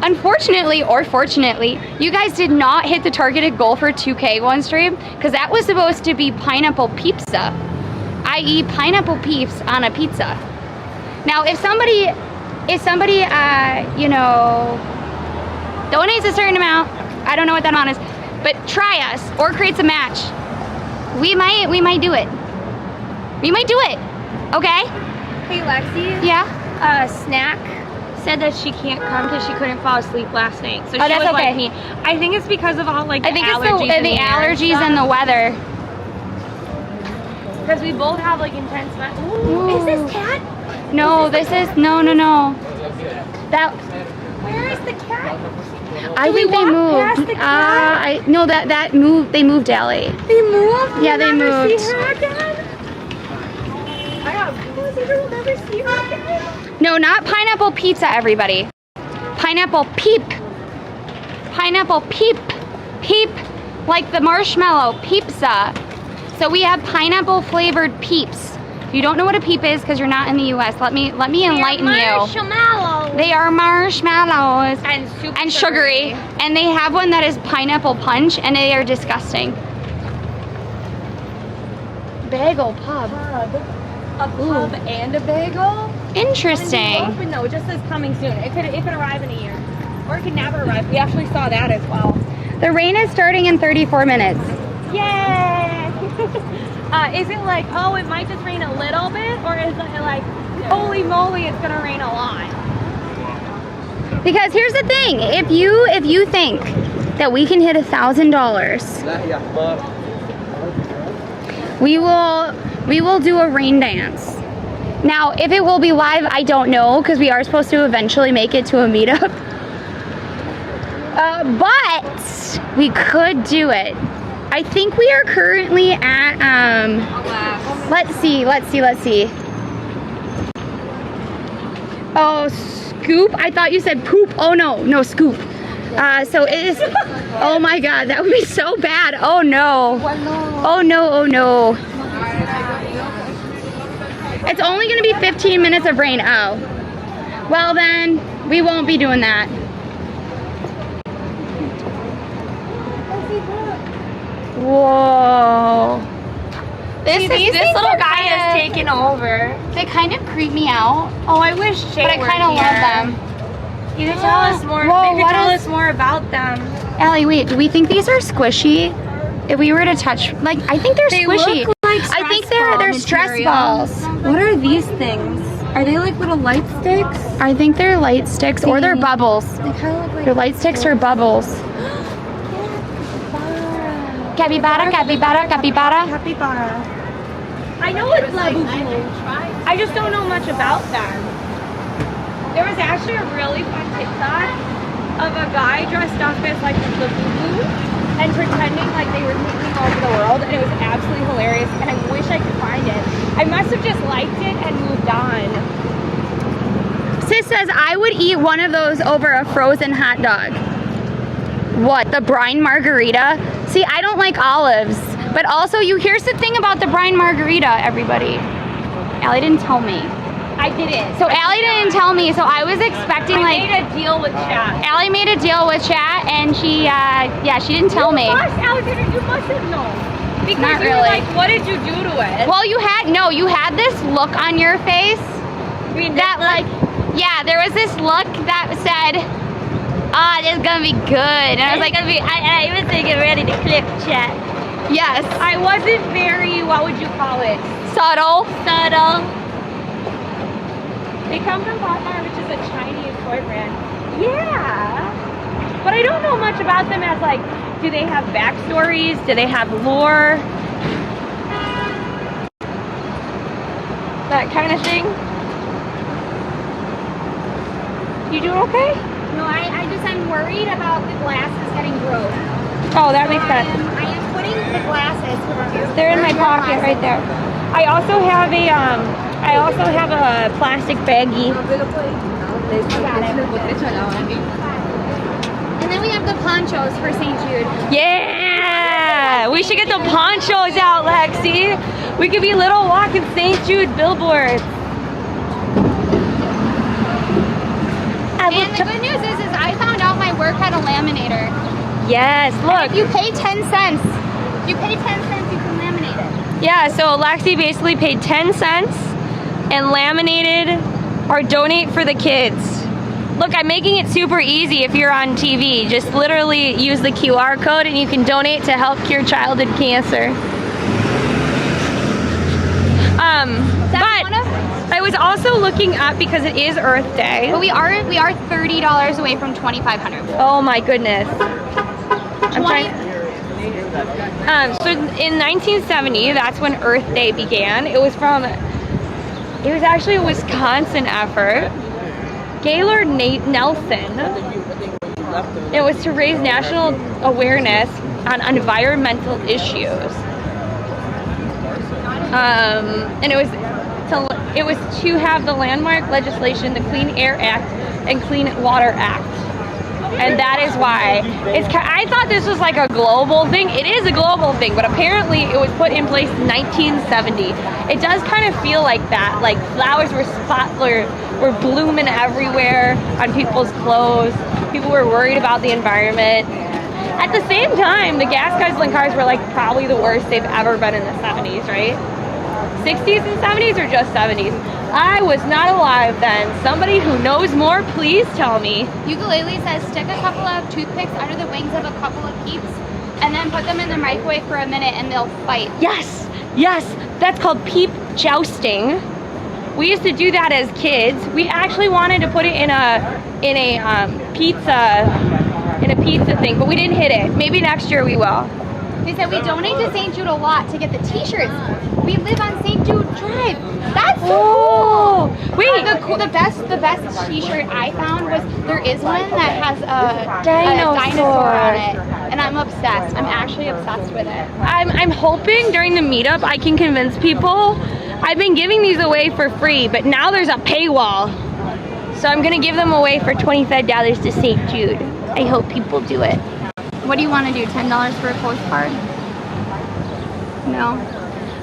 Unfortunately, or fortunately, you guys did not hit the targeted goal for 2K one stream, because that was supposed to be pineapple pizza, i.e. pineapple peeps on a pizza. Now, if somebody, you know, donates a certain amount, I don't know what that amount is, but try us or creates a match, we might do it. We might do it, okay? Hey, Lexi. Yeah? Snack said that she can't come because she couldn't fall asleep last night. So she that's was okay. like me. I think it's because of all like I think allergies it's the allergies and the weather. Because we both have like intense. Ooh. Is this cat? No, this is no. That. Where is the cat? I think they moved. No, that moved. They moved, Allie. They moved? Yeah, they moved. See her again? I got we'll never see her again. No, not pineapple pizza, everybody. Pineapple peep. Pineapple peep. Peep, like the marshmallow, pizza. So we have pineapple flavored peeps. If you don't know what a peep is because you're not in the US, let me enlighten you. Marshmallows. They are marshmallows. And super sugary. And they have one that is pineapple punch, and they are disgusting. Bagel pub. A pub and a bagel? Interesting. Open though, it just says coming soon. It could arrive in a year. Or it could never arrive. We actually saw that as well. The rain is starting in 34 minutes. Yay! Is it like, oh, it might just rain a little bit, or is it like, holy moly, it's gonna rain a lot? Because here's the thing, if you think that we can hit $1,000, we will do a rain dance. Now, if it will be live, I don't know, because we are supposed to eventually make it to a meetup. But we could do it. I think we are currently at let's see. Oh, scoop. I thought you said poop. Oh no, scoop. So it is. Oh my God, that would be so bad. Oh no. Oh no. It's only gonna be 15 minutes of rain. Oh. Well then, we won't be doing that. Whoa. This little guy has taken over. They kind of creep me out. Oh, I wish Jay But I were kind of here. love them. You could tell us more. Whoa, they could what tell is- us more about them. Allie, wait, do we think these are squishy? If we were to touch, like, I think they're They squishy. look like I think stress they're ball stress material. balls. What are these things? Are they like little light sticks? I think they're light sticks or they're bubbles. They kind of look like They're light sticks or bubbles. Capybara, capybara, capybara. capybara. I know it's labubu. I just don't know much about them. There was actually a really fun TikTok of a guy dressed up as like a labubu and pretending like they were taking over the world, and it was absolutely hilarious, and I wish I could find it. I must have just liked it and moved on. Sis says, I would eat one of those over a frozen hot dog. What, the brine margarita? See, I don't like olives, but also here's the thing about the brine margarita, everybody. Allie didn't tell me. I didn't. So Allie didn't tell me, so I was expecting I like, made a deal with chat. Allie made a deal with chat and she didn't tell me. Alexander, you must have known. Because Not you were really. like, what did you do to it? Well, you had this look on your face that like, yeah, there was this look that said, this is gonna be good. And I was like, I was thinking ready to click chat. yes, I wasn't very, what would you call it? subtle. They come from Popups, which is a Chinese toy brand. Yeah. But I don't know much about them as like, do they have backstories? Do they have lore? That kind of thing. You doing okay? No, I'm worried about the glasses getting broke. Oh, that makes sense. I am putting the glasses. They're in my pocket right there. I also have a plastic baggie. And then we have the ponchos for St. Jude. Yeah! We should get the ponchos out, Lexi. We could be little walking St. Jude billboards. And the good news is I found out my work had a laminator. Yes, look. If you pay 10 cents, you can laminate it. Yeah, so Lexi basically paid 10 cents and laminated or donate for the kids. Look, I'm making it super easy if you're on TV. Just literally use the QR code and you can donate to help cure childhood cancer. But I was also looking up, because it is Earth Day. But we are $30 away from 2,500. Oh my goodness. I'm trying. So in 1970, that's when Earth Day began. It was actually a Wisconsin effort. Gaylord Nelson. It was to raise national awareness on environmental issues. And it was to have the landmark legislation, the Clean Air Act and Clean Water Act. And that is why I thought this was like a global thing. It is a global thing, but apparently it was put in place in 1970. It does kind of feel like that. Like flowers were blooming everywhere on people's clothes. People were worried about the environment. At the same time, the gas guzzling cars were like probably the worst they've ever been in the 70s, right? 60s and 70s or just 70s? I was not alive then. Somebody who knows more, please tell me. Ukulele says stick a couple of toothpicks under the wings of a couple of peeps. and then put them in the microwave for a minute and they'll fight. Yes, yes, that's called peep jousting. We used to do that as kids. We actually wanted to put it in a pizza thing, but we didn't hit it. Maybe next year we will. They said we donate to St. Jude a lot to get the t-shirts. We live on St. Jude Drive. That's so cool. Wait, The best t-shirt I found was there is one that has a Dinosaur. on it, and I'm obsessed. I'm actually obsessed with it. I'm hoping during the meetup I can convince people. I've been giving these away for free, but now there's a paywall. So I'm gonna give them away for $25 to St. Jude. I hope people do it. What do you want to do? $10 for a postcard? No.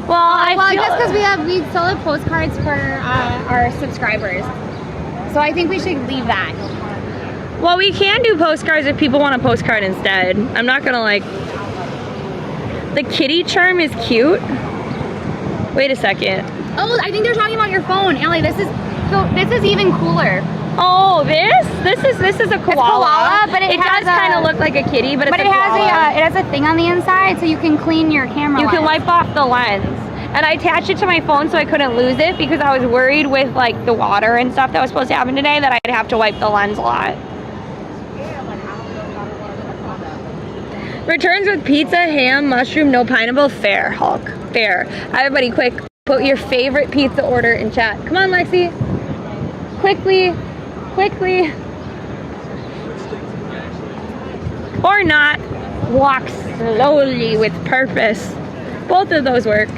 Well, Just because we sell the postcards for our subscribers, so I think we should leave that. Well, we can do postcards if people want a postcard instead. I'm not gonna like. The kitty charm is cute. Wait a second. Oh, I think they're talking about your phone, Allie. This is even cooler. Oh, this is a koala. But it does kind of look like a kitty, but it's a koala. it has a thing on the inside, so you can clean your camera. You can lens. wipe off the lens. And I attached it to my phone so I couldn't lose it because I was worried with like the water and stuff that was supposed to happen today that I'd have to wipe the lens a lot. Returns with pizza, ham, mushroom, no pineapple. Fair, Hulk. Fair. Everybody, quick, put your favorite pizza order in chat. Come on, Lexi. Quickly. Or not. Walk slowly with purpose. Both of those work.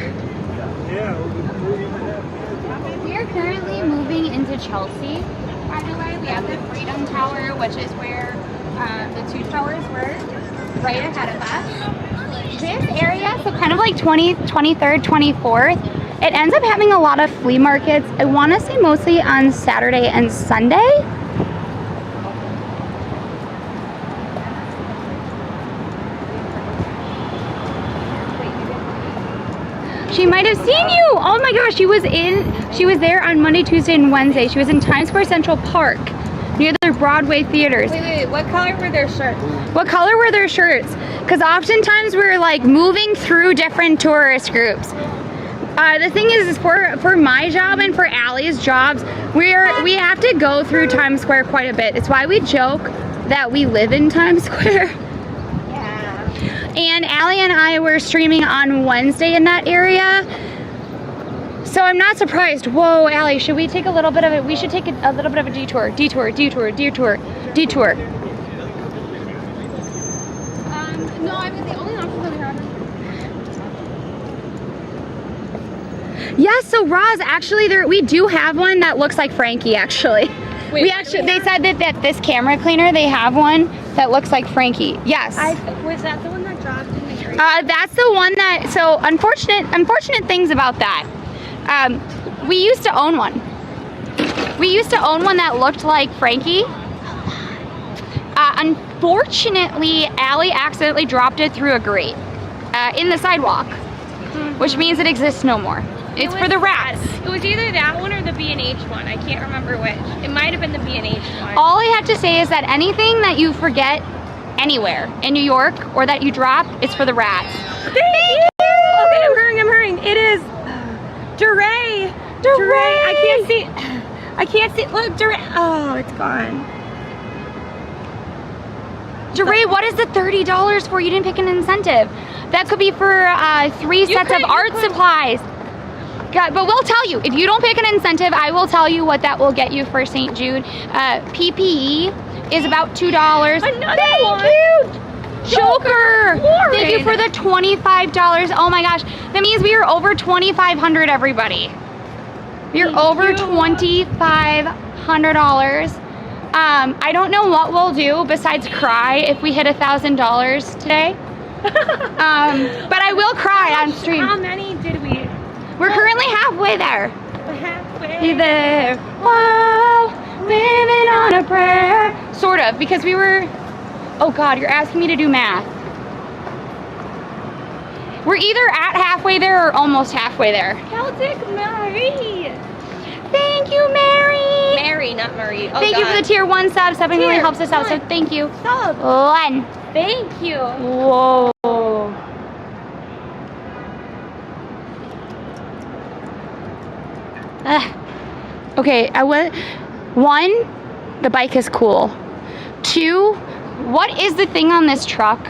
We are currently moving into Chelsea. By the way, we have the Freedom Tower, which is where the two towers were, right ahead of us. This area, so kind of like 23rd, 24th, it ends up having a lot of flea markets. I want to say mostly on Saturday and Sunday. She might have seen you. Oh my gosh, she was there on Monday, Tuesday, and Wednesday. She was in Times Square Central Park near the Broadway theaters. Wait, what color were their shirts? What color were their shirts? Because oftentimes we're like moving through different tourist groups. The thing is for my job and for Allie's jobs, we have to go through Times Square quite a bit. It's why we joke that we live in Times Square. And Allie and I were streaming on Wednesday in that area. So I'm not surprised. Whoa, Allie, should we take a little bit of it? We should take a little bit of a detour. Detour. No, I mean the only option that we have. Yes, so Roz, actually we do have one that looks like Frankie, actually. They said that this camera cleaner, they have one that looks like Frankie. Yes. Was that the one that dropped in the tree? That's the one that, so unfortunate things about that. We used to own one. We used to own one that looked like Frankie. Unfortunately, Allie accidentally dropped it through a grate in the sidewalk, which means it exists no more. It's for the rats. It was either that one or the B&H one. I can't remember which. It might have been the B&H one. All I have to say is that anything that you forget anywhere in New York or that you drop, it's for the rats. Thank you! Okay, I'm hurrying. It is DeRay. I can't see. Look, DeRay. Oh, it's gone. DeRay, what is the $30 for? You didn't pick an incentive. That could be for 3 sets of art supplies. God, but we'll tell you, if you don't pick an incentive, I will tell you what that will get you for St. Jude. PPE is about $2. Thank you, Joker. Lauren. Thank you for the $25. Oh my gosh, that means we are over 2,500. Everybody, we're over $2,500. I don't know what we'll do besides cry if we hit $1,000 today. But I will cry on stream. How many did we? We're currently halfway there. Halfway there. Whoa, living on a prayer. Sort of, because we were, oh God, you're asking me to do math. We're either at halfway there or almost halfway there. Celtic Marie. Thank you, Mary. Mary, not Marie. Oh, thank you for the tier 1 sub. Subbing really helps us out, so thank you. Sub. 1. Thank you. Whoa. Okay, one, the bike is cool. Two, what is the thing on this truck?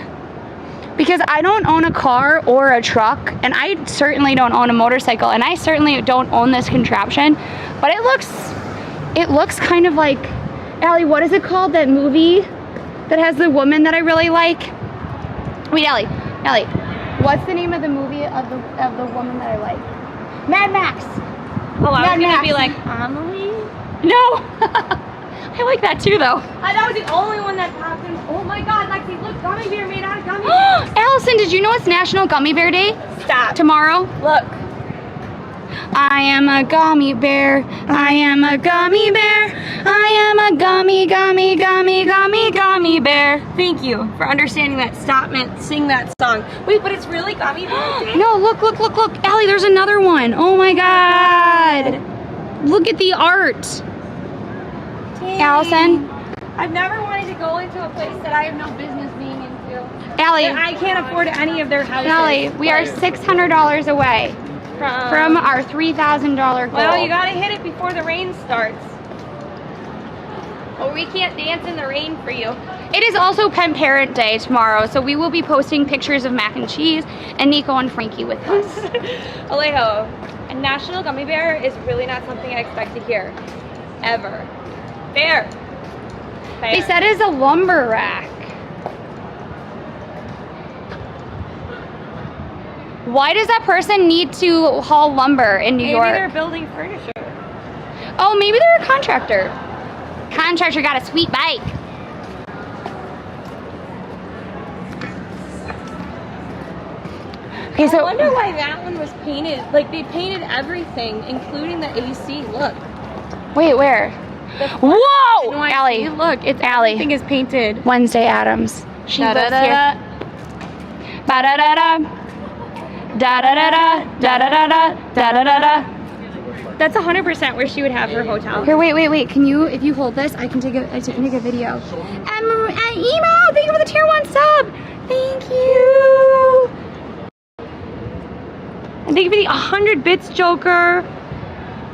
Because I don't own a car or a truck, and I certainly don't own a motorcycle, and I certainly don't own this contraption, but it looks kind of like, Allie, what is it called, that movie that has the woman that I really like? Wait, Allie, what's the name of the movie of the woman that I like? Mad Max. Oh, I Mad was gonna Max. be like, Amelie? No. I like that too, though. That was the only one that popped in. Oh my God, Lexi, look, gummy bear made out of gummy bears. Allison, did you know it's National Gummy Bear Day? Stop. Tomorrow? Look. I am a gummy bear. I am a gummy bear. I am a gummy bear. Thank you for understanding that. Stop meant sing that song. Wait, but it's really gummy bear day? No, look. Allie, there's another one. Oh my God. Look at the art. Dang. Allison. I've never wanted to go into a place that I have no business being into. Allie. And I can't afford any of their houses. Allie, we are $600 away from our $3,000 goal. Well, you gotta hit it before the rain starts. Or we can't dance in the rain for you. It is also Pen Parent Day tomorrow, so we will be posting pictures of mac and cheese and Nico and Frankie with us. Alejo, a national gummy bear is really not something I expect to hear. Ever. Bear. They said it's a lumber rack. Why does that person need to haul lumber in New York? Maybe they're building furniture. Oh, maybe they're a contractor. Contractor got a sweet bike. Okay, I so wonder why that one was painted. Like, they painted everything, including the AC. Look. wait, where? Whoa, Allie. Look, it's Allie. everything is painted. Wednesday Adams. She lives here. Ba da da da. Da da da da. Da da da da. Da da da da. That's 100% where she would have her hotel. Here, wait. Can you, if you hold this, I can take a video. Emo, thank you for the tier 1 sub. Thank you. And thank you for the 100 bits, Joker.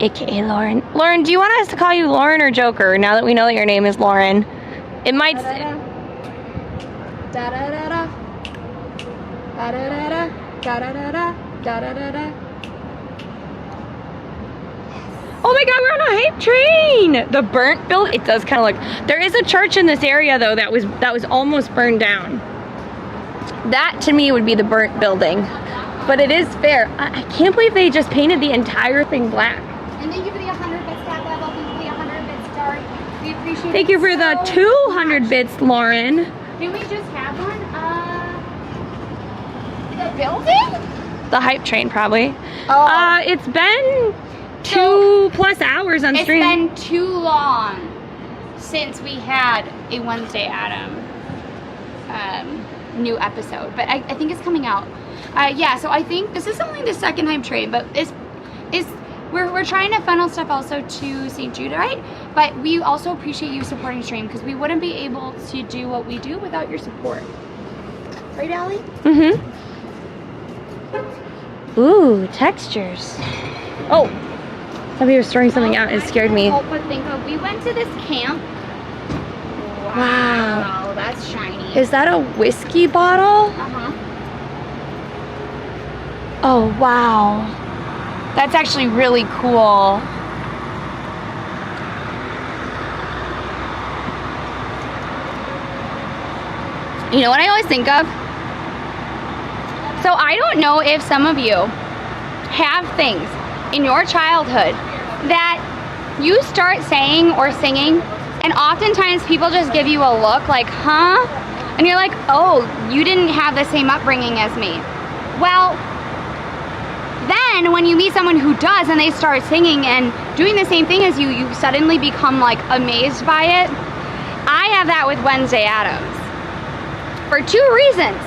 AKA Lauren. Lauren, do you want us to call you Lauren or Joker now that we know that your name is Lauren? It might. Da da da da. Da da da da. Da da da da. Da da da da. Oh my God, we're on a hype train! The burnt building. It does kind of look. There is a church in this area though that was almost burned down. That to me would be the burnt building, but it is fair. I can't believe they just painted the entire thing black. And thank you for the 100 bits, Cat Level. Thank you for the 100 bits, Dark. We appreciate it. Thank you for the 200 bits, Lauren. Did we just have one? The building? The hype train probably. Oh. It's been 2+ hours on It's stream. been too long since we had a Wednesday Adam new episode, but I think it's coming out. Yeah, so I think this is only the second hype train, but we're trying to funnel stuff also to St. Jude, right? But we also appreciate you supporting stream because we wouldn't be able to do what we do without your support. Right, Allie? Mm-hmm. Ooh, textures. Oh, somebody was throwing something out. It scared me. Help but think of, we went to this camp. Wow. That's shiny. Is that a whiskey bottle? Uh-huh. Oh, wow. That's actually really cool. You know what I always think of? So I don't know if some of you have things in your childhood that you start saying or singing, and oftentimes people just give you a look like, huh? And you're like, oh, you didn't have the same upbringing as me. Well, then when you meet someone who does and they start singing and doing the same thing as you, you suddenly become like amazed by it. I have that with Wednesday Addams for 2 reasons.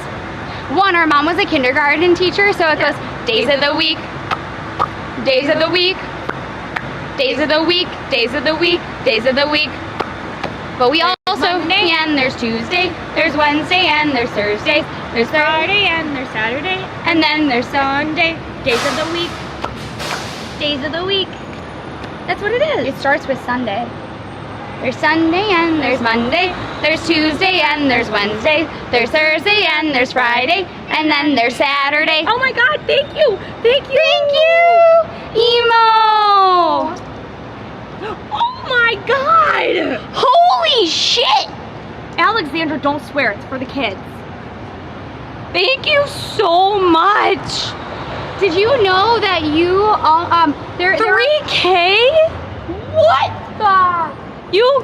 One, our mom was a kindergarten teacher, so it goes days of the week, days of the week, days of the week, days of the week, days of the week. But we also, and there's Tuesday, there's Wednesday, and there's Thursday, there's Friday, and there's Saturday, and then there's Sunday. Days of the week. Days of the week. That's what it is. It starts with Sunday. There's Sunday and there's Monday. There's Tuesday and there's Wednesday. There's Thursday and there's Friday. And then there's Saturday. Oh my God, thank you. Thank you. Thank you, Emo. Oh my God. Holy shit. Alexandra, don't swear. It's for the kids. Thank you so much. Did you know that you there 3K? what the You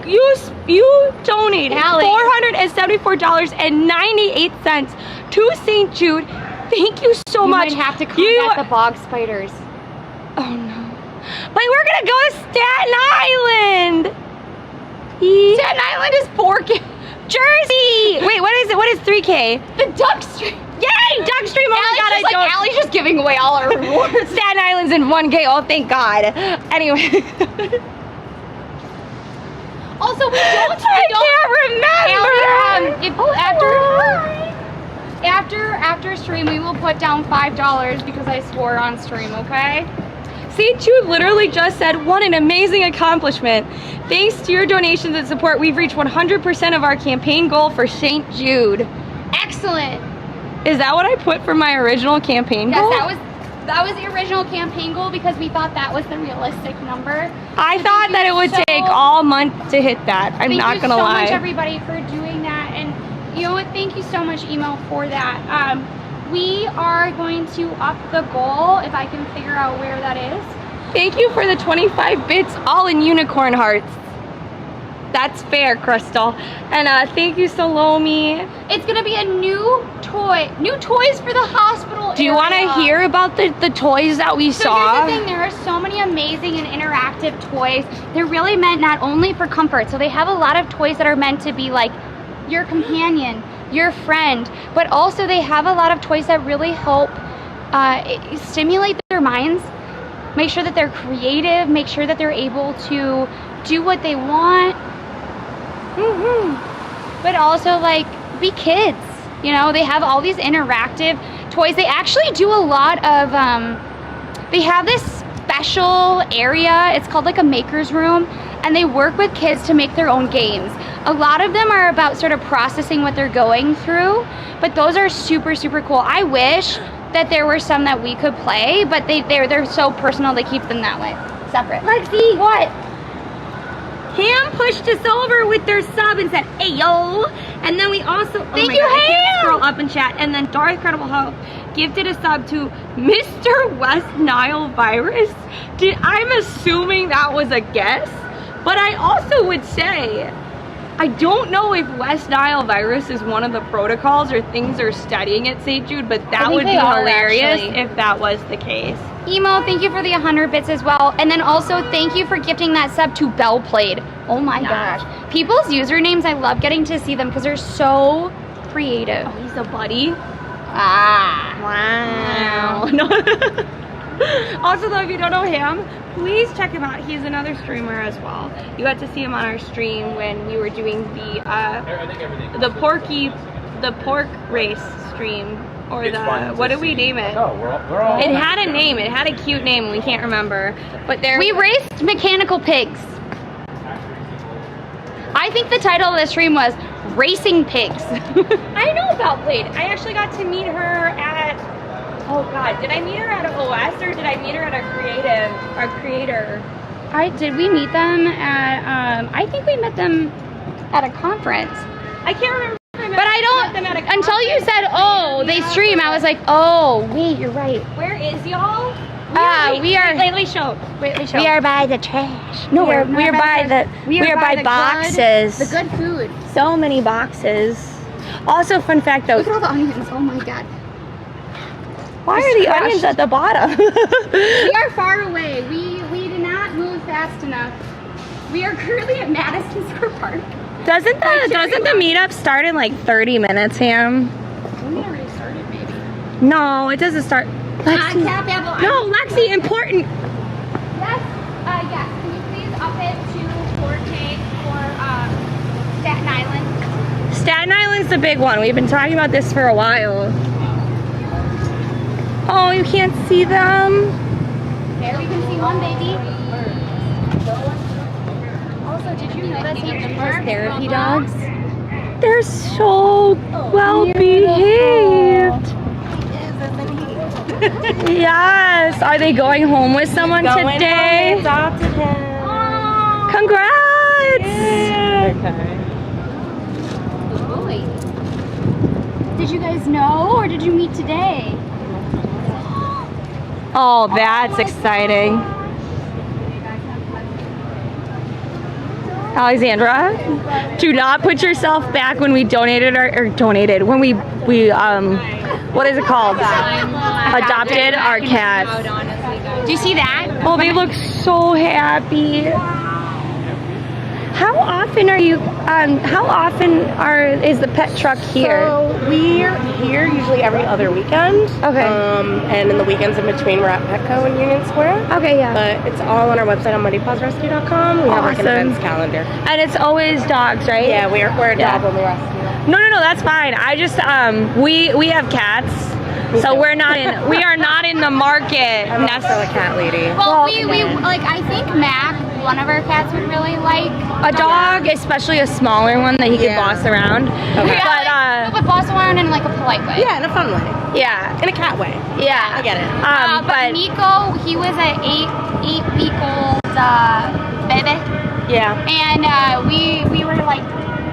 donated Alex. $474.98 to St. Jude. Thank you so much. You might have to contact the bog spiders. Oh no. But we're gonna go to Staten Island. Staten Island is 4K. Jersey. Wait, what is it? What is 3K? The duck stream. Yay, duck stream. Oh my God, I don't. Allie's just giving away all our rewards. Staten Island's in 1K. Oh, thank God. Anyway. Also, we I can't remember. After stream, we will put down $5 because I swore on stream. Okay. St. Jude literally just said, what an amazing accomplishment. Thanks to your donations and support, we've reached 100% of our campaign goal for St. Jude. Excellent. Is that what I put for my original campaign goal? Yes, that was the original campaign goal because we thought that was the realistic number. I thought that it would take all month to hit that. I'm not gonna lie. Thank you so much, everybody, for doing that. And you know what? Thank you so much, Emo, for that. We are going to up the goal if I can figure out where that is. Thank you for the 25 bits, all in unicorn hearts. That's fair, Crystal. And thank you, Salome. It's gonna be a new toys for the hospital. Do you want to hear about the toys that we saw? Here's the thing, there are so many amazing and interactive toys. They're really meant not only for comfort, so they have a lot of toys that are meant to be like your companion, your friend, but also they have a lot of toys that really help stimulate their minds, make sure that they're creative, make sure that they're able to do what they want, but also like be kids. You know, they have all these interactive toys. They actually do a lot of, they have this special area, it's called like a maker's room, and they work with kids to make their own games. A lot of them are about sort of processing what they're going through, but those are super, super cool. I wish that there were some that we could play, but they're so personal, they keep them that way, separate. Lexi, What? Ham pushed us over with their sub and said, "Hey yo!" And then we also Thank you, I can't Ham! scroll up and chat. And then Darth Credible Hope gifted a sub to Mr. West Nile Virus. I'm assuming that was a guess, but I also would say, I don't know if West Nile virus is one of the protocols or things they're studying at St. Jude, but that would be hilarious if that was the case. Emo, thank you for the 100 bits as well. And then also thank you for gifting that sub to Bellplayed. Oh my gosh. People's usernames, I love getting to see them because they're so creative. Oh, he's a buddy. Wow. No. Also though, if you don't know him, please check him out. He's another streamer as well. You got to see him on our stream when we were doing the pork race stream. Or what did we name it? No, we're all It had a name. It had a cute name. We can't remember. But We raced mechanical pigs. I think the title of the stream was Racing Pigs. I know about Blade. I actually got to meet her at, oh God, did I meet her at OS or did I meet her at a creator? Did we meet them at, I think we met them at a conference. I can't remember. But I don't, until you said, oh, they stream, I was like, oh, wait, you're right. Where is y'all? We are Lately show. We are by the trash. No, we're by the boxes. The good food. So many boxes. Also, fun fact though. Look at all the onions. Oh my God. Why are the onions at the bottom? We are far away. We did not move fast enough. We are currently at Madison Square Park. Doesn't the meetup start in like 30 minutes, Ham? We already started, maybe. No, it doesn't start. Lexi. Tap Apple. No, Lexi, important. Yes. Yes. Can you please up it to 4K for Staten Island? Staten Island's the big one. We've been talking about this for a while. Oh, you can't see them. There we can see one, baby. Therapy dogs. They're so well behaved. Yes. Are they going home with someone today? Adopted him. Congrats. Did you guys know, or did you meet today? Oh, that's exciting. Alexandra, do not put yourself back when we donated when we what is it called? Adopted our cats. Do you see that? Oh, they look so happy. How often are you? Is the pet truck here? So we're here usually every other weekend. Okay. And in the weekends in between, we're at Petco in Union Square. Okay, yeah. But it's all on our website on MuddyPawsRescue.com. We have like an Awesome. events calendar. And it's always dogs, right? Yeah, we're a Yeah. dog only rescue. No, that's fine. I just we have cats, so we are not in the market. I'm also a cat lady. Well, we like, I think Mac, one of our cats, would really like A dog, especially a smaller one that he could Yeah. boss around. Okay. but boss around in like a polite way. Yeah, in a fun way. Yeah, In a cat way. yeah. I get it. But Nico, he was an 8-week-old baby, Yeah. and we were like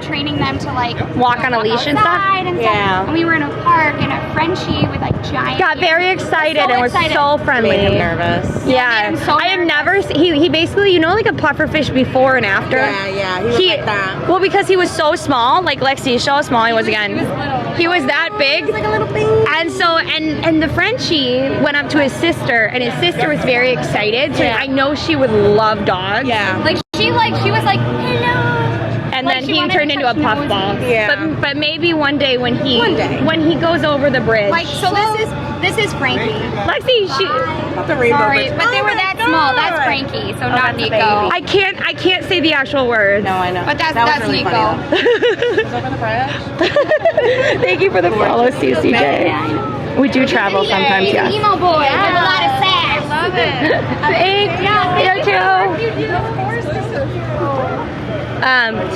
training them to like Walk on a leash and stuff? outside and Yeah. And we were in a park, and a Frenchie with like giant. Got very excited So and was excited. so friendly. Made him nervous. Yeah, made him so I have never. He basically, like a pufferfish before and after. Yeah, he was like that. Well, because he was so small, like Lexi, show how small he was again. He was that big. Like a little thing. And so, and the Frenchie went up to his sister, and his sister was very excited. So Yeah. I know she would love dogs. Yeah. Like she was like hello. And Like, then she he wanted turned to into a touch puffball. noses. Yeah. But maybe one day when he goes over the bridge. Like, so this is Frankie. Lexi, The rainbow Sorry, bridge. but they were that small. That's Frankie, so not that's a Nico. baby. I can't say the actual words. No, I know. But that's That was really Nico. funny, though. Over the bridge. Thank you for the follow, CCJ. We do travel sometimes, He's an yes. emo boy with a lot of sass. I love it. Thank you too.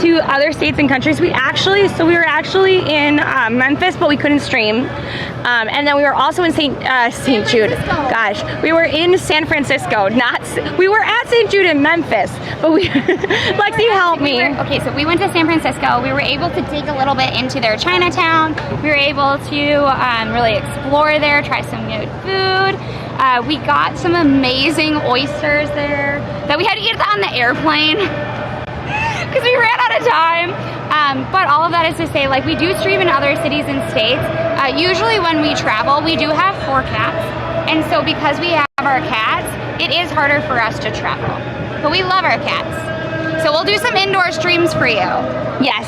To other states and countries. We were actually in Memphis, but we couldn't stream. And then we were also in St. Jude. Gosh, we were in San Francisco. We were at St. Jude in Memphis, but Lexi, help me. Okay, so we went to San Francisco. We were able to dig a little bit into their Chinatown. We were able to really explore there, try some good food. We got some amazing oysters there that we had to eat on the airplane because we ran out of time. But all of that is to say, like, we do stream in other cities and states. Usually when we travel, we do have 4 cats. And so because we have our cats, it is harder for us to travel. But we love our cats. So we'll do some indoor streams for you. Yes.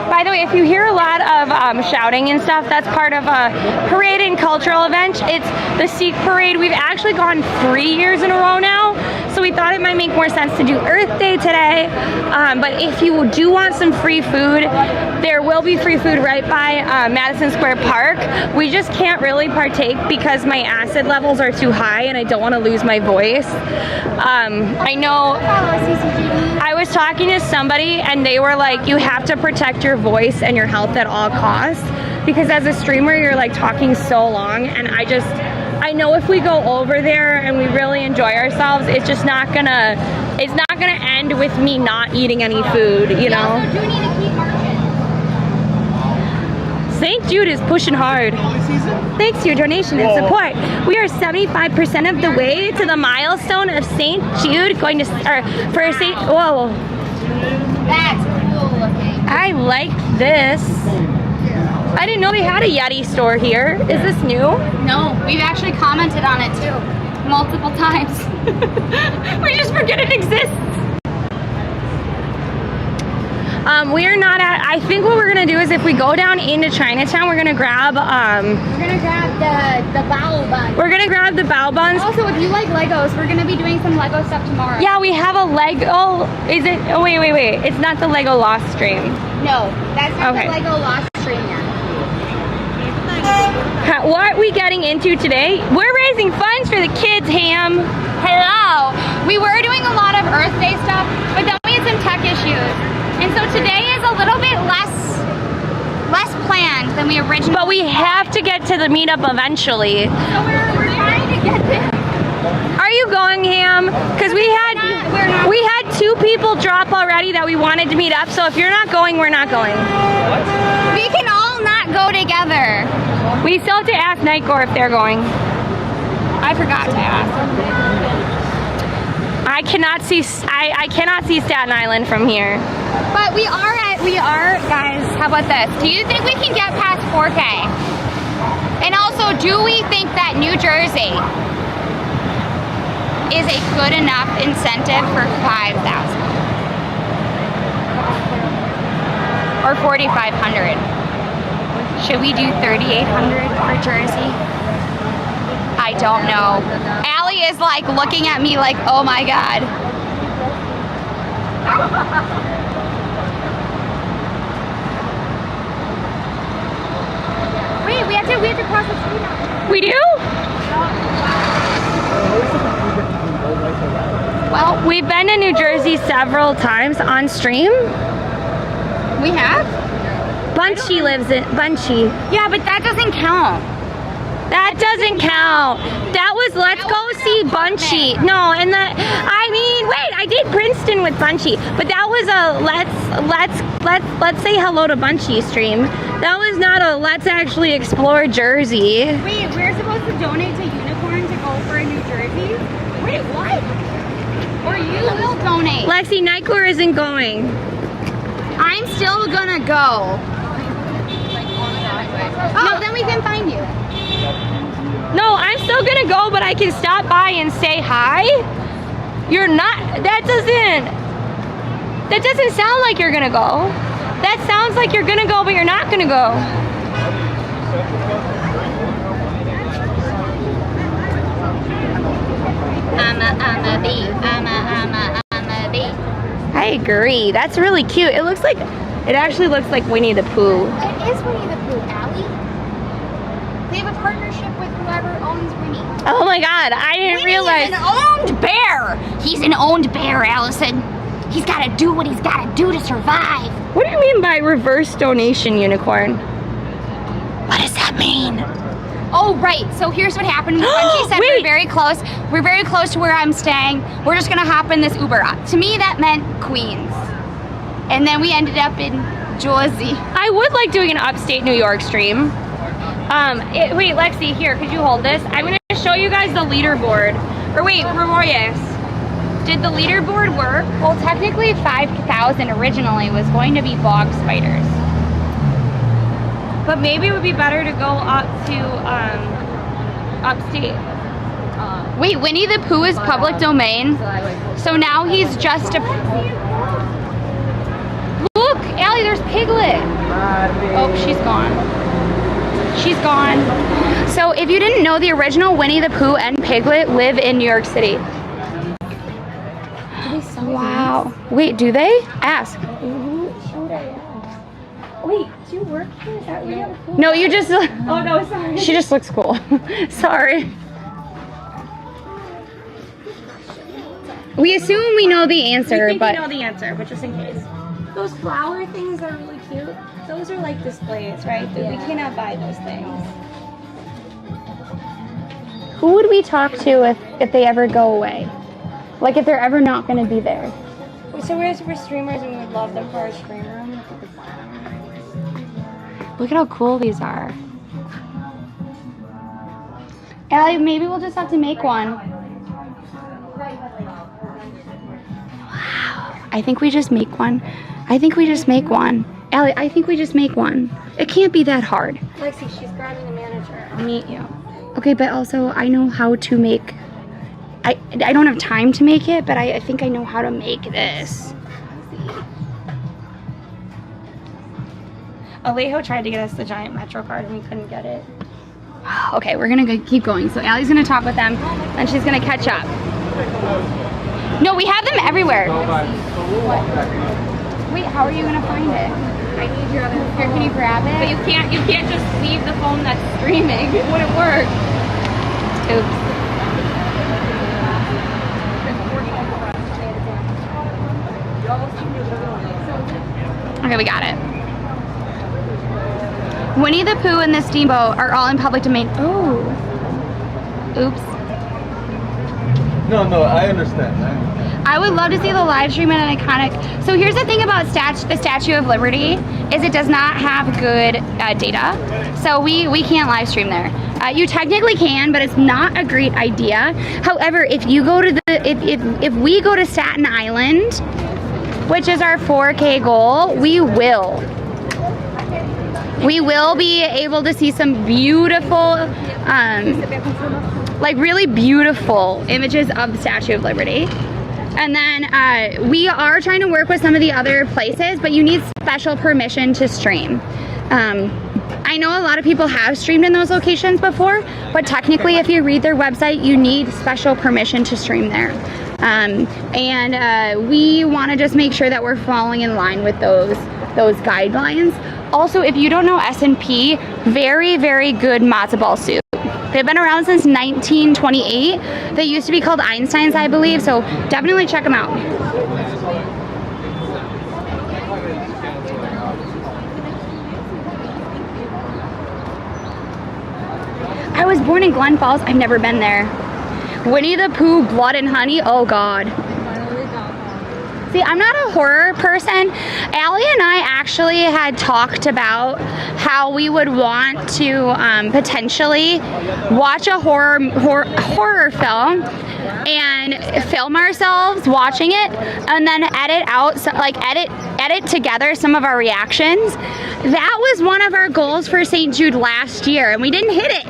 By the way, if you hear a lot of shouting and stuff, that's part of a parade and cultural event. It's the Sikh parade. We've actually gone 3 years in a row now, so we thought it might make more sense to do Earth Day today. But if you do want some free food, there will be free food right by Madison Square Park. We just can't really partake because my acid levels are too high and I don't want to lose my voice. I know I was talking to somebody and they were like, you have to protect your voice and your health at all costs, because as a streamer you're like talking so long, and I know if we go over there and we really enjoy ourselves, it's just not gonna end with me not eating any food, you know? We also do need to keep margin. St. Jude is pushing hard. Thanks to your donation and support, we are 75% of the way to the milestone of St. Jude whoa. That's cool looking. I like this. I didn't know they had a Yeti store here. Is this new? No, we've actually commented on it too, multiple times. We just forget it exists. We are not at, I think what we're gonna do is if we go down into Chinatown, we're gonna grab, We're gonna grab the bao bun. we're gonna grab the bao buns. Also, if you like Legos, we're gonna be doing some Lego stuff tomorrow. Yeah, we have a Lego, is it, oh wait, it's not the Lego Lost stream. No, that's not Okay. the Lego Lost stream yet. What are we getting into today? We're raising funds for the kids, Ham. Hello. We were doing a lot of Earth Day stuff, but then we had some tech issues. And so today is a little bit less planned than we originally. But we have to get to the meetup eventually. So we're trying to get there. Are you going, Ham? Because we had 2 people drop already that we wanted to meet up. So if you're not going, we're not going. We can all not go together. We still have to ask Nightcore if they're going. I forgot to ask. I cannot see Staten Island from here. But we are, guys, how about this? Do you think we can get past 4K? And also, do we think that New Jersey is a good enough incentive for 5,000? Or 4,500? Should we do 3,800 for Jersey? I don't know. Allie is like looking at me like, oh my God. Wait, we have to cross the street now. We do? Well, We've been to New Jersey several times on stream. we have? Bunchy lives in Bunchy. Yeah, but that doesn't count. That doesn't count. That was let's go see Bunchy. No, and I mean, wait, I did Princeton with Bunchy, but that was a let's say hello to Bunchy stream. That was not a let's actually explore Jersey. Wait, we're supposed to donate to Unicorn to go for New Jersey? Wait, what? Or you will donate? Lexi, Nightcore isn't going. I'm still gonna go. Oh, then we can find you. No, I'm still gonna go, but I can stop by and say hi. You're not. That doesn't sound like you're gonna go. That sounds like you're gonna go, but you're not gonna go. I'm a bee. I'm a bee. I agree. That's really cute. It actually looks like Winnie the Pooh. It is Winnie the Pooh, Allie. They have a partnership with whoever owns Winnie. Oh my God, I didn't realize. He's an owned bear. He's an owned bear, Allison. He's got to do what he's got to do to survive. What do you mean by reverse donation, Unicorn? What does that mean? Oh, right. So here's what happened. When she said we're very close to where I'm staying. We're just gonna hop in this Uber. To me, that meant Queens, and then we ended up in Jersey. I would like doing an upstate New York stream. Wait, Lexi, here, could you hold this? I'm gonna show you guys the leaderboard. Or wait, Royas, did the leaderboard work? Well, technically 5,000 originally was going to be bog spiders. But maybe it would be better to go up to upstate. Wait, Winnie the Pooh is public domain? So now he's just a... Look, Allie, there's Piglet. Oh, she's gone. She's gone. So if you didn't know, the original Winnie the Pooh and Piglet live in New York City. Wow. Wait, do they? Ask. Wait, do you work here? Is that real? No, you just... Oh no, sorry. She just looks cool. Sorry. We assume we know the answer, We think but... we know the answer, but just in case. Those flower things are really cute. Those are like displays, right? Yeah. We cannot buy those things. Who would we talk to if they ever go away? Like if they're ever not going to be there? So we're streamers and we would love them for our stream room. Look at how cool these are. Allie, maybe we'll just have to make one. Wow. I think we just make one. Allie, I think we just make one. It can't be that hard. Lexi, she's grabbing the manager. Meet you. Okay, but also I know how to make... I don't have time to make it, but I think I know how to make this. Alejo tried to get us the giant Metro card and we couldn't get it. Okay, we're gonna keep going. So Allie's gonna talk with them, and she's gonna catch up. No, we have them everywhere. Wait, how are you gonna find it? I need your other Here, can you grab it? But you can't just leave the phone that's streaming. It wouldn't work. Oops. Okay, we got it. Winnie the Pooh and the Steamboat are all in public domain. Oh. Oops. No, I understand. I would love to see the live stream in an iconic. So here's the thing about the Statue of Liberty is it does not have good data. So we can't live stream there. You technically can, but it's not a great idea. However, if you go to the if we go to Staten Island, which is our 4K goal, we will be able to see some beautiful, like really beautiful images of the Statue of Liberty. And then we are trying to work with some of the other places, but you need special permission to stream. I know a lot of people have streamed in those locations before, but technically if you read their website, you need special permission to stream there. We want to just make sure that we're falling in line with those guidelines. Also, if you don't know S&P, very, very good matzo ball soup. They've been around since 1928. They used to be called Einstein's, I believe, so definitely check them out. I was born in Glen Falls. I've never been there. Winnie the Pooh, Blood and Honey. Oh God. See, I'm not a horror person. Allie and I actually had talked about how we would want to potentially watch a horror film and film ourselves watching it, and then edit together some of our reactions. That was one of our goals for St. Jude last year, and we didn't hit it.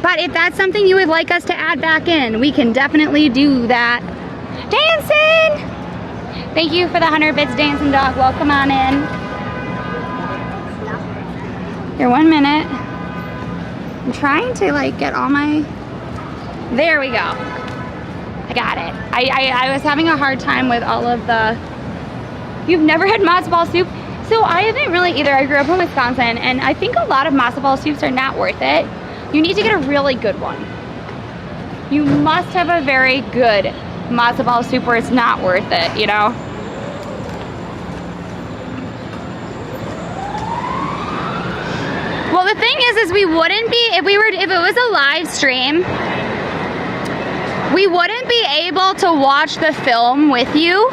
But if that's something you would like us to add back in, we can definitely do that. Dancing! Thank you for the 100 bits, Dancing Dog. Welcome on in. Here, 1 minute. I'm trying to get all my... There we go. I got it. I was having a hard time with all of the... You've never had matzo ball soup? So I haven't really either. I grew up in Wisconsin, and I think a lot of matzo ball soups are not worth it. You need to get a really good one. You must have a very good matzo ball soup or it's not worth it, you know? Well, the thing is we wouldn't be, if it was a live stream, we wouldn't be able to watch the film with you,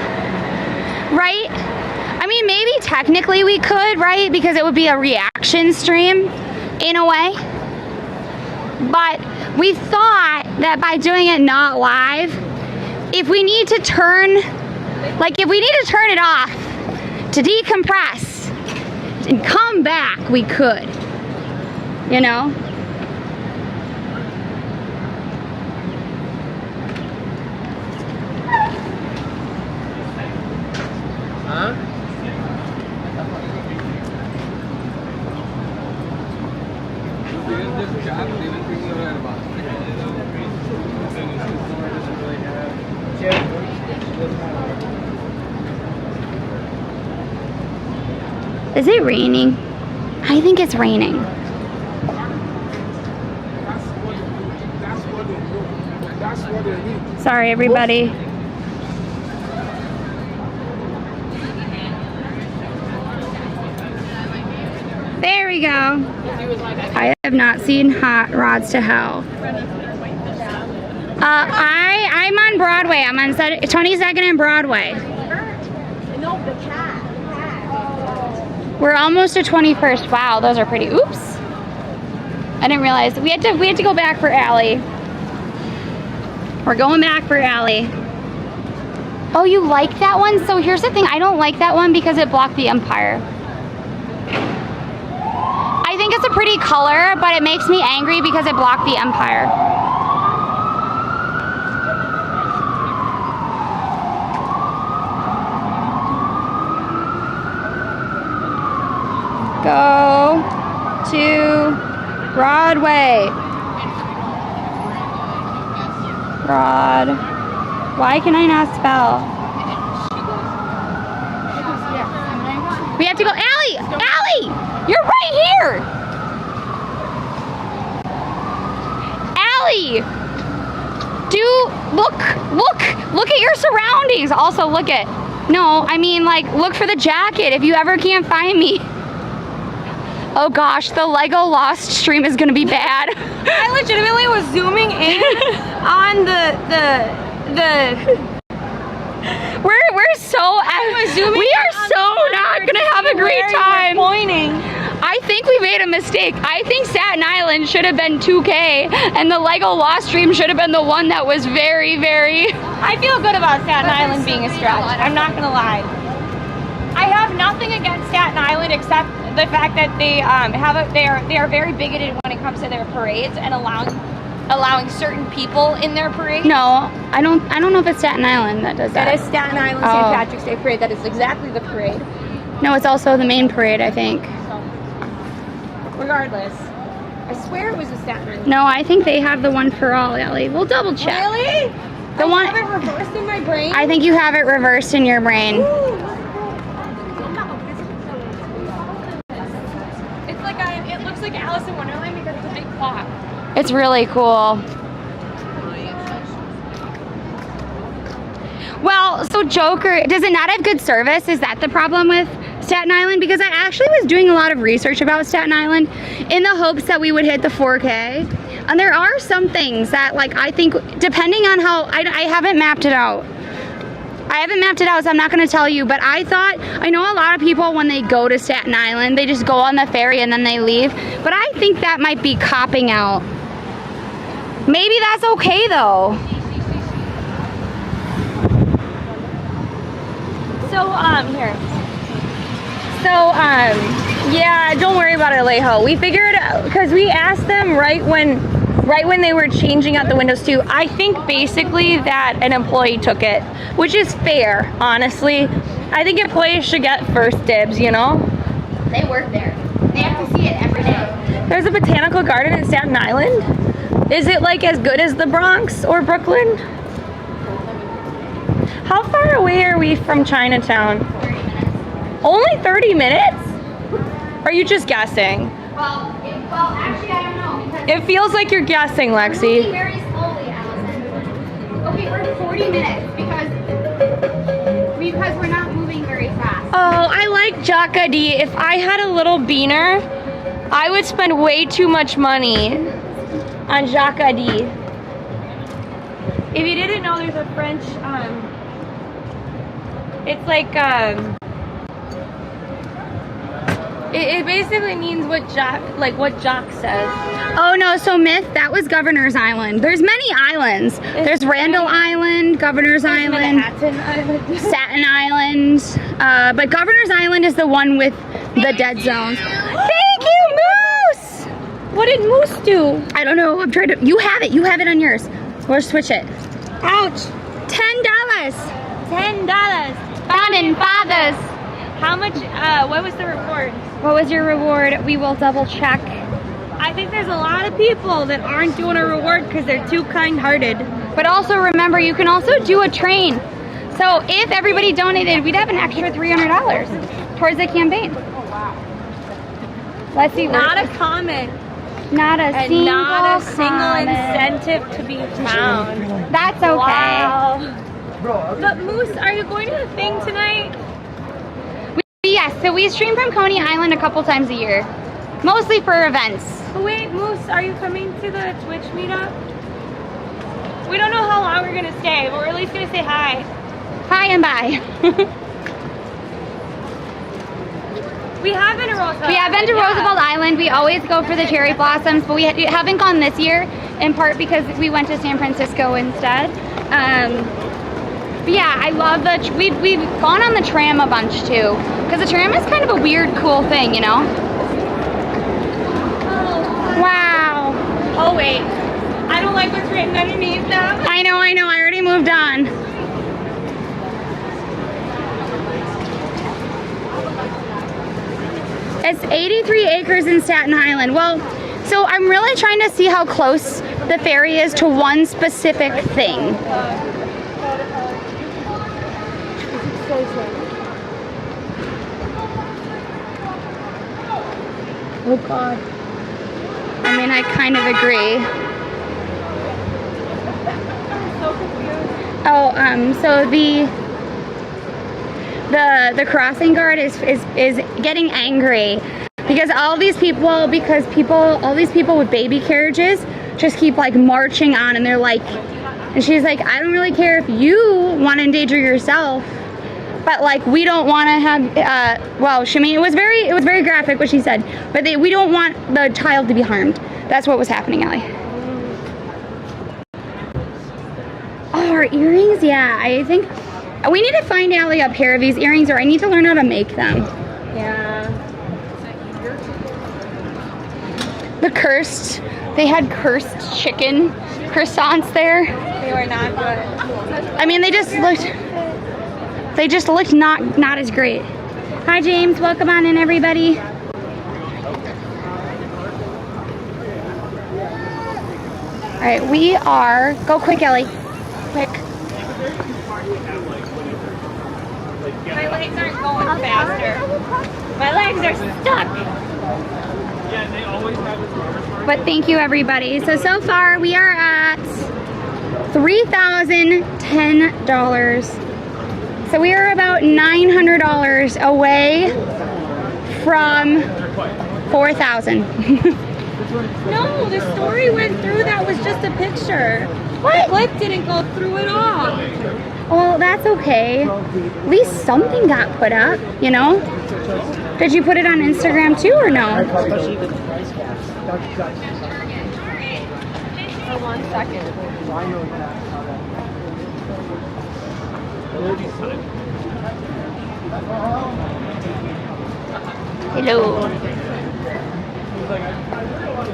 right? I mean, maybe technically we could, right? Because it would be a reaction stream in a way. But we thought that by doing it not live, if we need to turn it off to decompress and come back, we could, you know? Huh? Is it raining? I think it's raining. Sorry, everybody. There we go. I have not seen Hot Rods to Hell. I'm on Broadway. I'm on 22nd and Broadway. We're almost to 21st. Wow, those are pretty. Oops. I didn't realize we had to go back for Allie. We're going back for Allie. Oh, you like that one? So here's the thing. I don't like that one because it blocked the Empire. I think it's a pretty color, but it makes me angry because it blocked the Empire. Go to Broadway. Why can I not spell? We have to go. Allie! Allie! You're right here! Allie! Look at your surroundings. Also, look at, no, I mean, like, look for the jacket if you ever can't find me. Oh gosh, the Lego Lost stream is gonna be bad. I legitimately was zooming in on the We're so, we are so not gonna have a great time. Pointing. I think we made a mistake. I think Staten Island should have been 2K and the Lego Lost stream should have been the one that was very, very... I feel good about Staten Island being a stretch. I'm not gonna lie. I have nothing against Staten Island except the fact that they they are very bigoted when it comes to their parades and allowing certain people in their parade. No, I don't know if it's Staten Island that does that. That is Staten Island St. Patrick's Day parade. That is exactly the parade. No, it's also the main parade, I think. Regardless, I swear it was a Staten Island. No, I think they have the one for all, Ellie. We'll double check. Really? The one. I have it reversed in my brain. I think you have it reversed in your brain. It's like it looks like Alice in Wonderland because it's a big clock. It's really cool. Well, so Joker, does it not have good service? Is that the problem with Staten Island? Because I actually was doing a lot of research about Staten Island in the hopes that we would hit the 4K. And there are some things that, like, I think, depending on how, I haven't mapped it out. I haven't mapped it out, so I'm not going to tell you, but I know a lot of people when they go to Staten Island, they just go on the ferry and then they leave. But I think that might be copping out. Maybe that's okay, though. So, here. So, yeah, don't worry about it, Alejo. We figured, because we asked them right when they were changing out the windows too. I think basically that an employee took it, which is fair, honestly. I think employees should get first dibs, you know? They work there. They have to see it every day. There's a botanical garden in Staten Island. Is it like as good as the Bronx or Brooklyn? How far away are we from Chinatown? 30 minutes. Only 30 minutes? Are you just guessing? Well, actually, I don't know. Because It feels like you're guessing, we're Lexi. moving very slowly, Allison. Okay, we're 40 minutes because we're not moving very fast. Oh, I like Jaka D. If I had a little beaner, I would spend way too much money on Jaka D. If you didn't know, there's a French, it's like, it basically means what Jock says. Oh no, so Myth, that was Governor's Island. There's many islands. There's Randall Island, Governor's Island, Manhattan Island. Staten Island. But Governor's Island is the one with the dead zones. Thank you, Moose! What did Moose do? I don't know, I'm trying to, you have it on yours. We'll switch it. Ouch. $10. $10. Founding Fathers. How much, what was the reward? What was your reward? We will double check. I think there's a lot of people that aren't doing a reward because they're too kind-hearted. But also remember, you can also do a train. So if everybody donated, we'd have an extra $300 towards the campaign. Let's see. Not a comment. Not a And single not a single comment. incentive to be found. That's okay. Wow. But Moose, are you going to the thing tonight? Yes, so we stream from Coney Island a couple times a year. Mostly for events. Oh, wait, Moose, are you coming to the Twitch meetup? We don't know how long we're going to stay, but we're at least going to say hi. Hi and bye. We have been to Roosevelt. We have been to Roosevelt Island. We always go for the cherry blossoms, but we haven't gone this year, in part because we went to San Francisco instead. But yeah, I love we've gone on the tram a bunch too, because the tram is kind of a weird, cool thing, you know? Wow. Oh, wait. I don't like what's written underneath them. I know, I already moved on. It's 83 acres in Staten Island. Well, so I'm really trying to see how close the ferry is to one specific thing. Oh, God. I mean, I kind of agree. Oh, so the crossing guard is getting angry because all these people with baby carriages just keep like marching on, and they're like, and she's like, I don't really care if you want to endanger yourself, but like we don't want to have well, I mean, it was very graphic what she said, but we don't want the child to be harmed. That's what was happening, Ellie. Oh, our earrings? Yeah, I think we need to find Allie a pair of these earrings, or I need to learn how to make them. Yeah. They had cursed chicken croissants there. They were not good. I mean, they just looked not as great. Hi, James. Welcome on in, everybody. All right, we are. Go quick, Ellie. Quick. My legs aren't going faster. My legs are stuck. But thank you, everybody. So far we are at $3,010. So we are about $900 away from 4,000. No, the story went through. That was just a picture. What? The clip didn't go through at all. Well, that's okay. At least something got put up, you know? Did you put it on Instagram too, or no? For 1 second. Hello.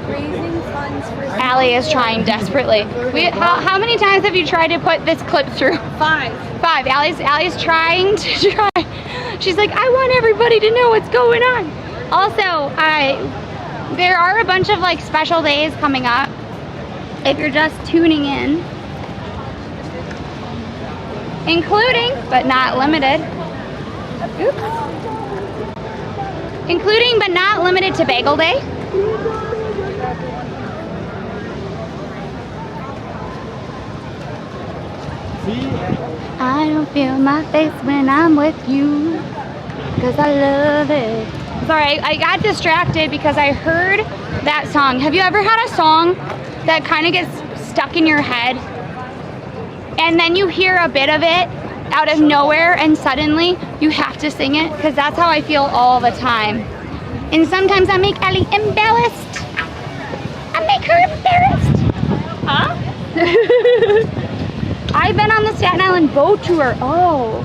Raising funds for Allie is trying desperately. How many times have you tried to put this clip through? 5. 5. Allie's trying to try. She's like, I want everybody to know what's going on. Also, there are a bunch of like special days coming up. If you're just tuning in, including but not limited. Including but not limited to Bagel Day. I don't feel my face when I'm with you, 'cause I love it. Sorry, I got distracted because I heard that song. Have you ever had a song that kind of gets stuck in your head, and then you hear a bit of it out of nowhere and suddenly you have to sing it? Because that's how I feel all the time. And sometimes I make Ellie embarrassed. I make her embarrassed. Huh? I've been on the Staten Island boat tour. Oh.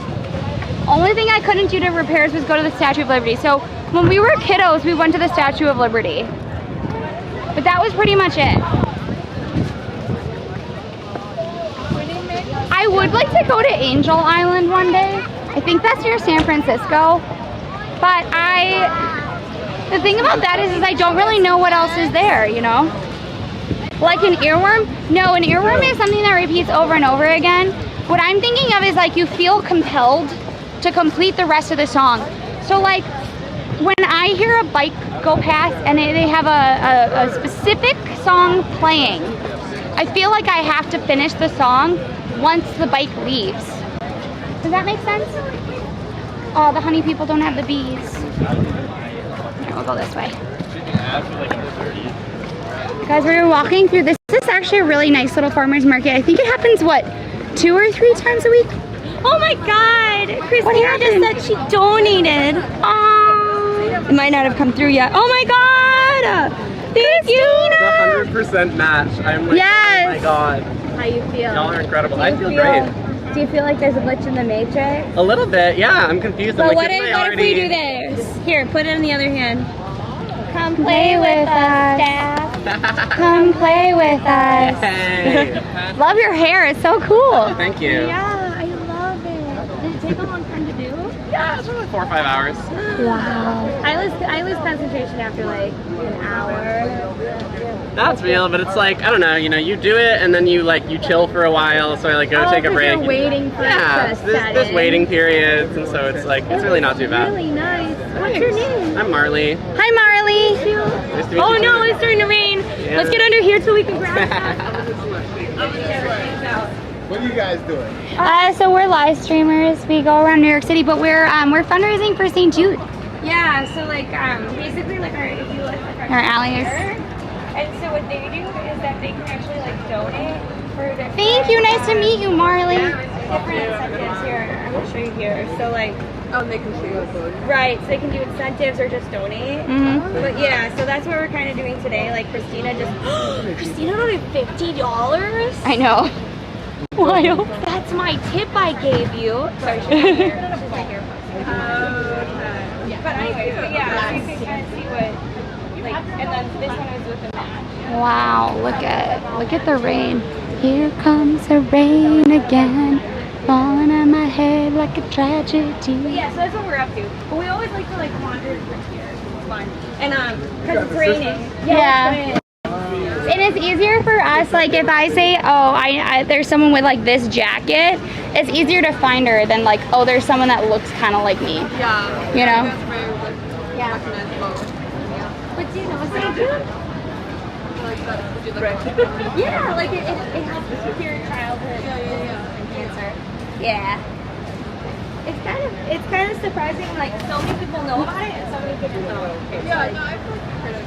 Only thing I couldn't do to repairs was go to the Statue of Liberty. So when we were kiddos, we went to the Statue of Liberty. But that was pretty much it. I would like to go to Angel Island one day. I think that's near San Francisco. But the thing about that is I don't really know what else is there, you know? Like an earworm? No, an earworm is something that repeats over and over again. What I'm thinking of is like you feel compelled to complete the rest of the song. So like when I hear a bike go past and they have a specific song playing, I feel like I have to finish the song once the bike leaves. Does that make sense? Oh, the honey people don't have the bees. Here, we'll go this way. Guys, we're walking through this. This is actually a really nice little farmer's market. I think it happens, what, 2 or 3 times a week? Oh my God! Christina just said she donated. It might not have come through yet. Oh my God! Thank you! 100% match. I'm like, Yes. oh my God. How you feel? Y'all are incredible. I feel great. Do you feel like there's a glitch in the matrix? A little bit, yeah. I'm confused. But I'm like, what didn't if I already... we do this? Here, put it in the other hand. Come Play with us. Dad. Come play with us. Hey. Love your hair. It's so cool. Thank you. Yeah, I love it. Did it take a long time to do? Yeah, it's really 4 or 5 hours. Wow. I lose concentration after like an hour. That's real, but it's like, I don't know, you know, you do it and then you chill for a while, so I like go take a break. You're waiting for Yeah, it to there's waiting periods, and so it's like, it's really not too bad. Really nice. What's your name? I'm Marley. Hi, Marley. Nice to meet Oh you. no, it's starting to rain. Yeah. Let's get under here so we can grab that. What are you guys doing? So we're live streamers. We go around New York City, but we're fundraising for St. Jude. Yeah, so like basically like if you look like Our allies. and so what they do is that they can actually like donate for their Thank you. Nice to meet you, Marley. different incentives here. I'm gonna show you here. So like they can see us. right, so they can do incentives or just donate. But yeah, so that's what we're kind of doing today. Like Christina just Christina donated $50. I know. Wild. That's my tip I gave you. Sorry, she's not here. She's not here. But anyway, so yeah, so you can kind of see what, like, and then this one is with the match. Wow. Look at the rain. Here comes the rain again, falling on my head like a tragedy. But yeah, so that's what we're up to. But we always like to like wander through here. It's fun. And because it's raining. Yeah. And it's easier for us, like if I say, oh, I there's someone with like this jacket, it's easier to find her than like, oh, there's someone that looks kind of like me. Yeah. You know? Yeah. But do you know what's so good? Yeah, like it helps with your childhood cancer. Yeah. It's kind of surprising. Like so many people know about it, and so many people don't. Yeah, no, I've heard of it.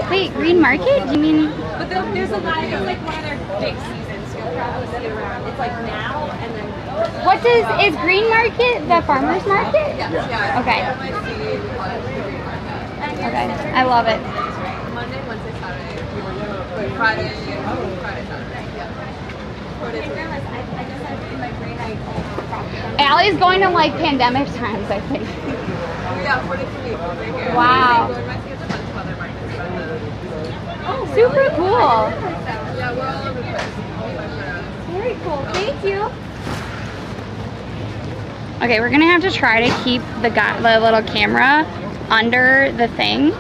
Wait, Green Market? Do you mean? But there's a lot. It's like one of their big seasons. You'll probably see it around. It's like now and then. Is Green Market the farmer's market? Yeah. Okay. Okay. I love it. Monday, Wednesday, Saturday. Wait, Friday, Saturday. Yeah. 4 days a week. I just had in my brain. Allie's going to like pandemic times, I think. Yeah, 4 days a week. Right here. Wow. Going back to get a bunch of other markets. Super cool. Yeah, we're all over the place. Very cool. Thank you. Okay, we're gonna have to try to keep the little camera under the thing.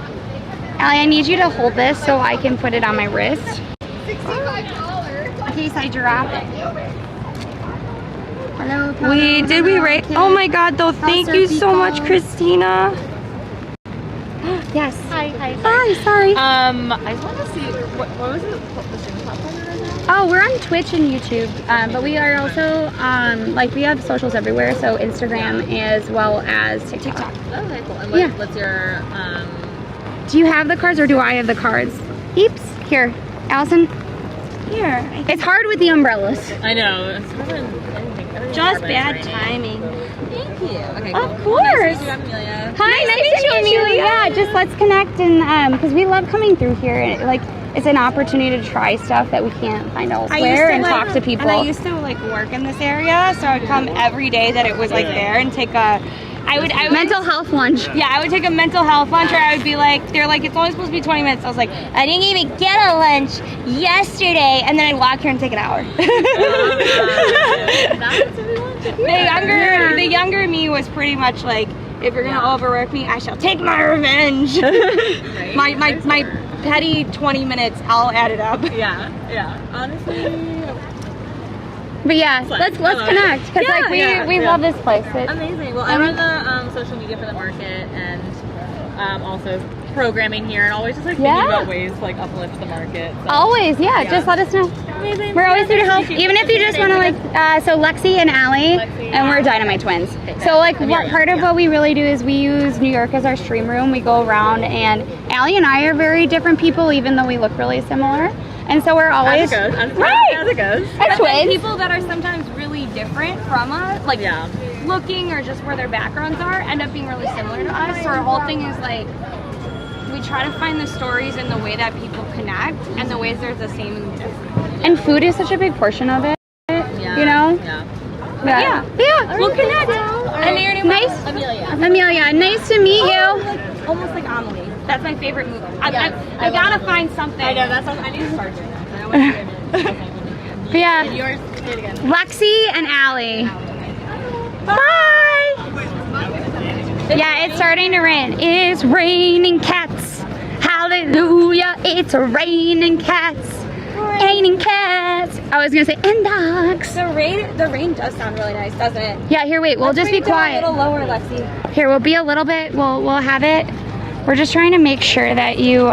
Allie, I need you to hold this so I can put it on my wrist. $65. In case I drop it. Hello. Did we rate? Oh my God, though! Thank you so much, Christina. Yes. Hi. Hi, sorry. I just want to see, what was it? The streaming platform you're on? Oh, we're on Twitch and YouTube, but we are also like we have socials everywhere, so Instagram as well as TikTok. Okay, cool. And Yeah. what's your, Do you have the cards or do I have the cards? Eeps. Here, Allison. Here. It's hard with the umbrellas. I know, it's better than anything. Just bad timing. Thank you. Okay, Of cool. course. Nice to meet you, Amelia. Hi, nice to meet you, Amelia. Yeah, just let's connect and because we love coming through here. And, like it's an opportunity to try stuff that we can't find elsewhere and talk to people. And I used to like work in this area, so I'd come every day that it was like there and take a. I would Mental health lunch. Yeah, I would take a mental health lunch, or I would be like, they're like, it's only supposed to be 20 minutes. I was like, I didn't even get a lunch yesterday, and then I'd walk here and take an hour. The younger me was pretty much like, if you're gonna overwork me, I shall take my revenge. my petty 20 minutes, I'll add it up. Yeah. Honestly, But yeah, let's connect because like we love this place. amazing. Well, I run the social media for the market and also programming here and always just like thinking about ways to like uplift the market. So. Always, just let us know. Amazing. We're always here to help, even if you just want to like. So Lexi and Allie, and we're Dynamite twins. So like, part of what we really do is we use New York as our stream room. We go around, and Allie and I are very different people, even though we look really similar. And so we're always As it goes. right. As it goes. As twins. People that are sometimes really different from us, like looking or just where their backgrounds are, end up being really similar to us. So our whole thing is like, we try to find the stories in the way that people connect and the ways there's the same and different. And food is such a big portion of it. You know. Yeah. We'll connect. And your name Nice. Amelia, nice to meet you. almost like Amelie. That's my favorite movie. I gotta find something. I know, that's what I need to start doing that. I want to Yeah. yours, say it again. Lexi and Allie. Bye. Yeah, it's starting to rain. It's raining cats. Hallelujah, it's raining cats. Raining cats. I was gonna say, and dogs. The rain does sound really nice, doesn't it? Yeah, here, wait, we'll just be quiet. A little lower, Lexi. Here, we'll be a little bit, we'll have it. We're just trying to make sure that you,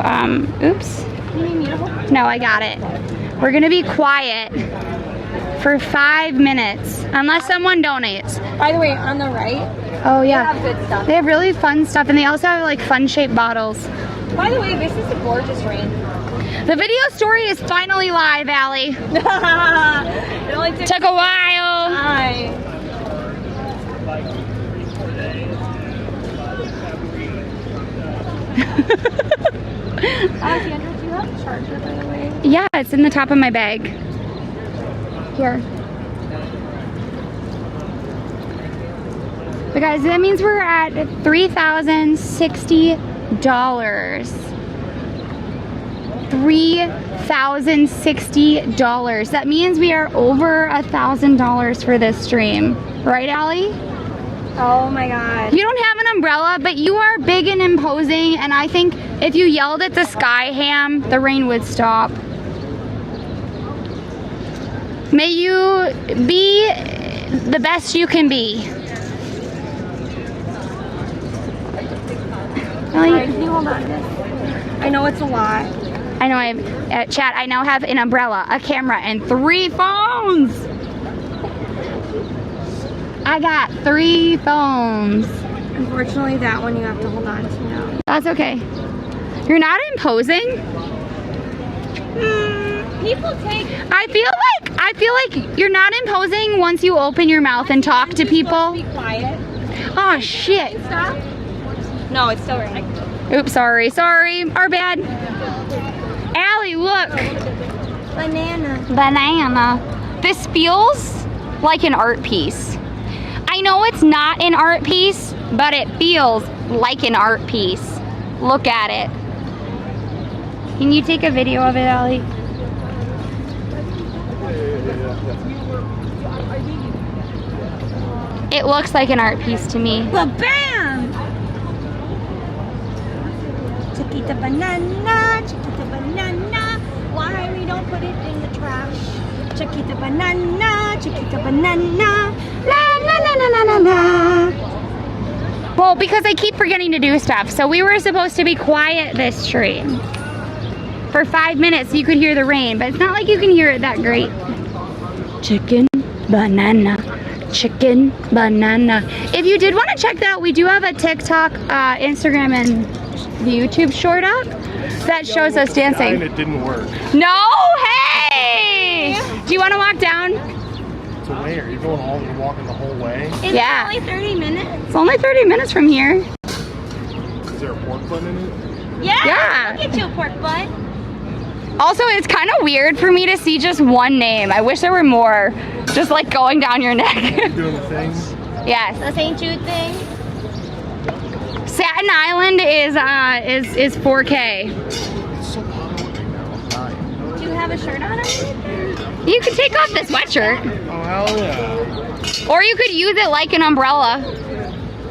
oops. You need me to hold? No, I got it. We're gonna be quiet for 5 minutes, unless someone donates. By the way, on the right, Oh they yeah. have good stuff. They have really fun stuff, and they also have like fun-shaped bottles. By the way, this is a gorgeous rain. The video story is finally live, Allie. It only Took a while. time. Alexandra, do you have a charger, by the way? Yeah, it's in the top of my bag. Here. But guys, that means we're at $3,060. $3,060. That means we are over $1,000 for this stream. Right, Allie? Oh my god. You don't have an umbrella, but you are big and imposing, and I think if you yelled at the sky ham, the rain would stop. May you be the best you can be. Alright, can you hold on to this? I know it's a lot. I know chat, I now have an umbrella, a camera, and 3 phones. I got 3 phones. Unfortunately, that one you have to hold on to now. That's okay. You're not imposing. People take. I feel like you're not imposing once you open your mouth and talk to people. Be quiet. Oh shit. Stop. No, it's still running. Oops, sorry, our bad. Allie, look. Banana. This feels like an art piece. I know it's not an art piece, but it feels like an art piece. Look at it. Can you take a video of it, Allie? It looks like an art piece to me. Well, bam! Chiquita banana, chiquita banana. Why we don't put it in the trash? Chiquita banana, chiquita banana. La la la la la la la. Well, because I keep forgetting to do stuff. So we were supposed to be quiet this stream for 5 minutes so you could hear the rain, but it's not like you can hear it that great. Chicken banana. Chicken banana. If you did want to check that out, we do have a TikTok, Instagram, and the YouTube short up that shows us dancing. And it didn't work. No, hey! Do you want to walk down? To where? You're walking the whole way? It's Yeah. only 30 minutes. It's only 30 minutes from here. Is there a pork bun in it? Yeah. Yeah. Get you a pork butt. Also, it's kind of weird for me to see just one name. I wish there were more, just like going down your neck. Doing the things? Yes. The St. Jude thing. Staten Island is 4K. It's so hot right now. I'm dying. Do you have a shirt on underneath there? You can take off the sweatshirt, Oh, hell yeah. or you could use it like an umbrella.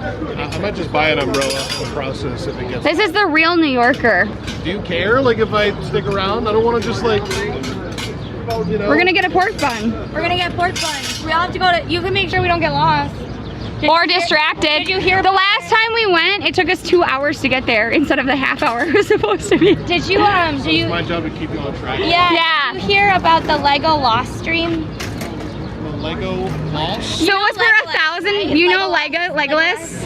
I might just buy an umbrella in the process if it gets... This is the real New Yorker. Do you care, like, if I stick around? I don't want to just, like, you know... We're gonna get a pork bun. We're gonna get pork buns. We all have to go to. You can make sure we don't get lost. Or distracted. Did you hear the last time we went, it took us 2 hours to get there instead of the half hour it was supposed to be. Did you It's my job to keep you on track. Yeah. Did you hear about the Lego Lost stream? The Lego Lost? So it's for Legolas, 1,000, right? you know Lego- Legolas?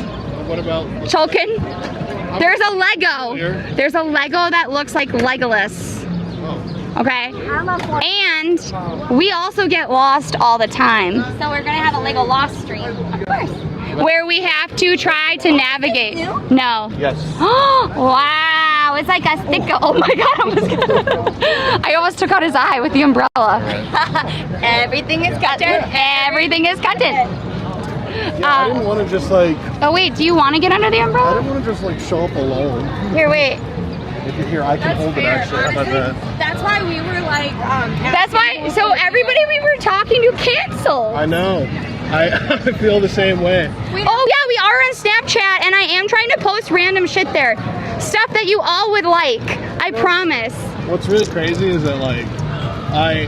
What about... Chulkin? There's a Lego. Here? There's a Lego that looks like Legolas. Oh. Okay? I'm a pork. And we also get lost all the time. So we're gonna have a Lego Lost stream. Of course. Where we have to try to navigate. new? No. Yes. Wow, it's like a sticker. Oh my god, I almost took out his eye with the umbrella. Everything is content. Everything is content. I didn't want to just, like... Oh wait, do you want to get under the I umbrella? didn't want to just, like, show up alone. Here, wait. If you're here, I can hold it, actually. How about that? That's why we were like. That's why, so everybody we were talking to canceled. I know. I feel the same way. Oh yeah, we are on Snapchat and I am trying to post random shit there. Stuff that you all would like, I promise. What's really crazy is that, like, I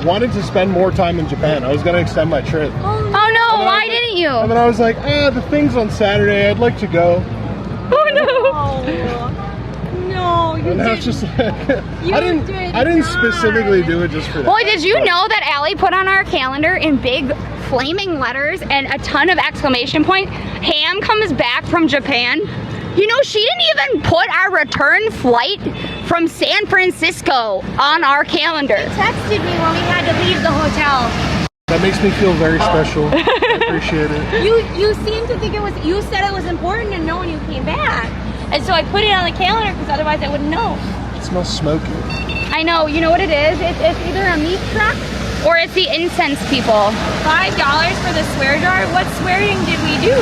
wanted to spend more time in Japan. I was going to extend my trip. Oh no, why didn't you? And then I was like, the thing's on Saturday. I'd like to go. Oh no. No, you And now it's just like I didn't did specifically do it just for that. Well, did you know that Allie put on our calendar in big flaming letters and a ton of exclamation point, Ham comes back from Japan? You know, she didn't even put our return flight from San Francisco on our calendar. Texted me when we had to leave the hotel. That makes me feel very special. I appreciate it. You seemed to think it was, you said it was important to know when you came back. And so I put it on the calendar because otherwise I wouldn't know. It smells smoky. I know, you know what it is? It's either a meat truck or it's the incense people. $5 for the swear jar? What swearing did we do?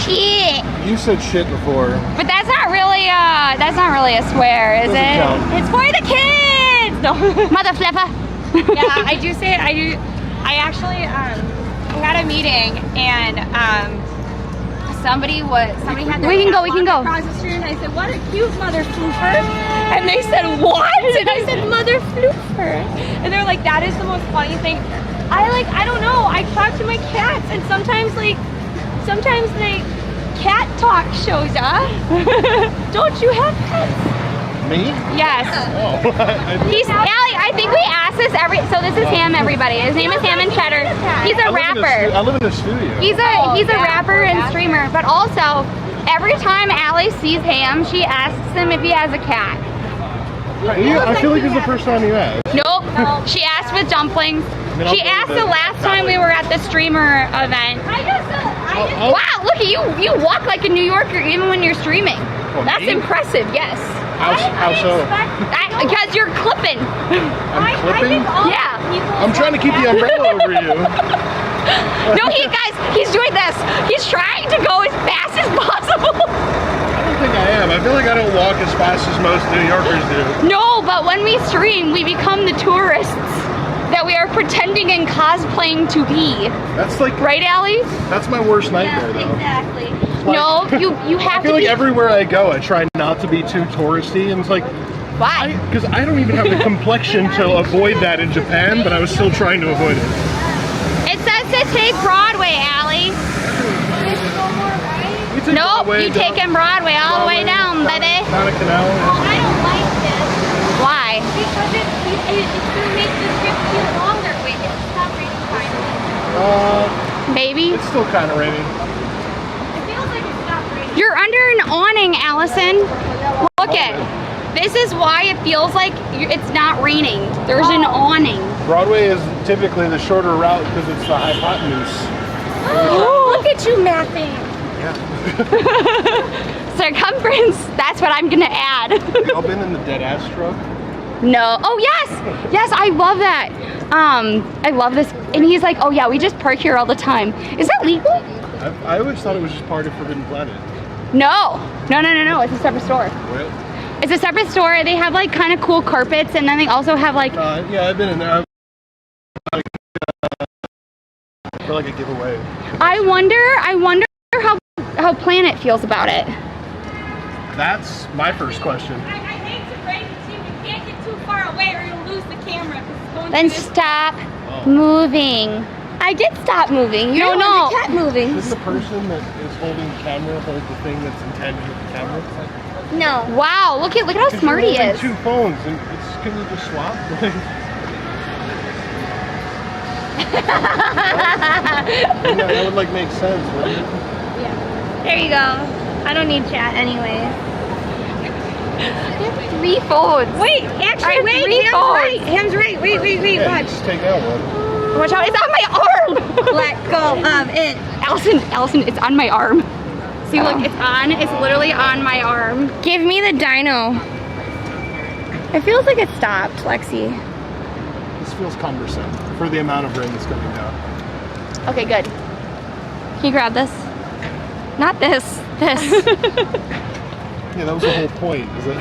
Shit. You said shit before. But that's not really a swear, is Doesn't it? count. It's for the kids! No. Mother flipper. Yeah, I do say, I actually had a meeting and somebody had their We can go, we cat can walk go. across the street and I said, what a cute mother floofer. And they said, what? And I said, mother floofer. And they're like, that is the most funny thing. I don't know, I talk to my cats and sometimes cat talk shows up. Don't you have pets? Me? Yes. Oh. He's Allie, I think we ask this so this is Ham, everybody. His name is Ham and Cheddar. He's a rapper. I live in a studio. He's a rapper and streamer, but also every time Allie sees Ham, she asks him if he has a cat. I feel like it's the first time you asked. Nope. She asked with dumplings. mean, She asked the last time we were at the streamer event. Wow, look at you. You walk like a New Yorker even when you're streaming. That's me? impressive, yes. How so? Because you're clipping. I'm clipping? Yeah. I'm trying to keep the umbrella over you. No, guys, he's doing this. He's trying to go as fast as possible. I don't think I am. I feel like I don't walk as fast as most New Yorkers do. No, but when we stream, we become the tourists that we are pretending and cosplaying to be. That's like, Right, Allie? that's my worst nightmare though. Exactly. No, you I have feel to like be. everywhere I go, I try not to be too touristy, and it's like, Why? because I don't even have the complexion to avoid that in Japan, but I was still trying to avoid it. It says to take Broadway, Allie. We take Nope, Broadway you down- taking Broadway all the way down, baby. Down a canal. I don't like this Why? because it's going to make the trip feel longer. Wait, it's stop raining finally. Baby? It's still kind of raining. It feels like it's not raining. You're under an awning, Allison. Look it. This is why it feels like it's not raining. There's an awning. Broadway is typically the shorter route because it's the hypotenuse. Look at you mapping. Circumference. That's what I'm gonna add. Have y'all been in the dead ass truck? No. Oh yes. Yes, I love that. I love this. And he's like, oh yeah, we just park here all the time. Is that legal? I always thought it was just part of Forbidden Planet. No. No. It's a separate store. Well, It's a separate store. They have like kind of cool carpets, and then they also have like. yeah, I've been in there. For like a giveaway. I wonder how Planet feels about it. That's my first question. I hate to break it to you. You can't get too far away or you'll lose the camera. 'Cause it's going Then through this- stop moving. I did stop moving. You don't know. The cat moving. Is this the person that is holding the camera hold the thing that's intended with the camera? No. Wow, look at how smart he is. Two phones, and can you just swap? That would like make sense, wouldn't it? There you go. I don't need chat anyway. 3 phones. Wait, actually, wait. Ham's right. Ham's right. Wait. Yeah, Watch. you just take out one. Watch out! It's on my arm. Let go of it. Allison, it's on my arm. See, look, it's on. It's literally on my arm. Give me the dino. It feels like it stopped, Lexi. This feels cumbersome for the amount of rain that's coming down. Okay, good. Can you grab this? Not this. This. Yeah, that was the whole point, is it?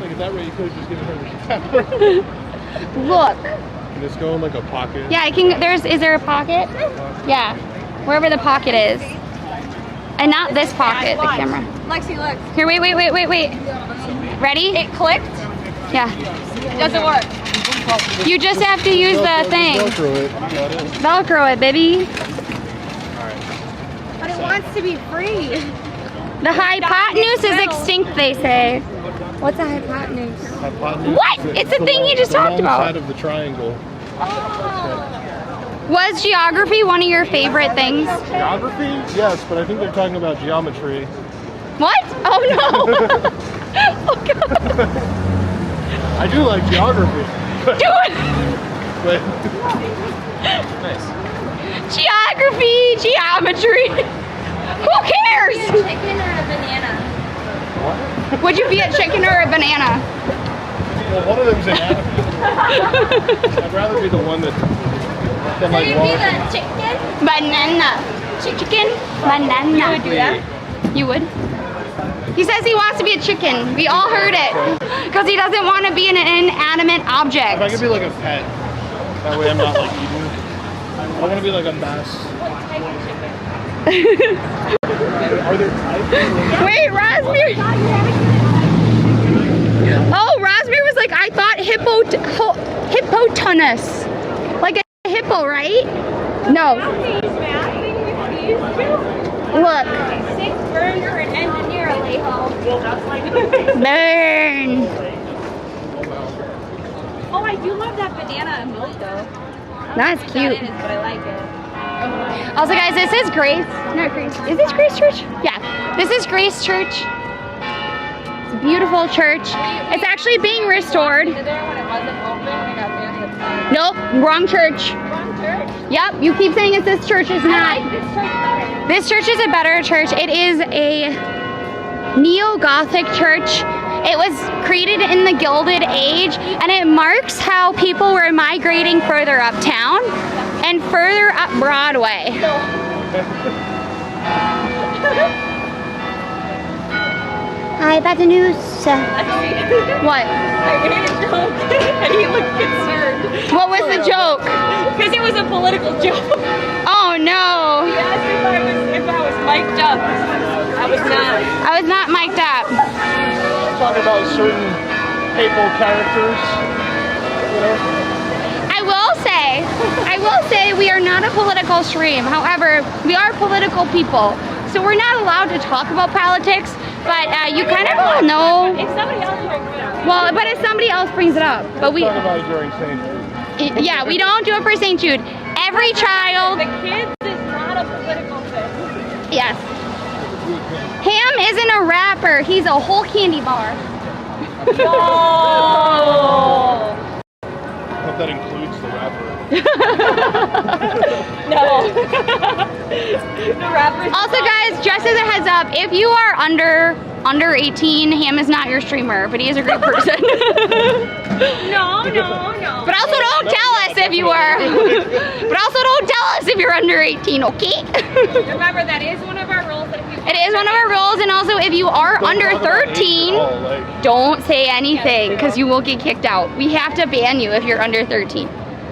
Like at that rate, you could have just given her the shower. Look. Can this go in like a pocket? Yeah, I can. Is there a pocket? Yeah. Wherever the pocket is. And not this pocket, the camera. Lexi, look. Here, wait. Ready? It clicked. Yeah. Doesn't work. You just have to use the thing. Velcro it. You got it. Velcro it, baby. But it wants to be free. The hypotenuse is extinct, they say. What's a hypotenuse? Hypotenuse What? is It's the thing long- you just the talked long about. side of the triangle. Was geography one of your favorite things? Geography? Yes, but I think they're talking about geometry. What? Oh no! Oh god! I do like geography. Dude! But Geography, geometry. Who cares? Chicken or a banana? Would you be a chicken or a banana? well, one of them's an animal. I'd rather be the one that like You'd be walks. the chicken? Banana. Chicken? Banana. You would do that? You would? He says he wants to be a chicken. We all heard it. Because he doesn't want to be an inanimate object. If I could be like a pet, that way I'm not like eaten. I want to be like a mouse. Are there types? Wait, Raspberry. Oh, Raspberry was like, I thought hippopotamus. Like a hippo, right? No. Look. Sick burner and engineer, Alejo. Burn. Oh, I do love that banana emote though. That's That cute. is, but I like it. Also, guys, this is Grace. Not Grace. Is this Grace Church? Yeah. This is Grace Church. It's a beautiful church. It's actually being restored. There when it wasn't open, I got banded. Nope, wrong church. Wrong church. Yep, you keep saying it's this church. It's I not. like this church better. This church is a better church. It is a neo-Gothic church. It was created in the Gilded Age, and it marks how people were migrating further uptown and further up Broadway. Hi, bad news. What? I made a joke and he looked concerned. What was the joke? Because it was a political joke. Oh no! He asked if I was mic'd up. I was not. I was not mic'd up. Talk about certain papal characters. You know? I will say we are not a political stream. However, we are political people. So we're not allowed to talk about politics, but you kind of all know. If somebody else brings it up. Well, but if somebody else brings it up. But we, Talk about it during St. Jude. yeah, we don't do it for St. Jude. Every child, The kids is not a political thing. yes. Ham isn't a rapper. He's a whole candy bar. No. I hope that includes the rapper. No. The rappers. Also, guys, just as a heads up, if you are under 18, Ham is not your streamer, but he is a great person. No. But also don't tell us if you are. But also don't tell us if you're under 18, okay? Remember, that is one of our rules. That if you It is one of our rules, and also if you are under 13, don't say anything because you will get kicked out. We have to ban you if you're under 13.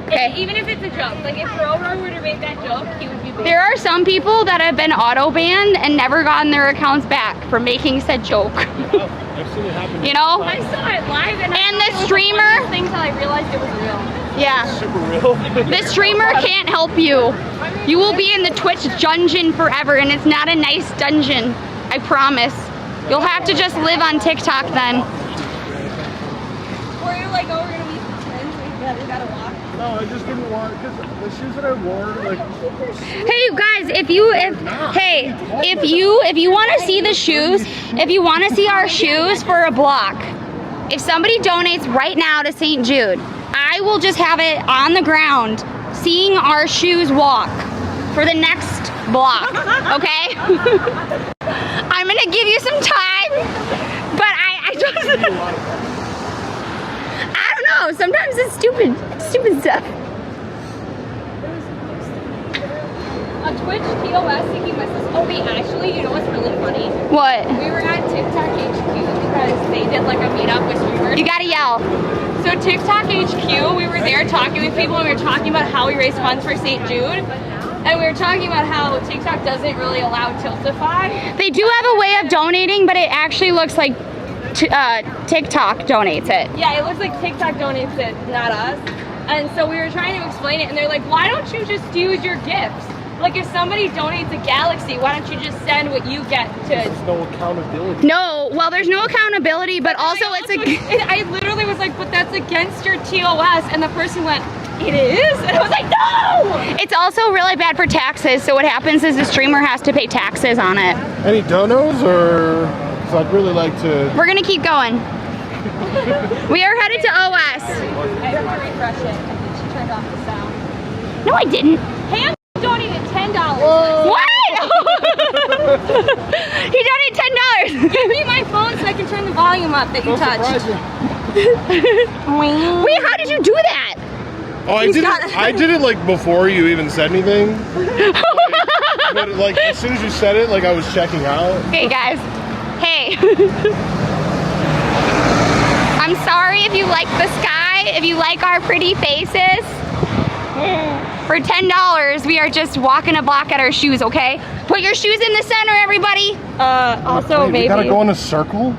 Okay? Even if it's a joke. Like if Rover were to make that joke, he would be banned. There are some people that have been auto banned and never gotten their accounts back for making said joke. I've seen it happen. You know? I saw it live and the streamer, thing until I realized it was real. yeah. Super real. The streamer can't help you. You will be in the Twitch dungeon forever, and it's not a nice dungeon. I promise. You'll have to just live on TikTok then. Were you like, oh, we're gonna be friends? We gotta walk. No, I just didn't want, because the shoes that I wore, like, Hey you guys, if you want to see the shoes, if you want to see our shoes for a block, if somebody donates right now to St. Jude, I will just have it on the ground, seeing our shoes walk for the next block. Okay? I'm gonna give you some time, but I just I don't know. Sometimes it's stupid stuff. On Twitch, TOS thinking myself, oh wait, actually, you know what's really funny? What? We were at TikTok HQ because they did like a meetup with streamers. You gotta yell. So TikTok HQ, we were there talking with people and we were talking about how we raise funds for St. Jude. And we were talking about how TikTok doesn't really allow Tiltify. They do have a way of donating, but it actually looks like TikTok donates it. Yeah, it looks like TikTok donates it, not us. And so we were trying to explain it and they're like, why don't you just use your gifts? Like if somebody donates a galaxy, why don't you just send what you get to? There's no accountability. No, well, there's no accountability, but also it's a. I literally was like, but that's against your TOS, and the person went, it is? And I was like, no! It's also really bad for taxes, so what happens is the streamer has to pay taxes on it. Any donos or? Because I'd really like to. We're gonna keep going. We are headed to OS. I have to refresh it. I think she turned off the sound. No, I didn't. Ham donated $10. What? He donated $10. Give me my phone so I can turn the volume up that you touched. Wait, how did you do that? Oh, I did it like before you even said anything. But like as soon as you said it, like I was checking out. Hey guys. Hey. I'm sorry if you like the sky, if you like our pretty faces. For $10, we are just walking a block at our shoes, okay? Put your shoes in the center, everybody. Also, Wait, maybe. we gotta go in a circle?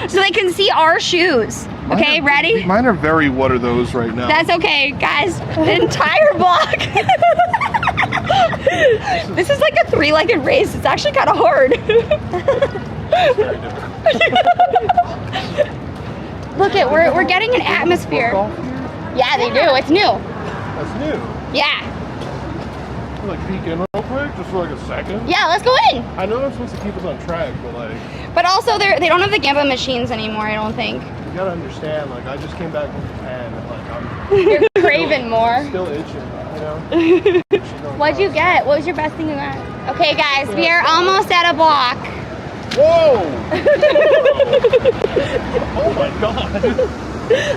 So they can see our shoes. Okay, ready? Mine are very what are those right now. That's okay, guys. The entire block. This is like a three-legged race. It's actually kind of hard. very different. Look at, we're getting an atmosphere. Yeah, they do. It's new. That's new. Yeah. Like peek in real quick, just for like a second. Yeah, let's go in. I know they're supposed to keep us on track, but like. But also, they don't have the gambling machines anymore, I don't think. You gotta understand, like I just came back from Japan and like I'm You're craving more. still itching, you know? What'd you get? What was your best thing you got? Okay, guys, we are almost at a block. Whoa! Oh my god!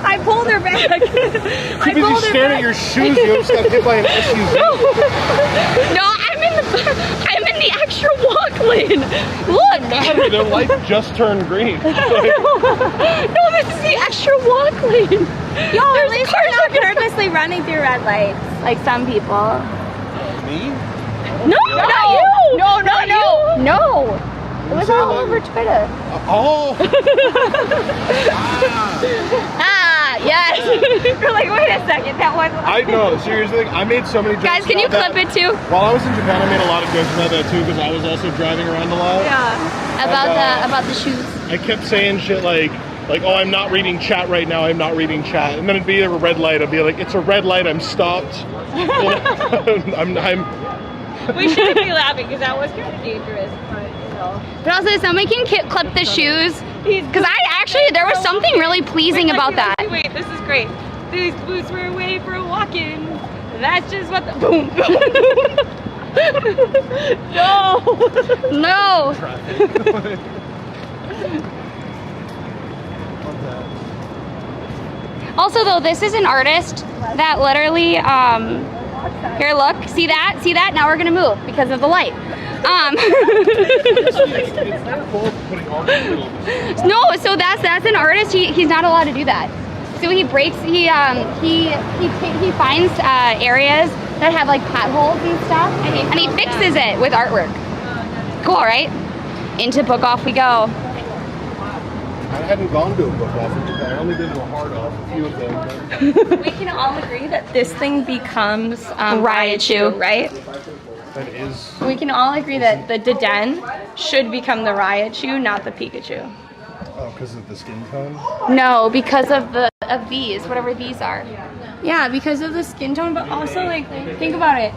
I pulled her back. Too busy staring at your shoes, you almost got hit by an SUV. No, I'm in the extra walk lane. Look. The light just turned green. No, this is the extra walk lane. Yo, at least you're not purposely running through red lights like some people. Me? No, not you. No. It was all like, over Twitter. Oh! Yes. You're like, wait a second, that one. I know, seriously, I made so many jokes. Guys, can you about clip that. it too? While I was in Japan, I made a lot of jokes about that too, because I was also driving around a lot. Yeah. About the shoes. I kept saying shit like, oh, I'm not reading chat right now, I'm not reading chat. And then it'd be a red light, I'd be like, it's a red light, I'm stopped. You know? I'm We shouldn't be laughing because that was kind of dangerous, but you know. But also, somebody can clip the shoes. Because there was something really pleasing about that. Wait, this is great. These boots were away for a walk-in. That's just what the boom. No. Also, though, this is an artist that literally, here, look, see that? Now we're gonna move because of the light. No, so that's an artist. He's not allowed to do that. So he breaks. He finds areas that have like potholes and stuff, and he fixes it with artwork. Cool, right? Into book off we go. I hadn't gone to a book off in Japan. I only been to a hard off, a few of them. We can all agree that this thing becomes Riot shoe, right? That is. We can all agree that the Deden should become the Riot shoe, not the Pikachu. Oh, because of the skin tone? No, because of these, whatever these are. Yeah, because of the skin tone, but also like think about it.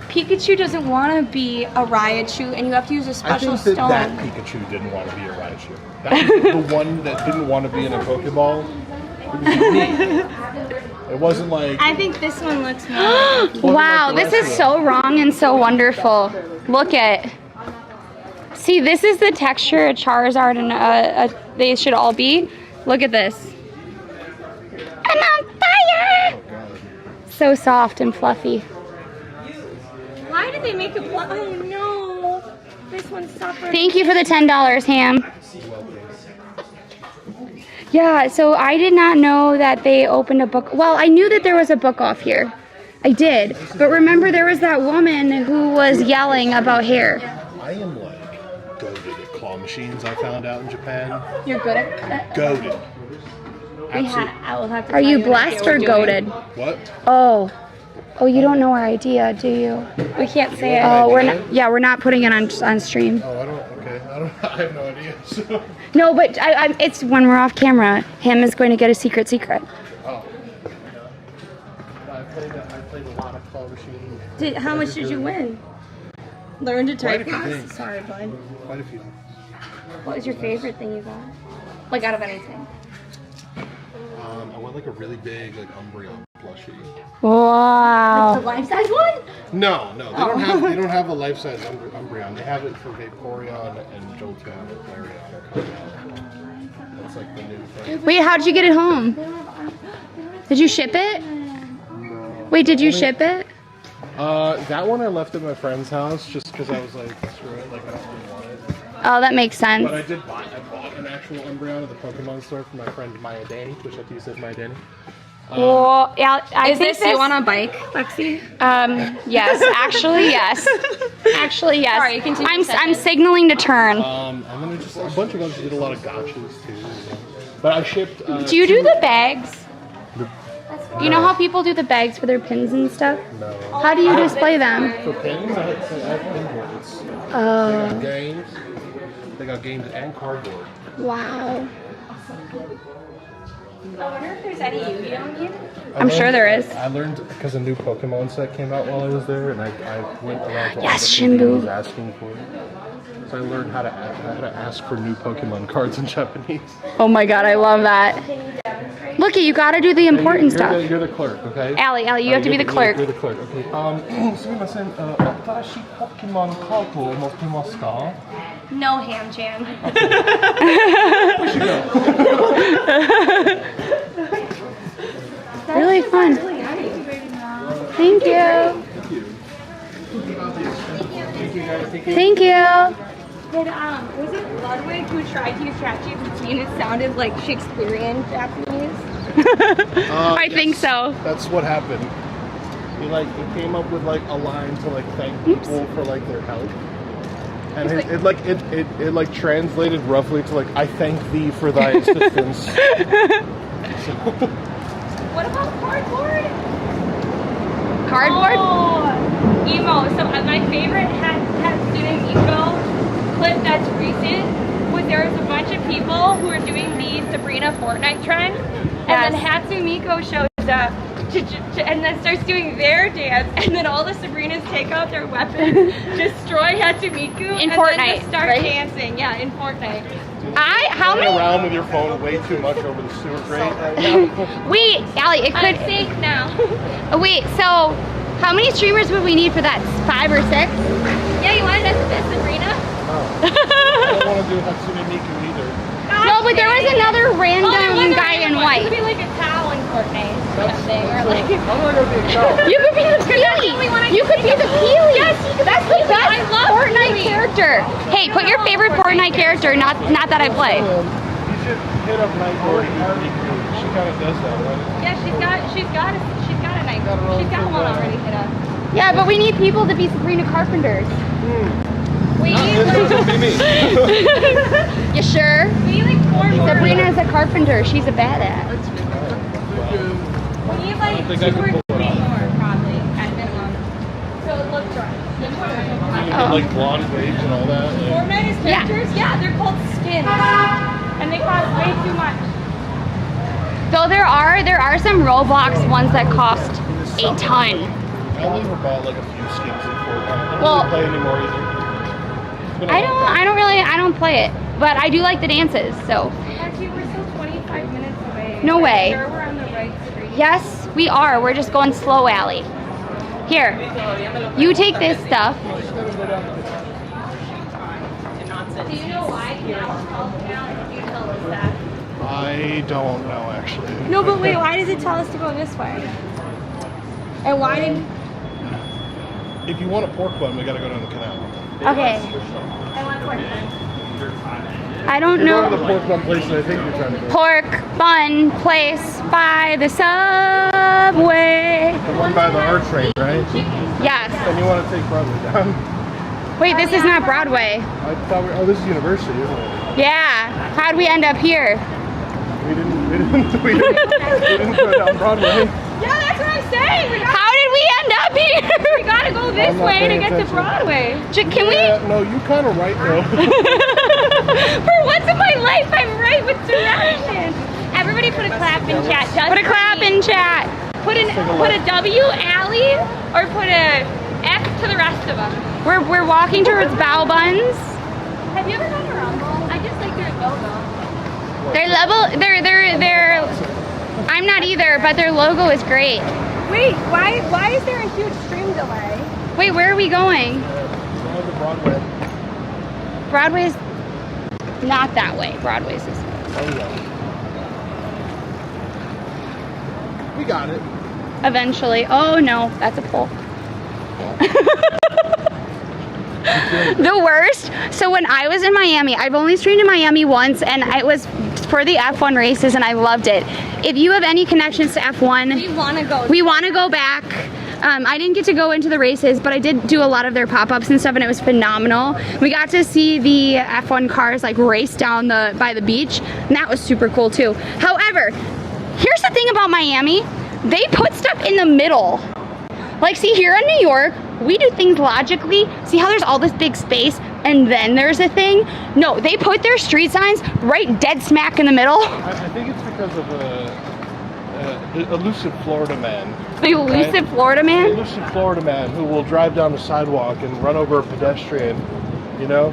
Pikachu doesn't want to be a Raichu, and you have to use a special I think stone. that Pikachu didn't want to be a Raichu. That was the one that didn't want to be in a Pokeball. It was unique. It wasn't like. I think this one looks more. Wow, like the this rest is of so wrong and so wonderful. Look at. See, this is the texture a Charizard and they should all be. Look at this. I'm on fire! Oh, God. So soft and fluffy. Why did they make it? Oh no! This one's suffering. Thank you for the $10, Ham. Yeah, so I did not know that they opened a book. Well, I knew that there was a book off here. I did. But remember, there was that woman who was yelling about hair. I am like goated at claw machines, I found out in Japan. You're good at. Goated. I will have to. Are tell you what blessed they or were doing. goated? What? Oh. Oh, you don't know our idea, do you? We can't say it. Oh, we're not. Yeah, we're not putting it on stream. Oh, I don't. Okay, I have no idea. So. No, but it's when we're off camera. Him is going to get a secret. Oh. I played a lot of claw machine. How much did you win? Learn to Quite a type few fast. things. Sorry, bud. Quite a few. What was your favorite thing you got? Like out of anything? I want like a really big like Umbreon plushie. Wow. Life-size one? No, they don't have a life-size Umbreon. They have it for Vaporeon and Jolteon and Flareon. That's like the new thing. Wait, how did you get it home? Did you ship it? Wait, did you ship it? That one I left at my friend's house just because I was like, screw it, like I don't really want it. Oh, that makes sense. But I bought an actual Umbreon at the Pokemon store for my friend Maya Danny, which I think says Maya Danny. Well, yeah, Is this you on a bike, Lexi? Yes, actually, yes. Actually, yes. Sorry, continue I'm signaling to turn. And then just a bunch of others did a lot of gotchas too. But I shipped. Do you do the bags? Do you know how people do the bags for their pins and stuff? No. How do you display them? For pins, I have pin boards. Oh, They got games. They got games and cardboard. wow. I wonder if there's any Yu-Gi-Oh in here. I'm sure there is. I learned because a new Pokemon set came out while I was there, and I went around to all Yes, the communities Shimbu. asking for it. So I learned how to ask for new Pokemon cards in Japanese. Oh my god, I love that. Look, you gotta do the important stuff. You're the clerk, okay? Allie, you have to be the clerk. You're the clerk, okay. すみません、新しいポケモンカードを持ってますか? No ham jam. Really fun. Thank you. Thank you. Did, was it Ludwig who tried to use ChatGPT and it sounded like Shakespearean Japanese? I think so. That's what happened. He came up with like a line to like thank people for like their help. And it translated roughly to like, I thank thee for thy assistance. What about cardboard? Cardboard? Oh, emo. So my favorite student emo clip that's recent was there was a bunch of people who are doing the Sabrina Fortnite trend, and then Hatsumiko shows up and then starts doing their dance, and then all the Sabrinas take out their weapons, destroy Hatsumiku, In and Fortnite, then just start right? dancing. Yeah, in Fortnite. How Running many? around with your phone way too much over the sewer grate. Wait, Allie, it I'm could. safe now. Wait, so how many streamers would we need for that? 5 or 6? Yeah, you wanted us to fit Sabrina? I don't want to do Hatsune Miku either. No, but there was another random guy in It white. could be like a cow in Fortnite or something, or like. I'm gonna go be a cow. You could be the Peely. You could be the Peely. Yes, that's the best I love Fortnite Peely. character. Hey, put your favorite Fortnite character, not that I play. You should hit up Nightboard. She kind of does that, right? Yeah, she's got a night. She's got one already hit up. Yeah, but we need people to be Sabrina Carpenters. We need It doesn't be me. You sure? we need like 4 more. Sabrina's a carpenter. She's a badass. We need like 2 think I or 3 can more pull it off. probably at minimum. So it looks right. You get like blonde waves and all that. Like, Fortnite's characters, yeah, they're called skins, and they cost way too much. Though there are some Roblox ones that cost a ton. I only ever bought like a few skins in Fortnite. I don't Well, really play anymore either. It's been a I don't play it, but I do like the dances. So Actually, we're still 25 minutes away. No way. Sure, we're on the right street. yes, we are. We're just going slow, Allie. Here, you take this stuff. Do you know why canals called canals? You tell us that. I don't know actually. No, but wait, why does it tell us to go this way? And why did? If you want a pork bun, we gotta go down the canal. Okay. I want pork bun. I don't You're going to know. the pork bun place that I think you're trying to go. Pork bun place by the subway. The one by the R train, right? Yes. And you want to take Broadway down? Wait, this is not Broadway. I thought oh, this is University, isn't it? Yeah. How'd we end up here? We didn't go down Broadway. Yeah, that's what I'm saying. We got How did we end me. We gotta go this I'm not way to paying get to attention. Broadway. Can we? Yeah, no, you kind of right though. For once in my life, I'm right with directions. Everybody put a clap in chat. Put a clap in chat. Put a W, Allie, or put a X to the rest of them. We're walking towards Bow Buns. Have you ever done a rumble? I just like their logo. They're I'm not either, but their logo is great. Wait, why is there a huge stream delay? Wait, where are we going? Going to Broadway. Broadway's not that way. Broadway's this way. Oh yeah. We got it. Eventually. Oh no, that's a pole. The worst. So when I was in Miami, I've only streamed in Miami once, and it was for the F1 races, and I loved it. If you have any connections to F1, We want to go. we want to go back. I didn't get to go into the races, but I did do a lot of their pop-ups and stuff, and it was phenomenal. We got to see the F1 cars like race down by the beach, and that was super cool too. However, here's the thing about Miami. They put stuff in the middle. Like, see, here in New York, we do things logically. See how there's all this big space and then there's a thing? No, they put their street signs right dead smack in the middle. I think it's because of the elusive Florida man. The elusive Florida The man? elusive Florida man who will drive down the sidewalk and run over a pedestrian, you know?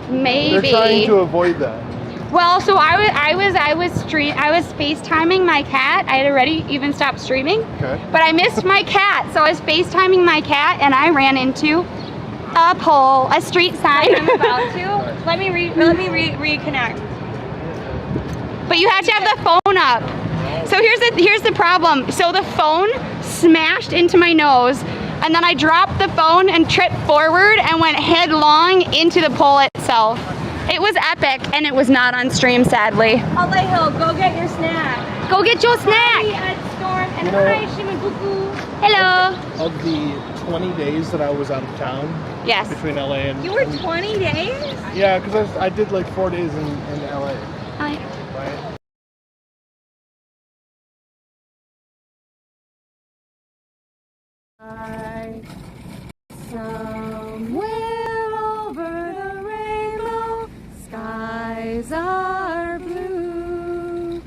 Maybe. They're trying to avoid that. Well, so I was FaceTiming my cat. I had already even stopped streaming. Okay. But I missed my cat, so I was FaceTiming my cat and I ran into a pole, a street sign. I'm about to. Let me reconnect. But you have to have the phone up. So here's the problem. So the phone smashed into my nose, and then I dropped the phone and tripped forward and went headlong into the pole itself. It was epic, and it was not on stream, sadly. LA Hill, go get your snack. Go get your snack. Hi, Storm, and You know- hi, Shimabuku. Hello. Of the 20 days that I was out of town Yes. between LA and... You were 20 days? Yeah, because I did like 4 days in LA, Hi. right? Somewhere over the rainbow, skies are blue,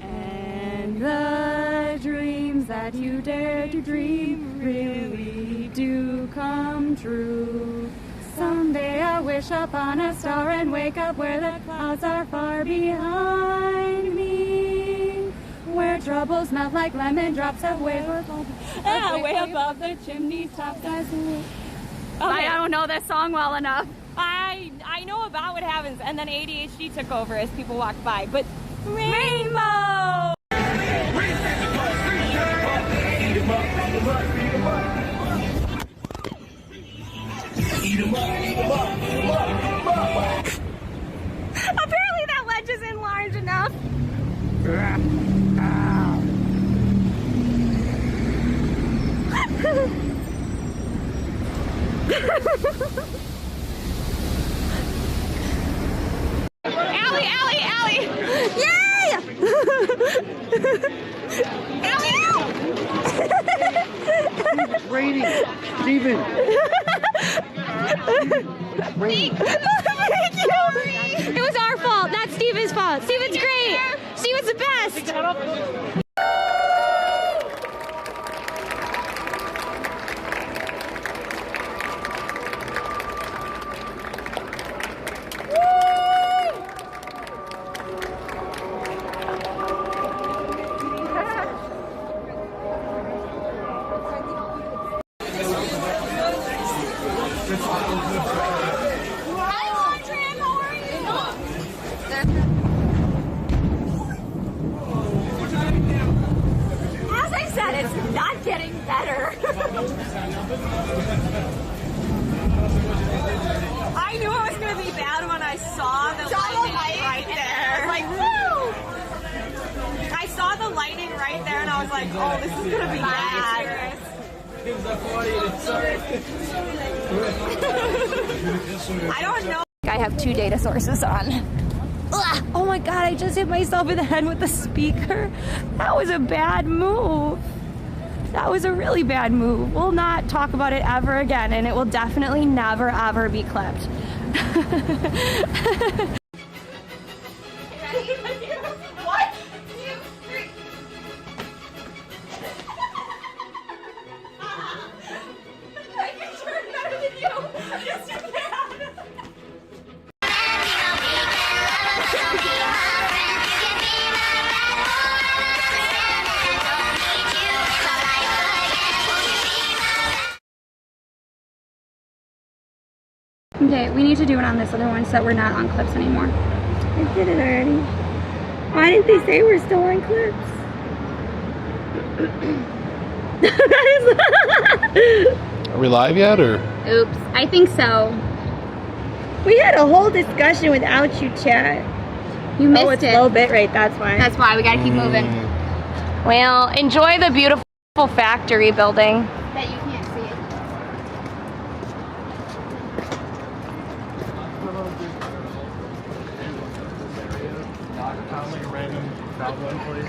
and the dreams that you dare to dream really do come true. Someday I wish upon a star and wake up where the clouds are far behind me, where troubles melt like lemon drops of way above the chimney tops. I don't know this song well enough. I know about what happens, and then ADHD took over as people walked by. But rainbow. Apparently that ledge isn't large enough. Allie! Yay! Brady! Steven! Brady! Thank you. It was our fault, not Steven's fault. Steven's great. Steven's the best. As I said, it's not getting better. I knew it was going to be bad when I saw the lightning right there. Like, woo! I saw the lightning right there and I was like, oh, this is going to be bad. I don't know. I have 2 data sources on. Ugh, oh my god, I just hit myself in the head with the speaker. That was a bad move. That was a really bad move. We'll not talk about it ever again, and it will definitely never ever be clipped. One, two, three. I can turn better than you. Yes, you can. Okay, we need to do it on this other one so that we're not on clips anymore. I did it already. Why didn't they say we're still on clips? Are we live yet, or? Oops, I think so. We had a whole discussion without you, chat. You missed it's it. low bit rate, that's why. That's why we gotta keep moving. Well, enjoy the beautiful factory building. Bet you can't see it. Found like a random Valvoline place,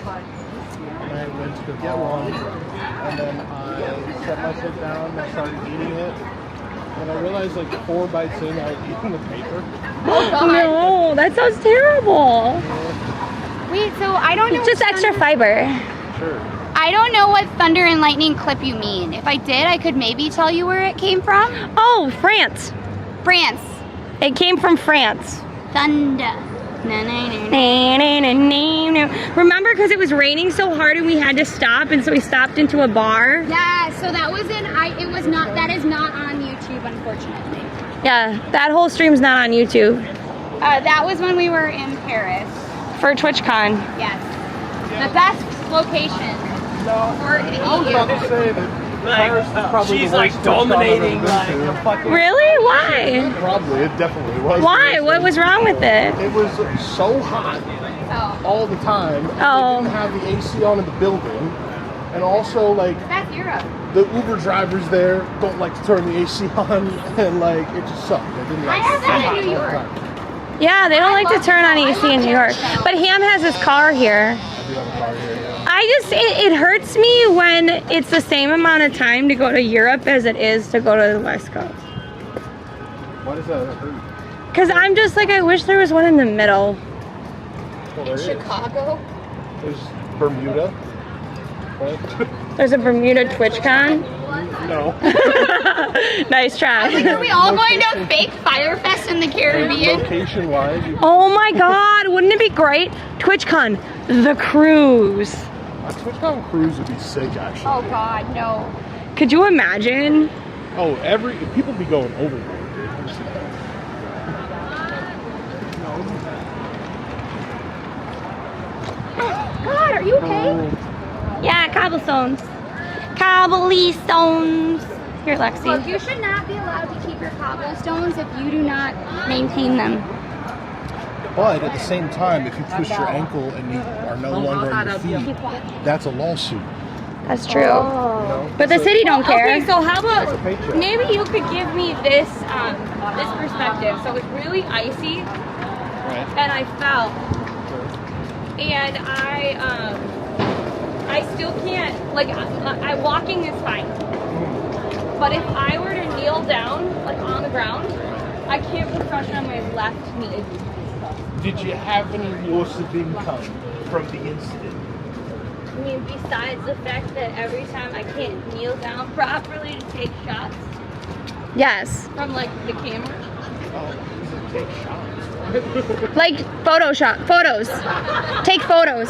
and I went to go get one, and then I set my foot down and I started eating it, and I realized like 4 bites in I had eaten the paper. No, that sounds terrible. Wait, so I don't know. It's just extra fiber. Sure. I don't know what thunder and lightning clip you mean. If I did, I could maybe tell you where it came from. Oh, France. France. It came from France. Thunder. Na, na, na, na. Remember, because it was raining so hard and we had to stop, and so we stopped into a bar? Yeah, so that was that is not on YouTube, unfortunately. Yeah, that whole stream's not on YouTube. That was when we were in Paris. For TwitchCon. Yes. The best location for the I was about to say that Paris is probably She's the like worst restaurant I've ever dominating been like to. a fucking. Really? Why? Probably, it definitely was. Why? What was wrong with it? It was so hot all the time. And Oh. They didn't have the AC on in the building, and also like That's Europe. the Uber drivers there don't like to turn the AC on, and like it just sucked. It didn't like. I have that in hot New all the York. time. Yeah, they don't like to turn on AC in New York. But Ham has his car here. I do have a car here, yeah. It hurts me when it's the same amount of time to go to Europe as it is to go to the West Coast. Why does that hurt? Because I'm just like, I wish there was one in the middle. Well, there is. Chicago. There's Bermuda. Right? There's a Bermuda TwitchCon. No. Nice try. Are we all going to a fake Fire Fest in the Caribbean? Location-wise, Oh my God, wouldn't it be great? TwitchCon, the cruise. a TwitchCon cruise would be sick, actually. Oh God, no. Could you imagine? Oh, people be going overboard, dude. God, are you okay? Yeah, cobblestones. Cobblestones. Here, Lexi. Look, you should not be allowed to keep your cobblestones if you do not maintain them. But at the same time, if you twist your ankle and you are no longer on your feet, that's a lawsuit. That's true. You know? But the city don't care. Okay, so how about It's a paycheck. maybe you could give me this this perspective. So it's really icy, Right. and I fell, and I still can't I walking is fine, but if I were to kneel down like on the ground, I can't put pressure on my left knee. Did you have any loss of income from the incident? I mean, besides the fact that every time I can't kneel down properly to take shots Yes. from like the camera. Oh, take shots. Like Photoshop. Photos. Take photos.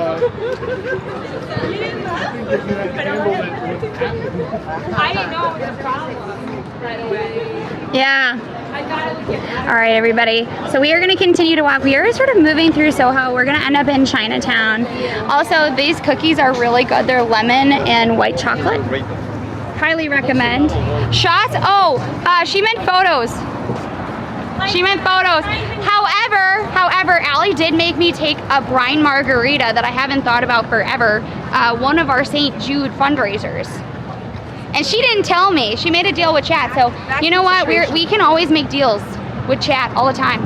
I think if you had handled it with I didn't know it was a problem right away. Yeah. I thought it would get better. All right, everybody. So we are going to continue to walk. We are sort of moving through Soho. We're going to end up in Chinatown. Also, these cookies are really good. They're lemon and white chocolate. Highly recommend. Shots? Oh, she meant photos. She meant photos. However, Allie did make me take a brine margarita that I haven't thought about forever. One of our St. Jude fundraisers. And she didn't tell me. She made a deal with chat. So you know what? We can always make deals with chat all the time.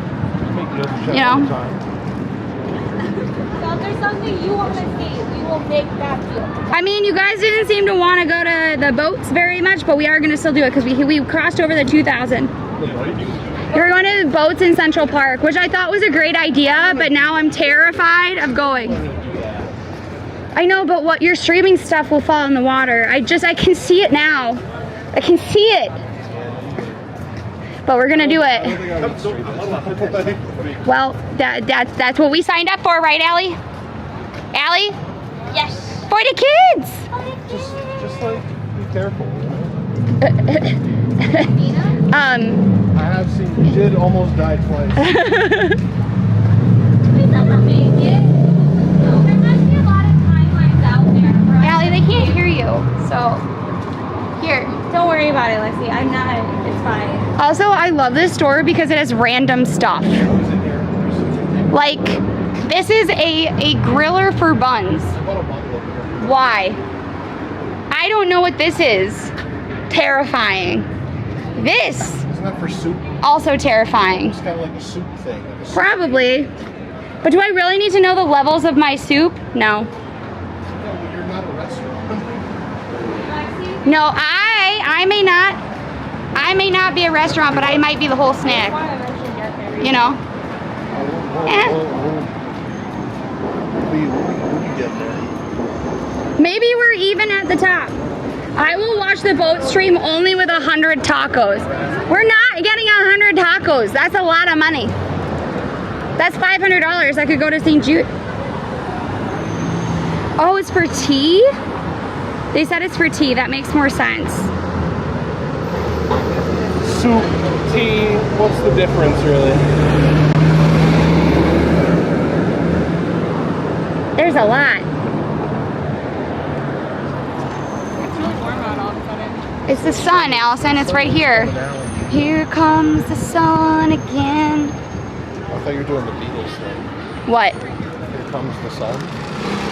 make deals with You know? all the time. So if there's something you want to see, we will make that deal. I mean, you guys didn't seem to want to go to the boats very much, but we are going to still do it because we crossed over the 2,000. We're going to the boats in Central Park, which I thought was a great idea, but now I'm terrified of going. I know, but what your streaming stuff will fall in the water. I can see it now. I can see it. But we're gonna do it. Well, that's what we signed up for, right, Allie? Allie? Yes. For the kids. Just like be careful. I have seen you did almost die twice. Allie, they can't hear you, so here. Don't worry about it, Lexi. I'm not. It's fine. Also, I love this store because it has random stuff. Like, this is a griller for buns. Why? I don't know what this is. Terrifying. This. Isn't that for soup? Also terrifying. It's kind of like a soup thing. Like a soup. Probably. But do I really need to know the levels of my soup? No. No, you're not a restaurant. No, I may not be a restaurant, but I might be the whole snack. You know? We'll get there. Maybe we're even at the top. I will watch the boat stream only with 100 tacos. We're not getting 100 tacos. That's a lot of money. That's $500. I could go to St. Jude. Oh, it's for tea? They said it's for tea. That makes more sense. Soup, tea, what's the difference really? There's a lot. It's the sun, Allison. It's right here. Here comes the sun again. I thought you were doing the Beatles thing. What? Here comes the sun.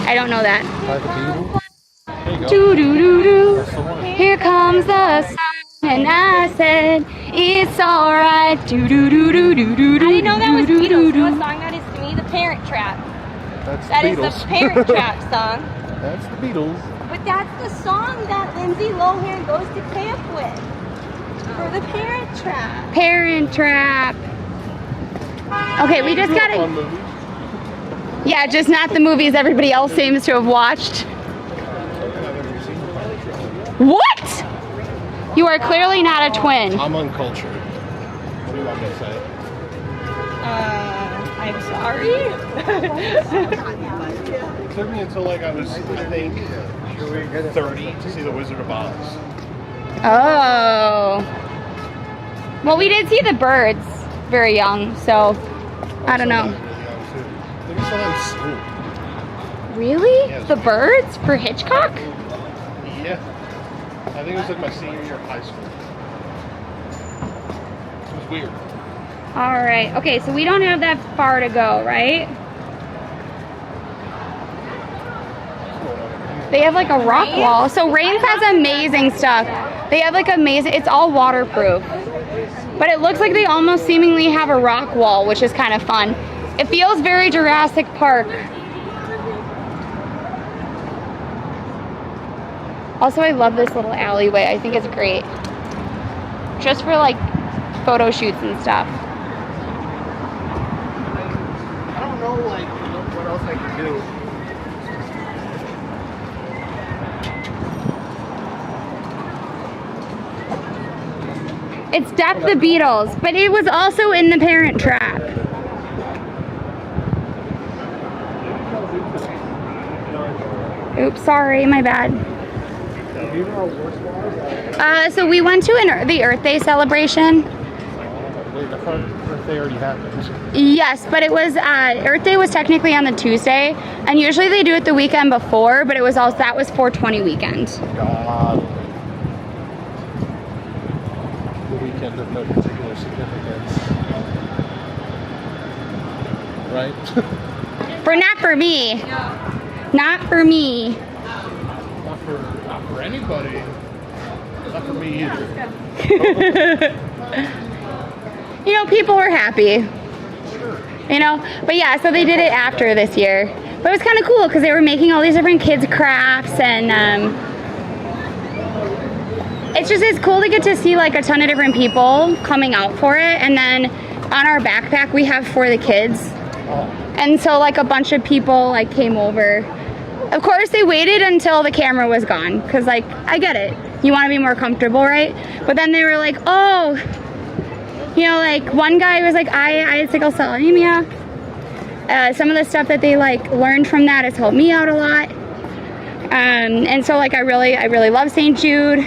I don't know that. By the Beatles. There you go. Do do do do. That's the one. Here comes the sun, and I said it's alright. Do do do do do do do. I didn't know that was do, do, Beatles. do, You know do. what song that is to me? The Parent Trap. That's That the is Beatles. the Parent Trap song. That's the Beatles. But that's the song that Lindsay Lohan goes to camp with. For the Parent Trap. Parent Trap. Okay, we just Fun gotta. movie. Yeah, just not the movies everybody else seems to have watched. What? You are clearly not a twin. I'm uncultured. What do you want me to say? I'm sorry. It took me until like I was, I think, 30 to see The Wizard of Oz. Oh. Well, we did see the birds very young, so I don't know. I think I saw that in school. Really? Yeah, The birds for Hitchcock? Yeah. I think it was like my senior year of high school. It was weird. All right. Okay, so we don't have that far to go, right? They have like a rock wall. So Rains has amazing stuff. They have like amazing, it's all waterproof. But it looks like they almost seemingly have a rock wall, which is kind of fun. It feels very Jurassic Park. Also, I love this little alleyway. I think it's great. Just for like photo shoots and stuff. I don't know, like, what else I can do. It's Death the Beatles, but it was also in the Parent Trap. Oops, sorry, my bad. So we went to the Earth Day celebration. Wait, I thought Earth Day already happened. Yes, but it was Earth Day was technically on the Tuesday, and usually they do it the weekend before. But it was also that was 420 weekend. God. The weekend of no particular significance. Right? Not for me. Not for me. Not for anybody. Not for me either. You know, people were happy. You know, but yeah, so they did it after this year. But it was kind of cool because they were making all these different kids crafts, and it's cool to get to see like a ton of different people coming out for it. And then on our backpack we have for the kids, and so like a bunch of people like came over. Of course they waited until the camera was gone because like I get it, you want to be more comfortable, right? But then they were like, oh, you know, like one guy was like, I had sickle cell anemia. Some of the stuff that they like learned from that has helped me out a lot. And so like I really love St. Jude.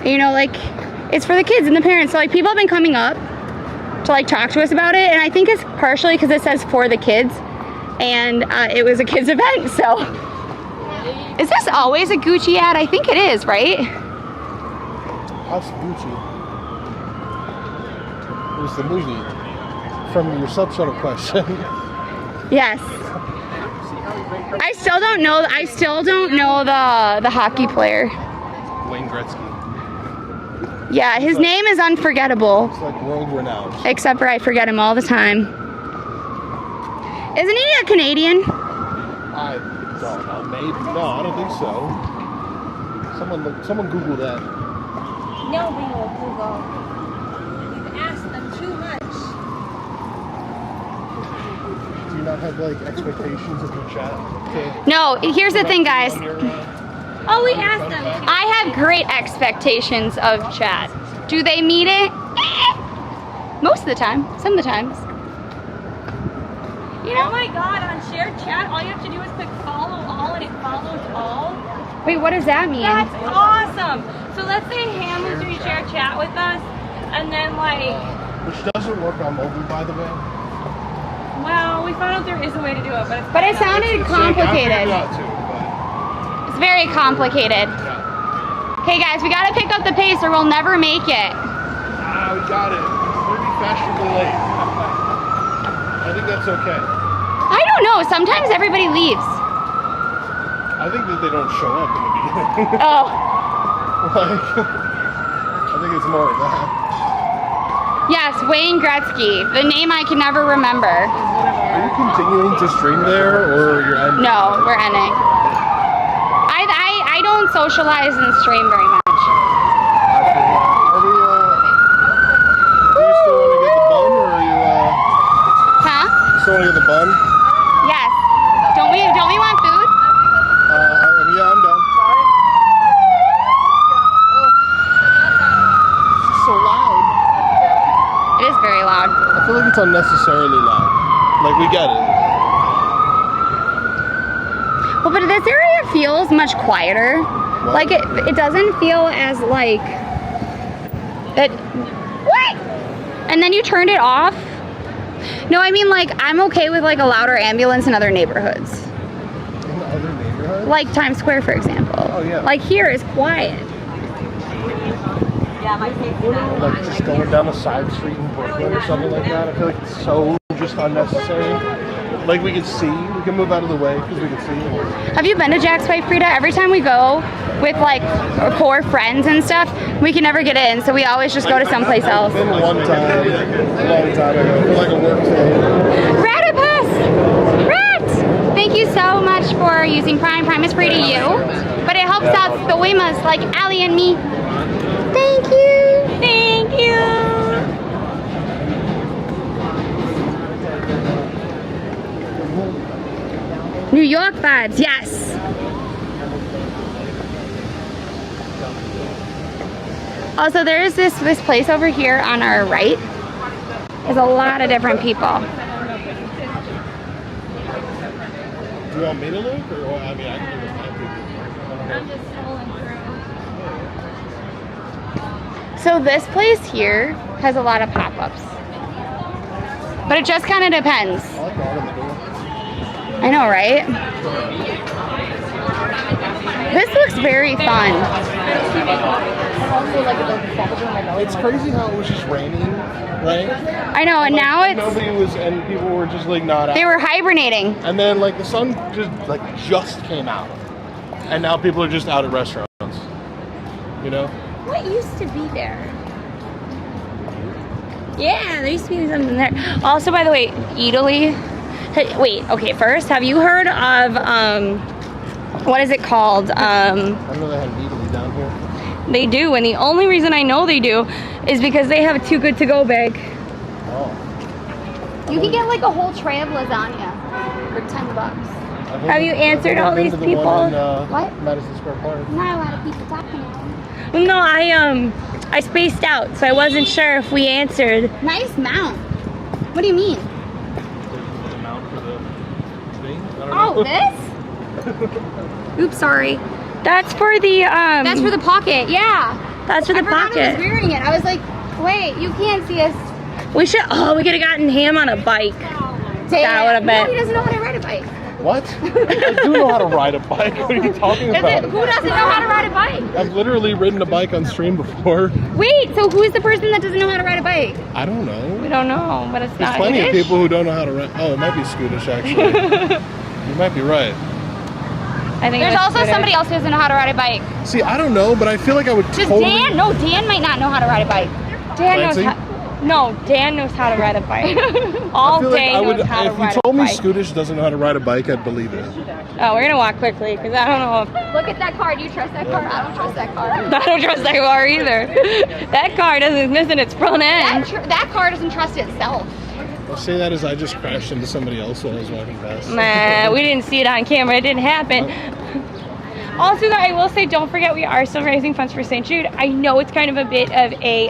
You know, like it's for the kids and the parents. So like people have been coming up to like talk to us about it, and I think it's partially because it says for the kids, and it was a kids event. So is this always a Gucci ad? I think it is, right? House Gucci. It was the movie from your subtitle question. Yes. I still don't know the hockey player. Wayne Gretzky. Yeah, his name is unforgettable. It's like world renowned. Except for I forget him all the time. Isn't he a Canadian? I don't know. Maybe. No, I don't think so. Someone Google that. Nobody will Google. You've asked them too much. Do you not have like expectations of your chat? No, here's the thing, guys. Oh, we asked them. I have great expectations of chat. Do they meet it? Most of the time. Some of the times. You know? Oh my god, on shared chat, all you have to do is click follow all and it follows all. Wait, what does that mean? That's awesome. So let's say Ham was doing shared chat with us, and then like... Which doesn't work on mobile, by the way. Well, we found out there is a way to do it, but it's... But it sounded complicated. It's very complicated. Okay guys, we gotta pick up the pace or we'll never make it. We got it. We're gonna be fashionably late. I think that's okay. I don't know, sometimes everybody leaves. I think that they don't show up in the beginning. Oh. Like, I think it's more of that. Yes, Wayne Gretzky, the name I can never remember. Are you continuing to stream there, or you're ending? No, we're ending. I don't socialize and stream very much. Are we, do you still want to get the bun, or are you, Huh? still want to get the bun? Yes. Don't we want food? Yeah, I'm done. Sorry? Oh. It's so loud. It is very loud. I feel like it's unnecessarily loud. Like, we get it. Well, but this area feels much quieter. What? Like it doesn't feel as like it. What? And then you turned it off? No, I mean like I'm okay with like a louder ambulance in other neighborhoods. In other neighborhoods? Like Times Square, for example. Oh yeah. Like here is quiet. Like just going down a side street in Brooklyn or something like that. I feel like it's so just unnecessary. Like we can see, we can move out of the way because we can see. Have you been to Jack's White Frida? Every time we go with like 4 friends and stuff, we can never get in, so we always just go to someplace else. I've been one time, a long time ago, for like a work day. Ratipus! Rat! Thank you so much for using Prime. Prime is free to you, but it helps out the Wimas like Allie and me. Thank you! Thank you! New York vibes, yes! Also, there is this place over here on our right. There's a lot of different people. Do you want me to look, or what? I mean, I can do this. I'm just scrolling through. So this place here has a lot of pop-ups. But it just kind of depends. I like the art on the door. I know, right? This looks very fun. It's crazy how it was just raining, right? I know, and Like, now it's... nobody was, and people were just like not out. They were hibernating. And then like the sun just came out, and now people are just out at restaurants. You know? What used to be there? Yeah, there used to be something there. Also, by the way, Italy Hey, wait, okay, first, have you heard of, what is it called? I know they had an Italy down here. They do, and the only reason I know they do is because they have a Too Good To Go bag. Oh. You can get like a whole tray of lasagna for $10. Have you answered all these people? What? Madison Square Park. Not a lot of people talking about it. No, I spaced out, so I wasn't sure if we answered. Nice mount. What do you mean? The amount for the thing? I don't Oh, know. this? Oops, sorry. That's for the, That's for the pocket, yeah. that's for the I forgot I pocket. was wearing it. I was like, wait, you can't see us. We could have gotten him on a bike. That would have No, he been. doesn't know how to ride a bike. What? I do know how to ride a bike. What are you talking about? Who doesn't know how to ride a bike? I've literally ridden a bike on stream before. Wait, so who is the person that doesn't know how to ride a bike? I don't know. We don't know, but it's There's not. plenty of people who don't know how to ride. Oh, it might be Scootish actually. You might be right. I think There's also somebody else who doesn't know how to ride a bike. See, I don't know, but I feel like I would Just totally... Dan? No, Dan might not know how to ride a bike. Dan knows Clancy? how. No, Dan knows how to ride a bike. I All feel like day I would, knows how to if ride you told a me bike. Scootish doesn't know how to ride a bike, I'd believe it. Oh, we're gonna walk quickly because I don't know. Look at that car. Do you trust that car? I don't trust that car. I don't trust that car either. That car is missing its front end. That car doesn't trust itself. I'll say that as I just crashed into somebody else while I was walking past. Nah, we didn't see it on camera. It didn't happen. Also, though, I will say, don't forget we are still raising funds for St. Jude. I know it's kind of a bit of a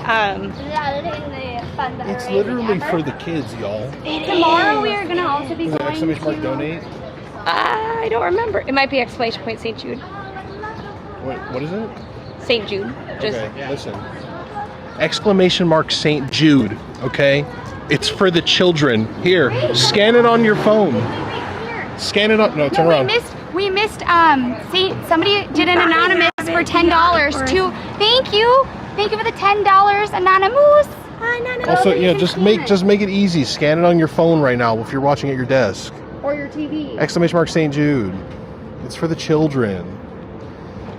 It's literally for the kids, y'all. Tomorrow we are gonna also be Is it going exclamation mark to. donate? I don't remember. It might be exclamation point St. Jude. What is it? St. Jude. Just Okay, listen. Exclamation mark St. Jude, okay? It's for the children. Here, scan it on your phone. Scan it on, no, turn around. We missed somebody did an anonymous for $10 to thank you for the $10 anonymous. Also, yeah, just make it easy. Scan it on your phone right now if you're watching at your desk. Or your TV. Exclamation mark St. Jude. It's for the children.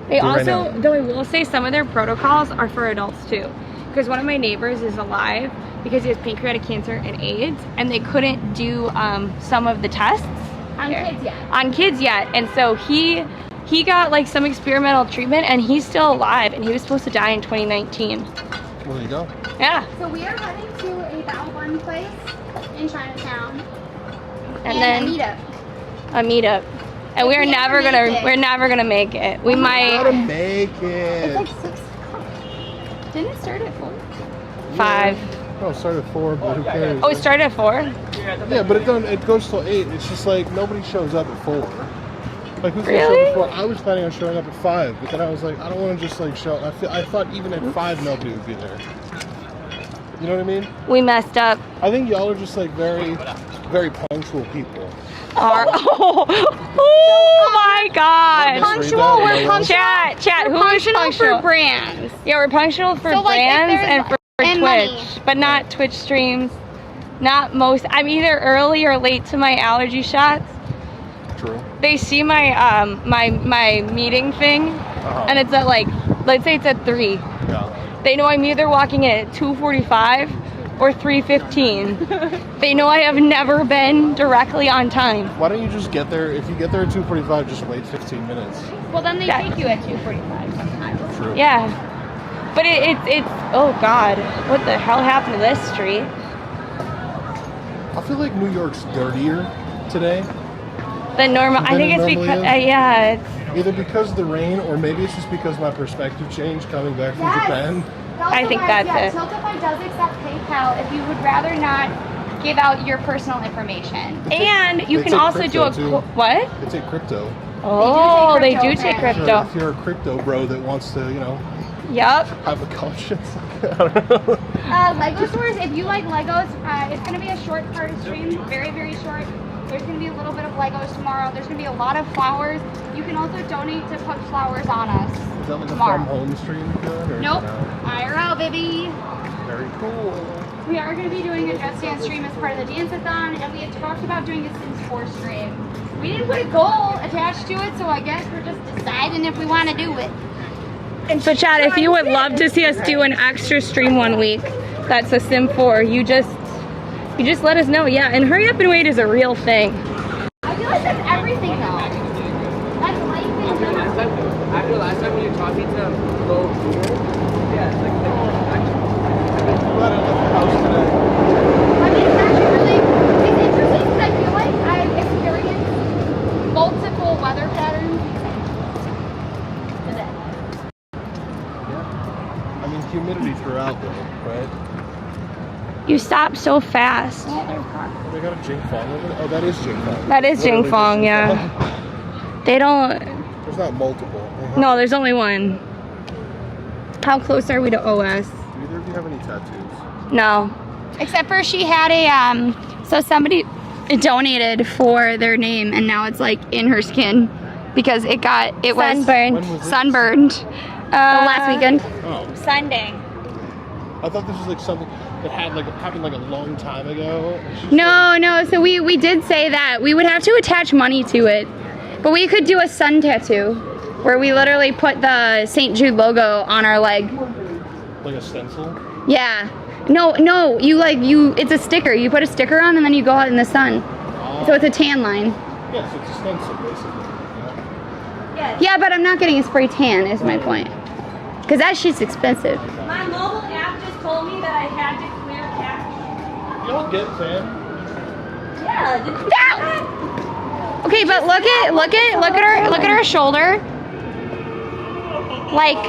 They Do it right also, now. though I will say, some of their protocols are for adults too. Because one of my neighbors is alive because he has pancreatic cancer and AIDS, and they couldn't do some of the tests On kids yet. And so he got like some experimental treatment, and he's still alive, and he was supposed to die in 2019. Well, there you go. Yeah. So we are heading to a Bao Bun place in Chinatown. And then a meetup. a meetup. And we're we never ever gonna make it. we're never gonna make it. We Gotta might make It's it. like 6 o'clock. Didn't it start at 4? 5. Oh, it started at 4, but who cares? Oh, it started at 4? Yeah, but it goes till 8. It's just like nobody shows up at 4. Like who's gonna show Really? up at 4? I was planning on showing up at 5, but then I was like, I don't want to just like show. I thought even at 5 nobody would be there. You know what I mean? We messed up. I think y'all are just like very, very punctual people. Oh my god. Punctual, we're punctual. Chat, who is Functional punctual? for brands. Yeah, we're punctual for So, like, if brands there's- and for and Twitch, money. but not Twitch streams. Not most. I'm either early or late to my allergy shots. True. They see my my meeting thing, and it's at like, let's say it's at 3. Yeah. They know I'm either walking in at 2:45 or 3:15. They know I have never been directly on time. Why don't you just get there? If you get there at 2:45, just wait 15 minutes. Well, then they Yeah. take you at 2:45 sometimes. True. Yeah, but it's oh god, what the hell happened to this street? I feel like New York's dirtier today. The normal. I Than think it it's normally because is? yeah, it's Either because of the rain, or maybe it's just because my perspective changed coming back from Yes. Japan. I think that's it. Tiltify does accept PayPal if you would rather not give out your personal information. and you They can take also do a crypto, too. what? It's a crypto. Oh, they do crypto, take man. crypto. If you're a crypto bro that wants to, Yup. have a conscience. I don't know. Lego stores, if you like Legos, it's going to be a short part of stream, very, very short. There's going to be a little bit of Legos tomorrow. There's going to be a lot of flowers. You can also donate to put flowers on us Is that like tomorrow. a from home stream good? Or is Nope. it out? IRL, baby. Very cool. We are going to be doing a Just Dance stream as part of the Dance-a-thon, and we had talked about doing a Sims 4 stream. We didn't put a goal attached to it, so I guess we're just deciding if we want to do it. So Chad, if you would love to see us do an extra stream one week, that's a Sim 4. You just You just let us know, yeah. And hurry up and wait is a real thing. I feel like that's everything though. That's life in general. After last time when you taught me to go here, yeah, it's like I'm glad I left the house today. I mean, it's actually really, it's interesting because I feel like I've experienced multiple weather patterns today. I mean, humidity throughout though, right? You stop so fast. They got a Jingfong over there? Oh, that is Jingfong. That is Literally Jingfong, just yeah. They don't, There's not multiple. no, there's only one. How close are we to OS? Do either of you have any tattoos? No. Except for she had a, so somebody donated for their name and now it's like in her skin because it was Sunburned. When was this? sunburned last weekend. Oh. Sunday. I thought this was like something that happened like a long time ago. It's just No, so we did say that we would have to attach money to it, but we could do a sun tattoo where we literally put the St. Jude logo on our leg. like a stencil. Yeah. No, it's a sticker. You put a sticker on and then you go out in the sun. So it's a tan line. Yes, it's a stencil basically. Yeah, but I'm not getting a spray tan is my point. Because that shit's expensive. My mobile app just told me that I had to clear cache. You don't get Sam. Yeah, did you Ah! Okay, but look at her shoulder. Like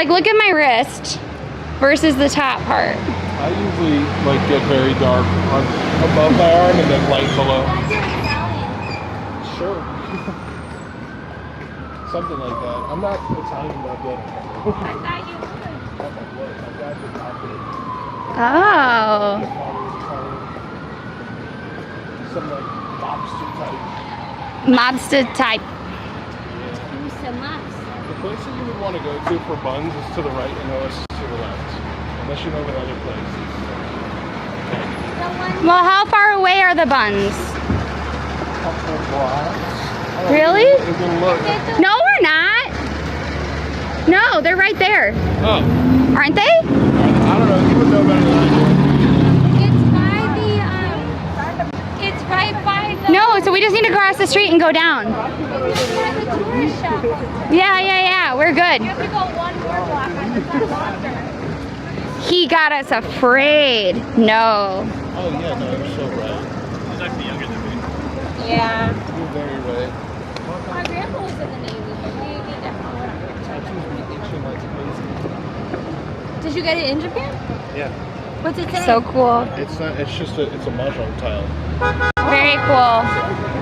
look at my wrist versus the top part. I usually like get very dark above my arm and then light below. Sure. Something like that. I'm not Italian that good. I thought you would. My dad's Italian. Oh. My father's Italian. Some like mobster Mobster type. type. The place that you would want to go to for buns is to the right and OS is to the left. Unless you know of another place. Well, how far away are the buns? Couple blocks. Really? You can look. No, we're not. No, they're right there. Oh. Aren't they? I don't know. You would know better than I do. It's right by the No, so we just need to cross the street and go down. tourist shop. Yeah, we're good. You have to go one more block on the left. He got us afraid. No. Oh yeah, no, you're so right. He's actually younger than me. Yeah. You're very right. My grandpa was in the Navy, but we definitely went. Tattoos be itching like crazy. Did you get it in Japan? Yeah. What's it say? So cool. It's not. It's just it's a mahjong tile. Very cool.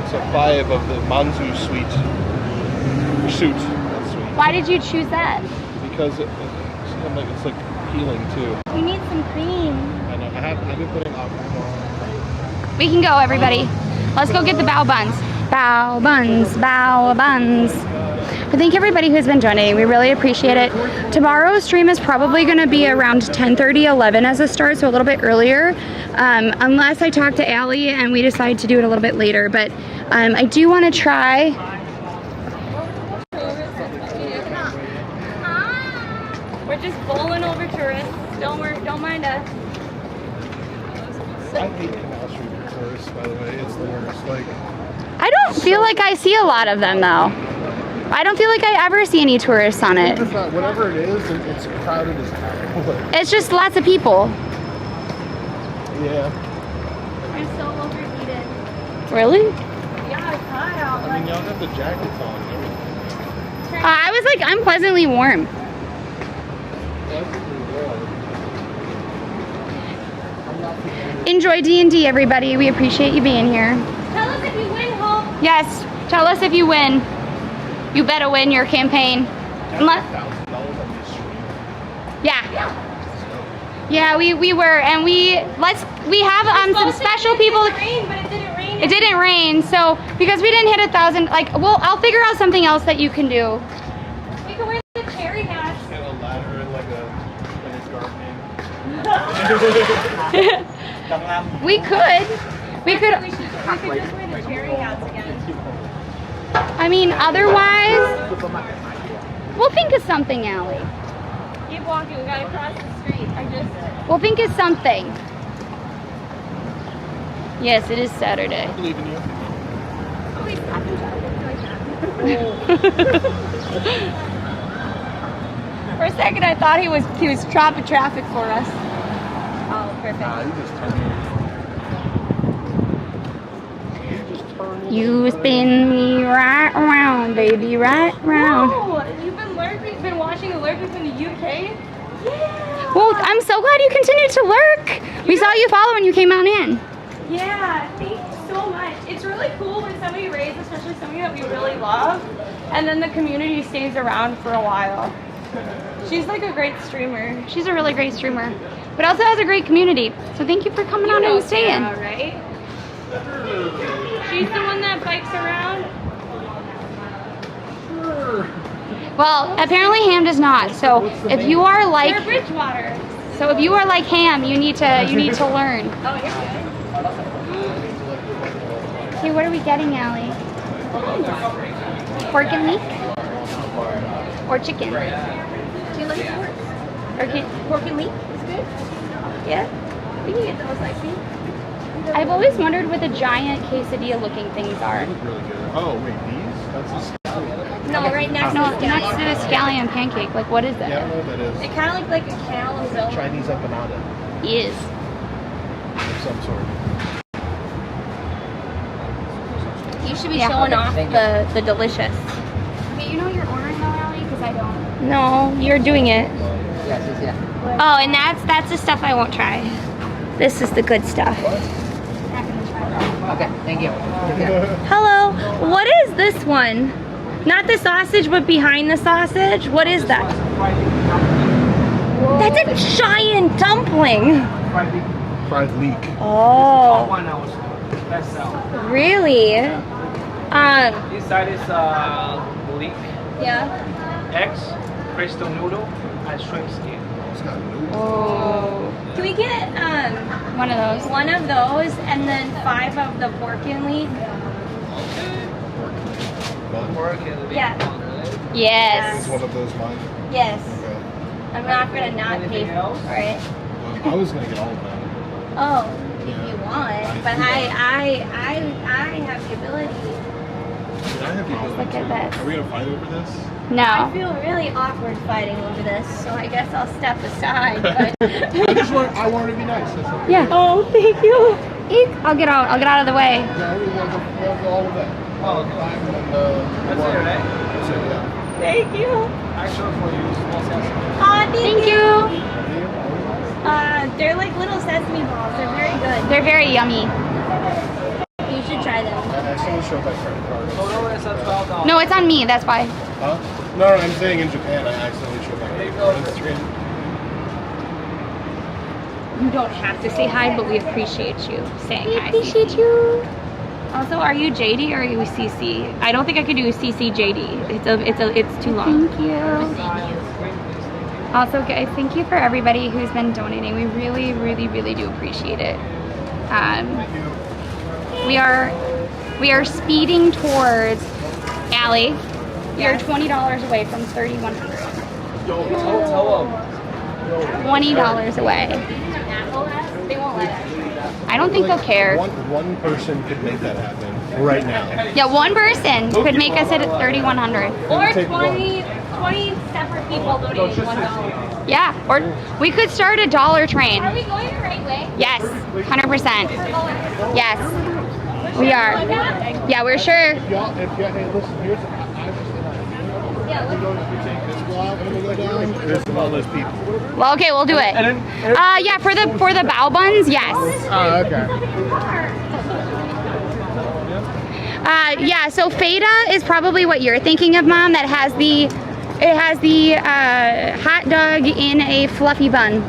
It's a 5 of the Manzu suite. Suit. Not suite. Why did you choose that? Because it's like healing too. We need some cream. I know. I've been putting aqua. We can go, everybody. Let's go get the bao buns. Bao buns, bao buns. But thank everybody who's been joining. We really appreciate it. Tomorrow's stream is probably going to be around 10:30, 11 as a start, so a little bit earlier. Unless I talk to Allie and we decide to do it a little bit later. But I do want to try. We're just bowling over tourists. Don't mind us. I hate Canal Street for tourists, by the way. It's the worst. Like, I don't feel like I see a lot of them though. I don't feel like I ever see any tourists on it. it's not, whatever it is, it's crowded as hell. It's just lots of people. Yeah. I'm so overheated. Really? Yeah, it's hot out. I mean, y'all have the jackets on and everything. I was like, I'm pleasantly warm. Enjoy D&D, everybody. We appreciate you being here. Tell us if you win, Hope. Yes, tell us if you win. You better win your campaign. Unless, yeah, we were, and we have some special people. It rained, but it didn't rain. It didn't rain, so because we didn't hit 1,000, like, well, I'll figure out something else that you can do. We can wear the cherry hats. Get a ladder and like a gardening. We could We should just wear the cherry hats again. I mean, otherwise, we'll think of something, Allie. Keep walking. We gotta cross the street. We'll think of something. Yes, it is Saturday. I believe in you. For a second, I thought he was stopping traffic for us. Oh, perfect. Nah, you just turn in. You spin me right around, baby, right round. Oh, you've been watching Lurkers in the UK? Yeah. Well, I'm so glad you continued to lurk. We saw you follow when you came on in. Yeah, thank you so much. It's really cool when somebody raids, especially somebody that we really love, and then the community stays around for a while. She's like a great streamer. She's a really great streamer, but also has a great community. So thank you for coming on and staying. Sarah, right? She's the one that bikes around. Well, apparently Ham does not. So if you are They're like, Bridgewater. so if you are like Ham, you need to learn. Oh, you're good. Okay, what are we getting, Allie? Pork and leek? Or chicken? Do you like pork? Pork and leek is good? Yeah? We can get those, I think. I've always wondered what the giant quesadilla looking things are. They look really good. Oh, wait, these? That's a scallion. No, right next No, to the next to the scallion pancake. Like, what is Yeah, I that? don't know what that is. It kind of looks like a calzone. Chinese empanada Is. of some sort. You should be Yeah. showing off the delicious. Okay, you know you're ordering though, Allie? Because I don't. No, you're doing it. Yes, yeah. Oh, and that's the stuff I won't try. This is the good stuff. Okay, thank you. Hello, what is this one? Not the sausage, but behind the sausage? What is that? That's a giant dumpling. Fried leek. Oh, really? Inside is leek, Yeah. eggs, crystal noodle, and shrimp skin. It's got noodles. Oh. Can we get One of those. one of those and then 5 of the pork and leek? Bun. Pork and leek. Yeah. Yes. Is one of those mine? Yes. Okay. I'm not gonna not pay Anything else? for it. I was gonna get all of them. Oh, if Yeah. you want, but I have the ability. Did I have the ability Look at to? this. Are we gonna fight over this? I No. feel really awkward fighting over this, so I guess I'll step aside. But I wanted to be nice. That's all. Yeah. oh, thank you. Eek. I'll get out of the way. Yeah, we'll go all of that. Oh, okay. And then That's it, right? That's it, yeah. Thank you. Actually, for you, small sesame. Thank you. They're like little sesame balls. They're very good. They're very yummy. You should try them. I accidentally showed my credit card. Oh, no, it's at $12. No, it's on me. That's why. Huh? No, I'm saying in Japan, I accidentally showed my credit card on the screen. You don't have to say hi, but we appreciate you saying hi. We appreciate you. Also, are you JD or are you CC? I don't think I could do CC JD. It's too long. Thank you. Also, guys, thank you for everybody who's been donating. We really, really, really do appreciate it. We are speeding towards Allie. We are $20 away from 3,100. $20 away. They won't let us. I don't think they'll care. One person could make that happen right now. Yeah, one person could make us at 3,100. Or Take 20 separate people donating $1. Yeah, or we could start a dollar train. Are we going the right way? Yes, 100%. Yes, we are. Yeah, we're sure. Y'all, hey, listen, here's Yeah, we take this block and we go down. There's all those people. Well, okay, we'll do it. Yeah, for the bao buns, yes. Oh, okay. Yeah, so feta is probably what you're thinking of, Mom. That has the hot dog in a fluffy bun.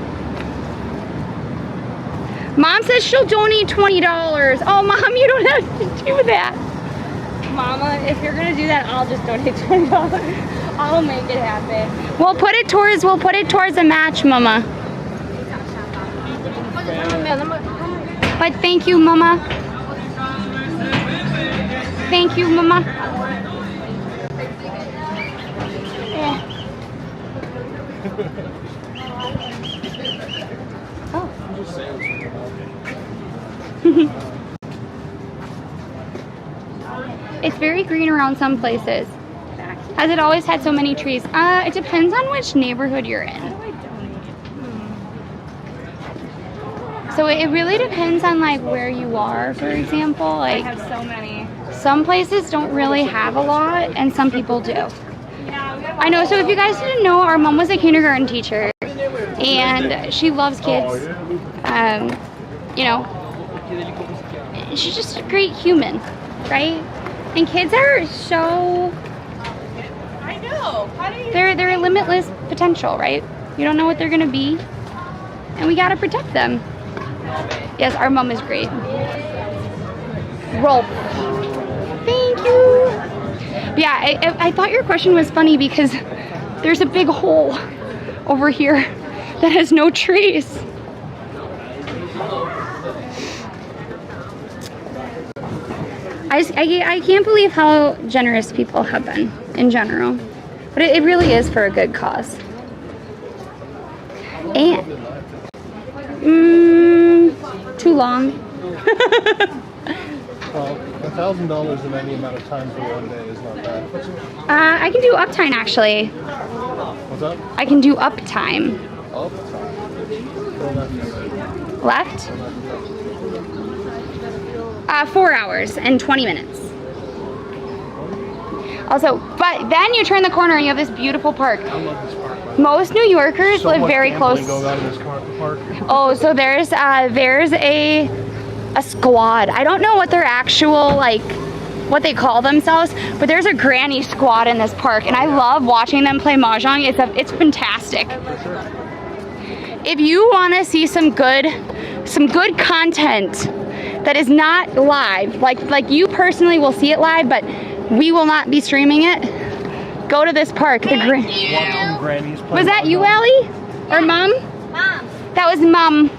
Mom says she'll donate $20. Oh, Mom, you don't have to do that. Mama, if you're gonna do that, I'll just donate $20. I'll make it happen. We'll put it towards a match, Mama. But thank you, Mama. Thank you, Mama. very green around some places. Has it always had so many trees? It depends on which neighborhood you're in. So it really depends on like where you are, for example. Like I have so many. some places don't really have a lot and some people do. I know, so if you guys didn't know, our mom was a kindergarten teacher and she loves kids. You know, she's just a great human, right? And kids are so, I know. How do you? they're limitless potential, right? You don't know what they're gonna be, and we gotta protect them. Yes, our mom is great. Roll. Thank you. But yeah, I thought your question was funny because there's a big hole over here that has no trees. I can't believe how generous people have been in general. But it really is for a good cause. And too long. Well, $1,000 in any amount of time for one day is not bad. I can do uptime actually. What's up? I can do uptime. Left? 4 hours and 20 minutes. Also, but then you turn the corner and you have this beautiful park. I love this park. Most New Yorkers live very close. Going on in this park. Oh, so there's a squad. I don't know what their actual what they call themselves, but there's a granny squad in this park, and I love watching them play mahjong. It's fantastic. If you want to see some good content that is not live, like you personally will see it live, but we will not be streaming it, go to this park. Was that you, Allie? Or Mom? Mom. That was Mom.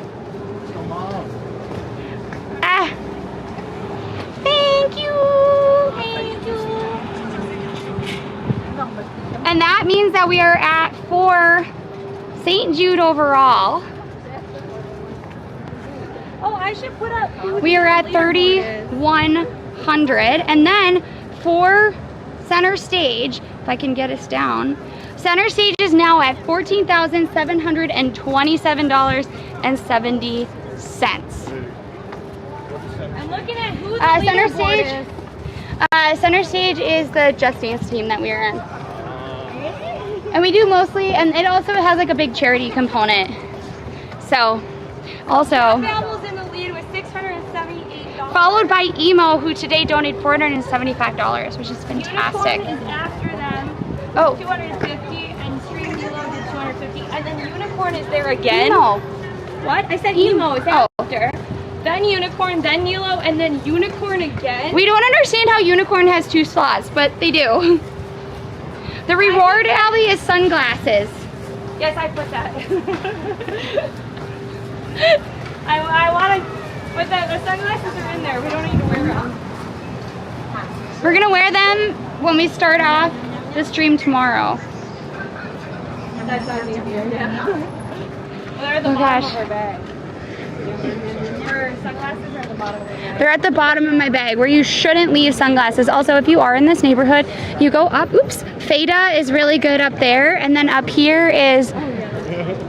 Ah. Thank you. Thank you. And that means that we are at 4 St. Jude overall. Oh, I should put up. We are at 3,100, and then for center stage, if I can get us down, center stage is now at $14,727.70. I'm looking at who the Center leaderboard stage. is. Center stage is the Just Dance team that we are in, and we do mostly, and it also has like a big charity component. So, also. Babel's in the lead with $678. Followed by Emo, who today donated $475, which is fantastic. Unicorn is after them. Oh. 250, and Stream Elo did 250, and then Unicorn is there again. Emo. What? I said Emo is after. Then Unicorn, then Elo, and then Unicorn again. We don't understand how Unicorn has 2 slots, but they do. The reward, Allie, is sunglasses. Yes, I put that. I want to, but the sunglasses are in there. We don't need to wear them. We're gonna wear them when we start off the stream tomorrow. That's not easier, yeah. Well, they're at the Oh bottom gosh. of our bag. Your sunglasses are at the bottom of our bag. They're at the bottom of my bag, where you shouldn't leave sunglasses. Also, if you are in this neighborhood, you go up. Oops. Feta is really good up there, and then up here is,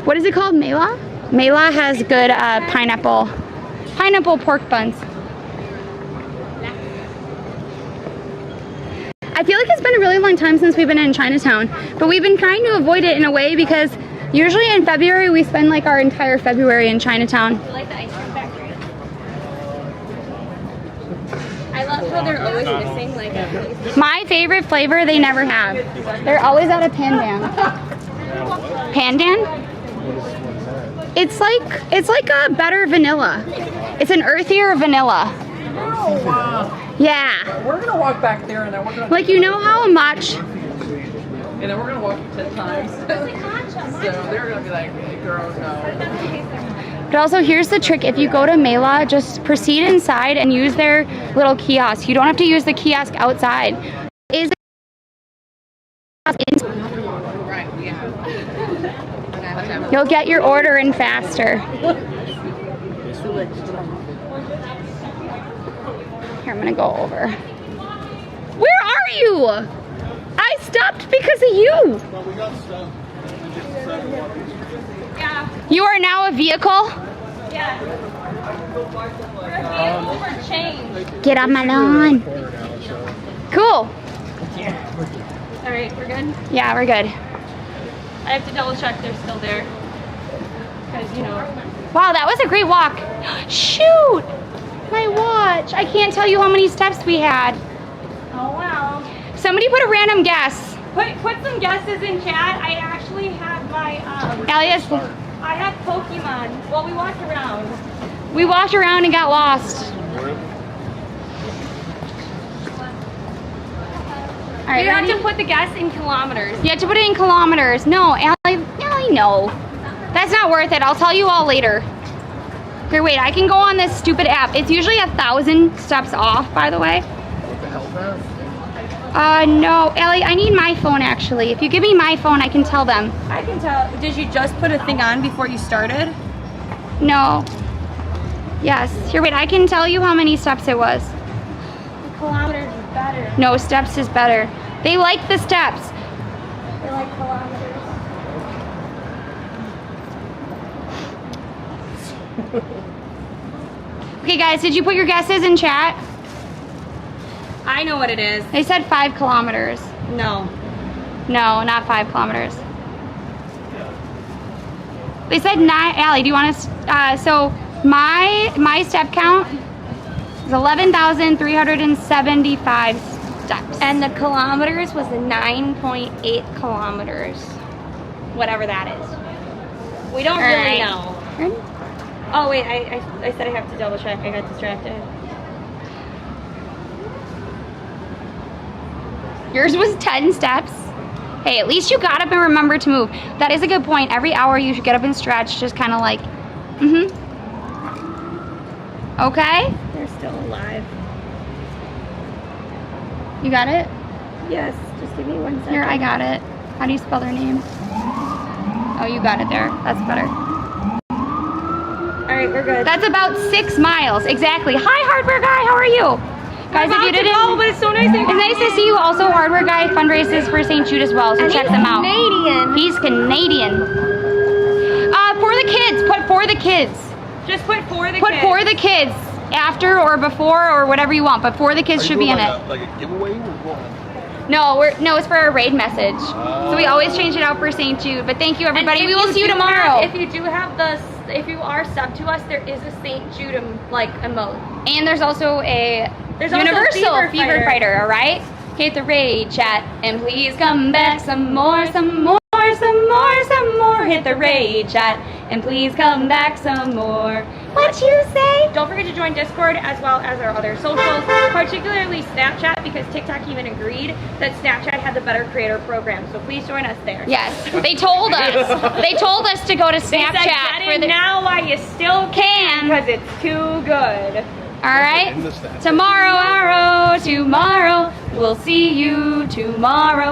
what is it called? Mela? Mela has good pineapple pork buns. I feel like it's been a really long time since we've been in Chinatown, but we've been trying to avoid it in a way because usually in February we spend like our entire February in Chinatown. You like the ice cream factory? I love how they're always missing like a piece. My favorite flavor they never have. They're always out of pandan. Pandan? It's like a better vanilla. It's an earthier vanilla. Oh, wow. Yeah. We're gonna walk back there and then we're gonna. Like, you know how much? And then we're gonna walk 10 times. So they're gonna be like, hey, girls, no. But also, here's the trick. If you go to Mela, just proceed inside and use their little kiosk. You don't have to use the kiosk outside. Is Right, yeah. You'll get your order in faster. Here, I'm gonna go over. Woo! are you? I stopped because of you. But we got stuff. Yeah. You are now a vehicle. Yeah. We're a vehicle for change. Get on my lawn. Cool. All right, we're good. Yeah, we're good. I have to double check they're still there. Because, you know. Wow, that was a great walk. Shoot! My watch. I can't tell you how many steps we had. Oh, wow. Somebody put a random guess. Put some guesses in chat. I actually have my, Alias, I have Pokemon. Well, we walked around. we walked around and got lost. All right, You have ready? to put the guess in kilometers. You have to put it in kilometers. No, Allie, no. That's not worth it. I'll tell you all later. Okay, wait, I can go on this stupid app. It's usually 1,000 steps off, by the way. What the hell's that? No, Allie, I need my phone actually. If you give me my phone, I can tell them. I can tell. Did you just put a thing on before you started? No. Yes. Here, wait, I can tell you how many steps it was. The kilometers is better. No, steps is better. They like the steps. They like kilometers. Okay, guys, did you put your guesses in chat? I know what it is. They said 5 kilometers. No. No, not 5 kilometers. They said 9. Allie, do you want to? So my step count is 11,375 steps. And the kilometers was the 9.8 kilometers. Whatever that is. We don't really know. Oh wait, I said I have to double check. I got distracted. Yours was 10 steps. Hey, at least you got up and remembered to move. That is a good point. Every hour you should get up and stretch, just kind of like, Okay? They're still alive. You got it? Yes, just give me 1 second. Here, I got it. How do you spell their name? Oh, you got it there. That's better. Alright, we're good. That's about 6 miles. Exactly. Hi, Hardware Guy. How are you? Guys, if you didn't, but it's so nice. it's nice to see you. Also, Hardware Guy fundraises for St. Jude as well, so check them out. Canadian. He's Canadian. For the kids. Put for the kids. Just put for the Put kids. for the kids. After or before or whatever you want, but for the kids should be in it. Like a giveaway or what? No, it's for a raid message. So we always change it out for St. Jude. But thank you, everybody. And We if will see you do tomorrow. if you do have if you are sub to us, there is a St. Jude emote. And there's also a There's also universal Fever fever fighter, all right? Hit the raid chat and please come back some more, some more, some more, some more. Hit the raid chat and please come back some more. What you say? Don't forget to join Discord as well as our other socials, particularly Snapchat, because TikTok even agreed that Snapchat had the better creator program. So please join us there. Yes, they told us. They told us to go to Snapchat They said, for the. now while you still can, because it's too good. All right. Tomorrow, we'll see you tomorrow.